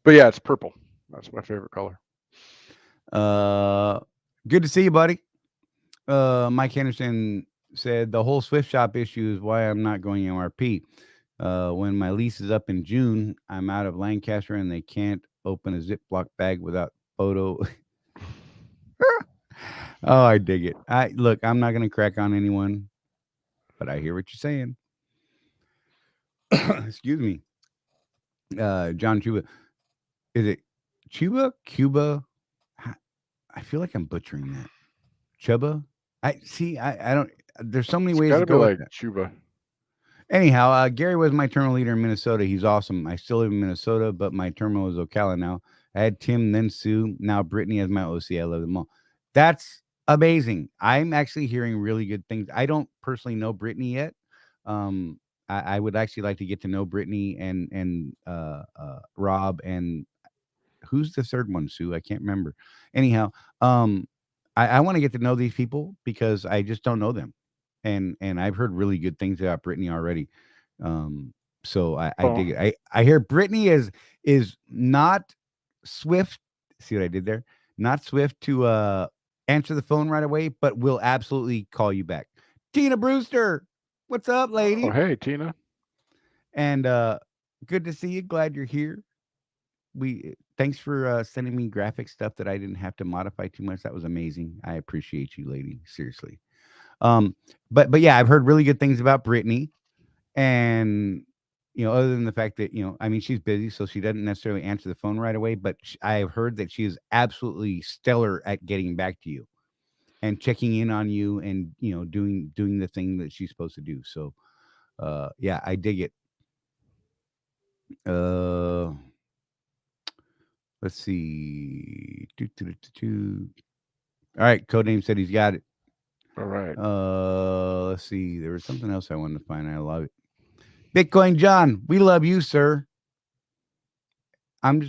But yeah, it's purple. That's my favorite color. Good to see you, buddy. Mike Henderson said the whole Swift shop issue is why I'm not going MRP. When my lease is up in June, I'm out of Lancaster and they can't open a Ziploc bag without photo. Oh, I dig it. Look, I'm not going to crack on anyone, but I hear what you're saying. Excuse me. John Chuba. Is it Chuba? Cuba? I feel like I'm butchering that. Chuba? I don't. There's so many ways to go. Like Chuba. Anyhow, Gary was my terminal leader in Minnesota. He's awesome. I still live in Minnesota, but my terminal is Ocala now. I had Tim, then Sue, now Brittany as my OC. I love them all. That's amazing. I'm actually hearing really good things. I don't personally know Brittany yet. I would actually like to get to know Brittany and Rob, and who's the third one, Sue? I can't remember. Anyhow, I want to get to know these people because I just don't know them, and I've heard really good things about Brittany already. So I dig it. I hear Brittany is not swift. See what I did there? Not swift to answer the phone right away, but will absolutely call you back. Tina Brewster, what's up, lady? Oh, hey, Tina. And good to see you. Glad you're here. Thanks for sending me graphic stuff that I didn't have to modify too much. That was amazing. I appreciate you, lady. Seriously. But yeah, I've heard really good things about Brittany, and other than the fact that I mean, she's busy, so she doesn't necessarily answer the phone right away. But I have heard that she is absolutely stellar at getting back to you and checking in on you, and doing the thing that she's supposed to do. So, yeah, I dig it. Let's see. All right, Codename said he's got it. All right. Let's see. There was something else I wanted to find. I love it. Bitcoin John, we love you, sir. I'm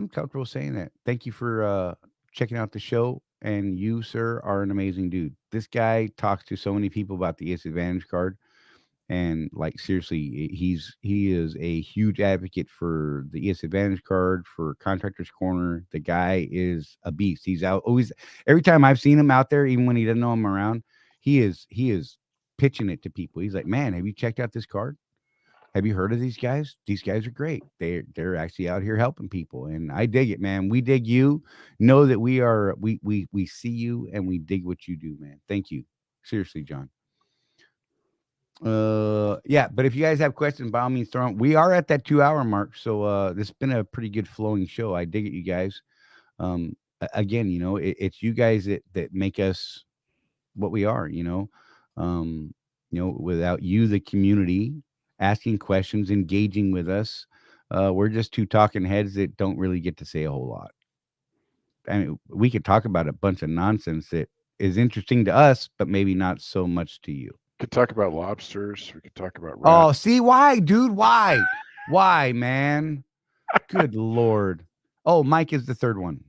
comfortable saying that. Thank you for checking out the show. And you, sir, are an amazing dude. This guy talks to so many people about the ES Advantage card. And like, seriously, he is a huge advocate for the ES Advantage card, for Contractors Corner. The guy is a beast. He's out always. Every time I've seen him out there, even when he doesn't know I'm around, he is pitching it to people. He's like, man, have you checked out this card? Have you heard of these guys? These guys are great. They're actually out here helping people, and I dig it, man. We dig you. Know that we see you, and we dig what you do, man. Thank you, seriously, John. Yeah, but if you guys have questions, by all means, throw them. We are at that 2-hour mark, so this has been a pretty good flowing show. I dig it, you guys. Again, it's you guys that make us what we are. Without you, the community asking questions, engaging with us, we're just two talking heads that don't really get to say a whole lot. I mean, we could talk about a bunch of nonsense that is interesting to us, but maybe not so much to you. We could talk about lobsters. We could talk about rats. Oh, see, why, dude? Why, man? Good Lord. Oh, Mike is the third one.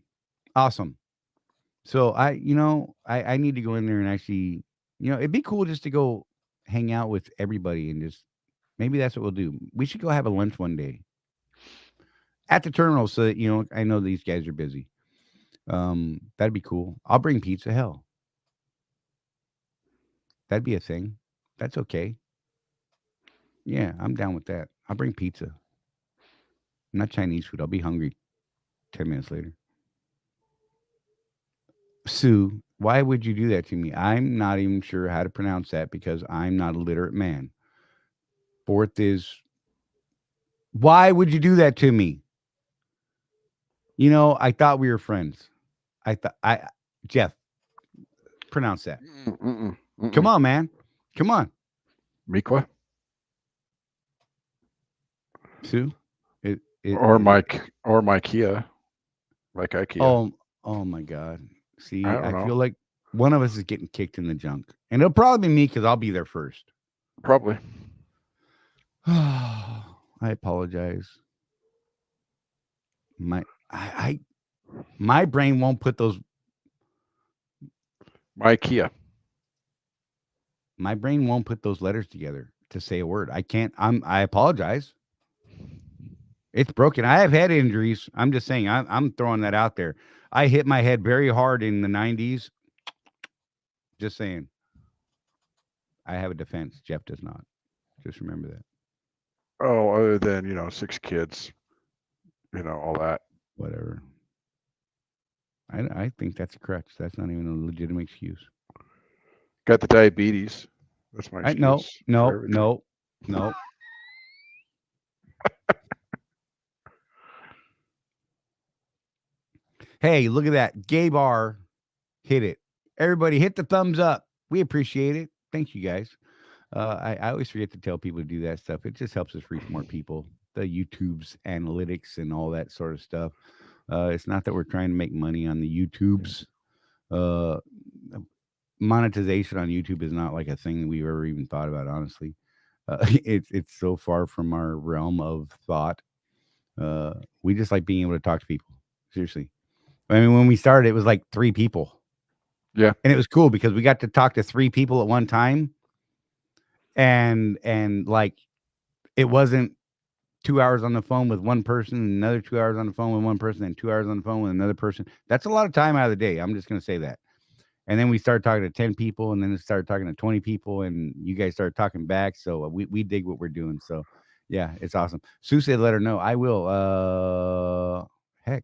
Awesome. So I need to go in there and actually, it'd be cool just to go hang out with everybody and just, maybe that's what we'll do. We should go have a lunch one day at the terminal so that, I know these guys are busy. That'd be cool. I'll bring pizza. Hell, that'd be a thing. That's okay. Yeah, I'm down with that. I'll bring pizza. Not Chinese food. I'll be hungry 10 minutes later. Sue, why would you do that to me? I'm not even sure how to pronounce that because I'm not a literate man. Fourth is, why would you do that to me? I thought we were friends. Jeff, pronounce that. Come on, man. Come on. Miqua? Sue? Or Ikea. Like IKEA. Oh my God. See, I feel like one of us is getting kicked in the junk. And it'll probably be me because I'll be there first. Probably. I apologize. My brain won't put those. IKEA. My brain won't put those letters together to say a word. I can't. I apologize. It's broken. I have head injuries. I'm just saying. I'm throwing that out there. I hit my head very hard in the 90s. Just saying. I have a defense. Jeff does not. Just remember that. Oh, other than 6 kids, all that. Whatever. I think that's a crutch. That's not even a legitimate excuse. Got the diabetes. That's my excuse. No. Hey, look at that. Gay bar hit it. Everybody hit the thumbs up. We appreciate it. Thank you, guys. I always forget to tell people to do that stuff. It just helps us reach more people. The YouTube's analytics and all that sort of stuff. It's not that we're trying to make money on the YouTube's. Monetization on YouTube is not like a thing that we've ever even thought about, honestly. It's so far from our realm of thought. We just like being able to talk to people. Seriously. I mean, when we started, it was like 3 people. Yeah. And it was cool because we got to talk to 3 people at one time. And like, it wasn't 2 hours on the phone with one person, and another 2 hours on the phone with one person, and 2 hours on the phone with another person. That's a lot of time out of the day. I'm just going to say that. And then we started talking to 10 people, and then we started talking to 20 people, and you guys started talking back. So we dig what we're doing. So yeah, it's awesome. Sue said, let her know. I will. Heck,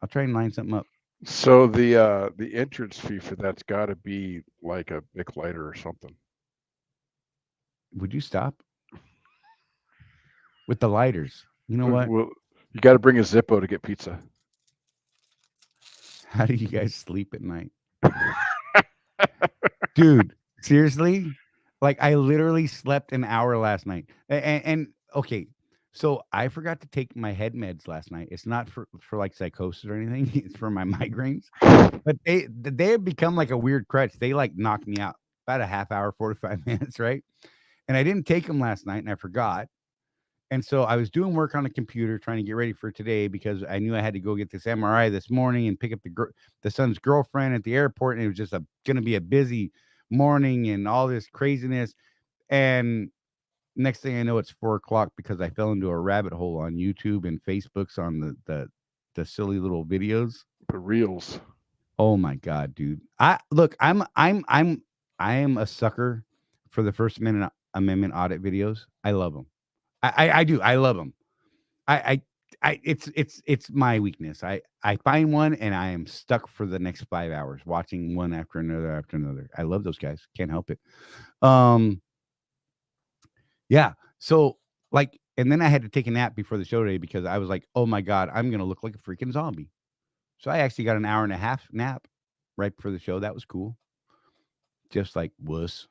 I'll try and line something up. So the entrance fee for that's got to be like a big lighter or something. Would you stop with the lighters? You know what? Well, you got to bring a Zippo to get pizza. How do you guys sleep at night? Dude, seriously? Like, I literally slept an hour last night. And okay, so I forgot to take my head meds last night. It's not for like psychosis or anything. It's for my migraines. But they have become like a weird crutch. They like knocked me out about a half hour, 45 minutes, right? And I didn't take them last night, and I forgot. And so I was doing work on the computer trying to get ready for today because I knew I had to go get this MRI this morning and pick up the son's girlfriend at the airport. And it was just going to be a busy morning and all this craziness. And next thing I know, it's 4:00 because I fell into a rabbit hole on YouTube and Facebook's on the silly little videos. The reels. Oh my God, dude. I am a sucker for the First Amendment audit videos. I love them. I do. I love them. It's my weakness. I find one and I am stuck for the next 5 hours watching one after another. I love those guys. Can't help it. Yeah. So like, and then I had to take a nap before the show today because I was like, oh my God, I'm going to look like a freaking zombie. So I actually got an hour and a half nap right before the show. That was cool. Just like wuss.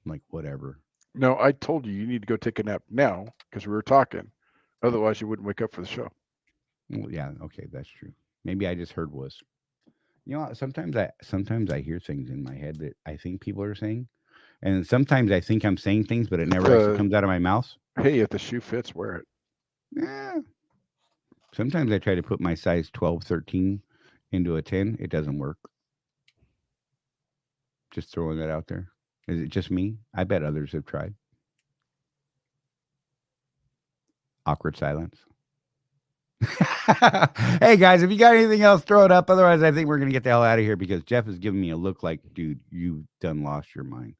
I'm like, whatever. No, I told you need to go take a nap now because we were talking. Otherwise, you wouldn't wake up for the show. Well, yeah, okay, that's true. Maybe I just heard wuss. You know, sometimes I hear things in my head that I think people are saying, and sometimes I think I'm saying things, but it never actually comes out of my mouth. Hey, if the shoe fits, wear it. Yeah. Sometimes I try to put my size 12, 13 into a 10. It doesn't work. Just throwing that out there. Is it just me? I bet others have tried. Awkward silence. Hey guys, if you got anything else, throw it up. Otherwise, I think we're gonna get the hell out of here because Jeff is giving me a look like, dude, you've done lost your mind.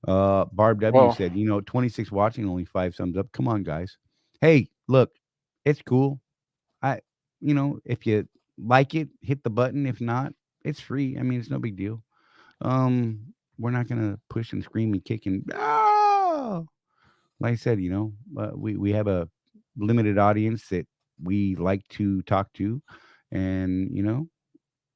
Barb W said, 26 watching, only 5 thumbs up. Come on, guys. Hey, look, it's cool. If you like it, hit the button. If not, it's free. I mean, it's no big deal. We're not gonna push and scream and kick and like I said, we have a limited audience that we like to talk to, and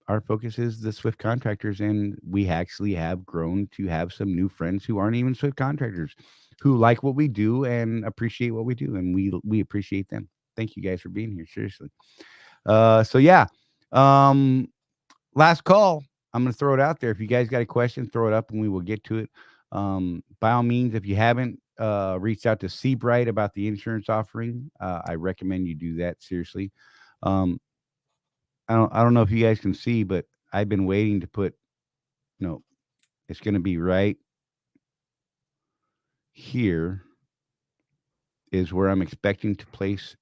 our focus is the Swift contractors, and we actually have grown to have some new friends who aren't even Swift contractors who like what we do and appreciate what we do, and we appreciate them. Thank you guys for being here, seriously. So yeah, last call. I'm going to throw it out there. If you guys got a question, throw it up and we will get to it. By all means, if you haven't reached out to Seabright about the insurance offering, I recommend you do that. Seriously. I don't know if you guys can see, but I've been waiting to put, it's going to be right here is where I'm expecting to place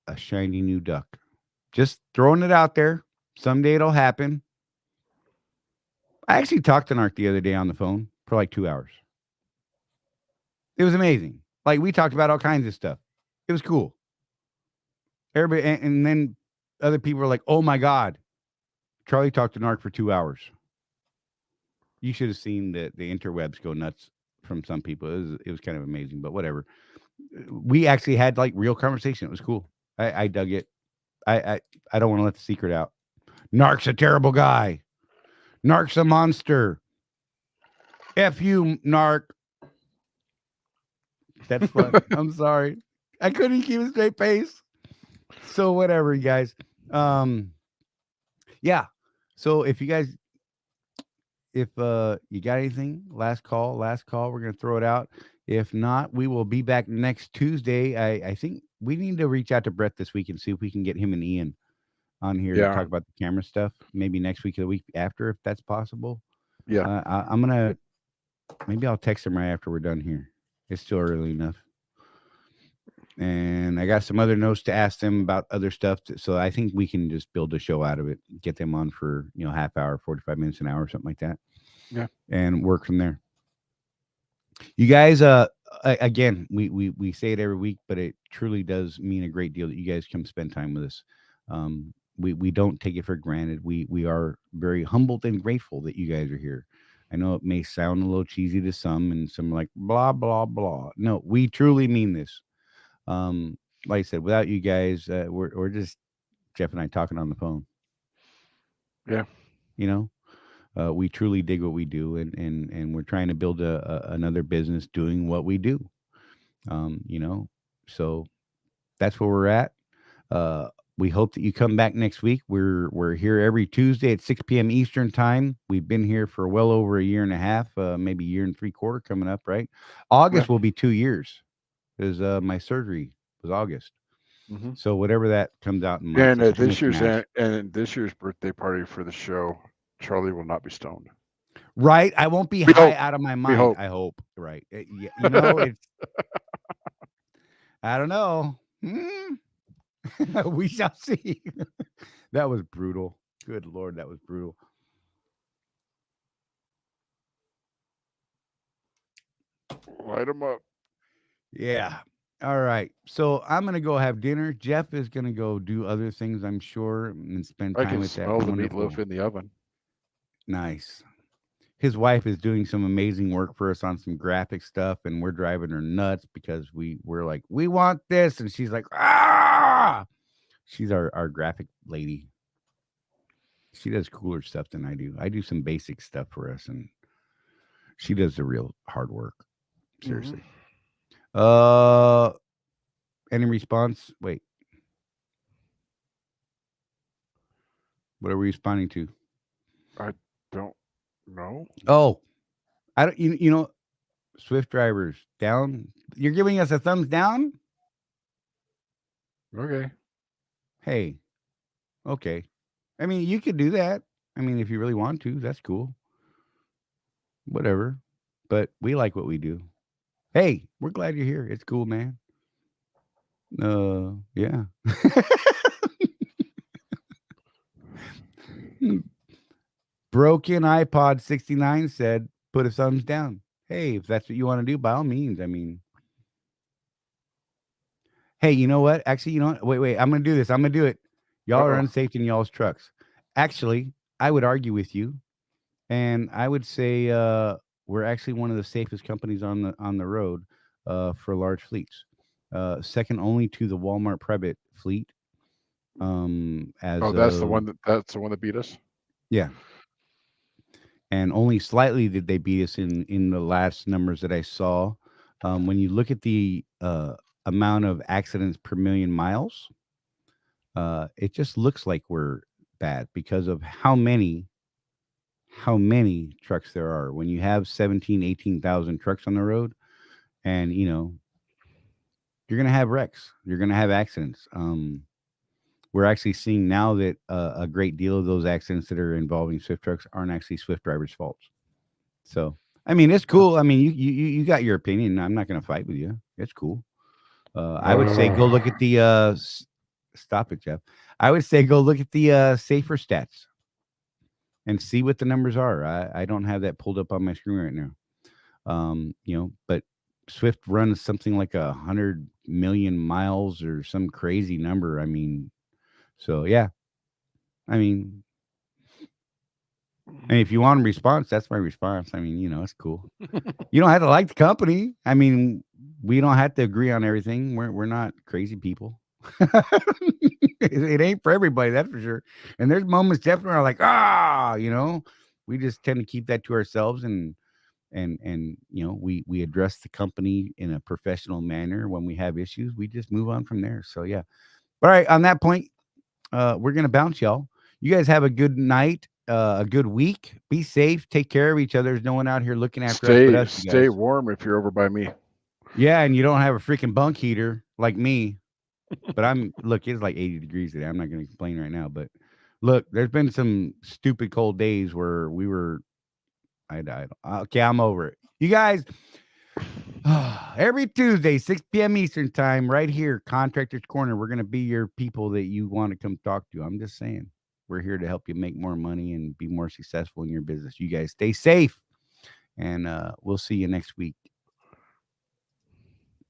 a shiny new duck. Just throwing it out there. Someday it'll happen. I actually talked to Narc the other day on the phone for like 2 hours. It was amazing. Like, we talked about all kinds of stuff. It was cool. Everybody, and then other people were like, oh my God, Charley talked to Narc for 2 hours. You should have seen the interwebs go nuts from some people. It was kind of amazing, but whatever. We actually had like real conversation. It was cool. I dug it. I don't want to let the secret out. Narc's a terrible guy. Narc's a monster. F you, Narc. That's fun. I'm sorry. I couldn't keep a straight face. So whatever, you guys. Yeah. So if you guys, if you got anything, last call, we're gonna throw it out. If not, we will be back next Tuesday. I think we need to reach out to Brett this week and see if we can get him and Ian on here to Yeah. talk about the camera stuff. Maybe next week or the week after, if that's possible. Yeah. I'm gonna maybe I'll text him right after we're done here. It's still early enough. And I got some other notes to ask them about other stuff. So I think we can just build a show out of it, get them on for, half hour, 45 minutes, an hour, something like that. Yeah. And work from there. You guys, again, we say it every week, but it truly does mean a great deal that you guys come spend time with us. We don't take it for granted. We are very humbled and grateful that you guys are here. I know it may sound a little cheesy to some, and some are like blah blah blah. No, we truly mean this. Like I said, without you guys, we're just Jeff and I talking on the phone. Yeah. We truly dig what we do, and we're trying to build another business doing what we do. So that's where we're at. We hope that you come back next week. We're here every Tuesday at 6 p.m. Eastern time. We've been here for well over a year and a half, maybe a year and 3/4 coming up, right? August will be 2 years, because my surgery was August. Mm-hmm. So whatever that comes out in March. March. And this year's birthday party for the show, Charley will not be stoned. Right. I won't be high out of my mind. I hope. Right. It's I don't know. We shall see. That was brutal. Good Lord, that was brutal. Light them up. Yeah. All right. So I'm going to go have dinner. Jeff is going to go do other things, I'm sure, and spend time with that. I can smell the meatloaf in the oven. Nice. His wife is doing some amazing work for us on some graphic stuff, and we're driving her nuts because we're like, we want this. And she's like, ah! She's our graphic lady. She does cooler stuff than I do. I do some basic stuff for us, and she does the real hard work. Seriously. Mm-hmm. Any response? Wait. What are we responding to? I don't know. Oh, I don't. Swift drivers down. You're giving us a thumbs down. Okay. Hey. Okay. I mean, you could do that. I mean, if you really want to, that's cool. Whatever. But we like what we do. Hey, we're glad you're here. It's cool, man. Yeah. Broken iPod 69 said, put a thumbs down. Hey, if that's what you want to do, by all means. I mean, hey, you know what? Actually, you know what? Wait. I'm going to do this. I'm going to do it. Y'all are unsafe in y'all's trucks. Actually, I would argue with you. And I would say we're actually one of the safest companies on the road for large fleets. Second only to the Walmart private fleet. That's the one that beat us. Yeah. And only slightly did they beat us in the last numbers that I saw. When you look at the amount of accidents per million miles, it just looks like we're bad because of how many trucks there are. When you have 18,000 trucks on the road, and you're going to have wrecks, you're going to have accidents. We're actually seeing now that a great deal of those accidents that are involving Swift trucks aren't actually Swift drivers' faults. So, I mean, it's cool. I mean, you got your opinion. I'm not going to fight with you. It's cool. I would say go look at the stop it, Jeff. I would say go look at the safer stats and see what the numbers are. I don't have that pulled up on my screen right now. But Swift runs something like 100 million miles or some crazy number. I mean, so yeah. I mean, if you want a response, that's my response. I mean, it's cool. You don't have to like the company. I mean, we don't have to agree on everything. We're not crazy people. It ain't for everybody, that's for sure. And there's moments definitely are like, we just tend to keep that to ourselves, and we address the company in a professional manner. When we have issues, we just move on from there. So yeah. All right, on that point, we're gonna bounce, y'all. You guys have a good night, a good week. Be safe, take care of each other. There's no one out here looking after us but us. Stay warm if you're over by me. Yeah, and you don't have a freaking bunk heater like me. But look, it's like 80 degrees today. I'm not going to complain right now. But look, there's been some stupid cold days where I died. Okay, I'm over it. You guys, every Tuesday, 6 p.m. Eastern time, right here, Contractors Corner. We're going to be your people that you want to come talk to. I'm just saying, we're here to help you make more money and be more successful in your business. You guys stay safe, and we'll see you next week.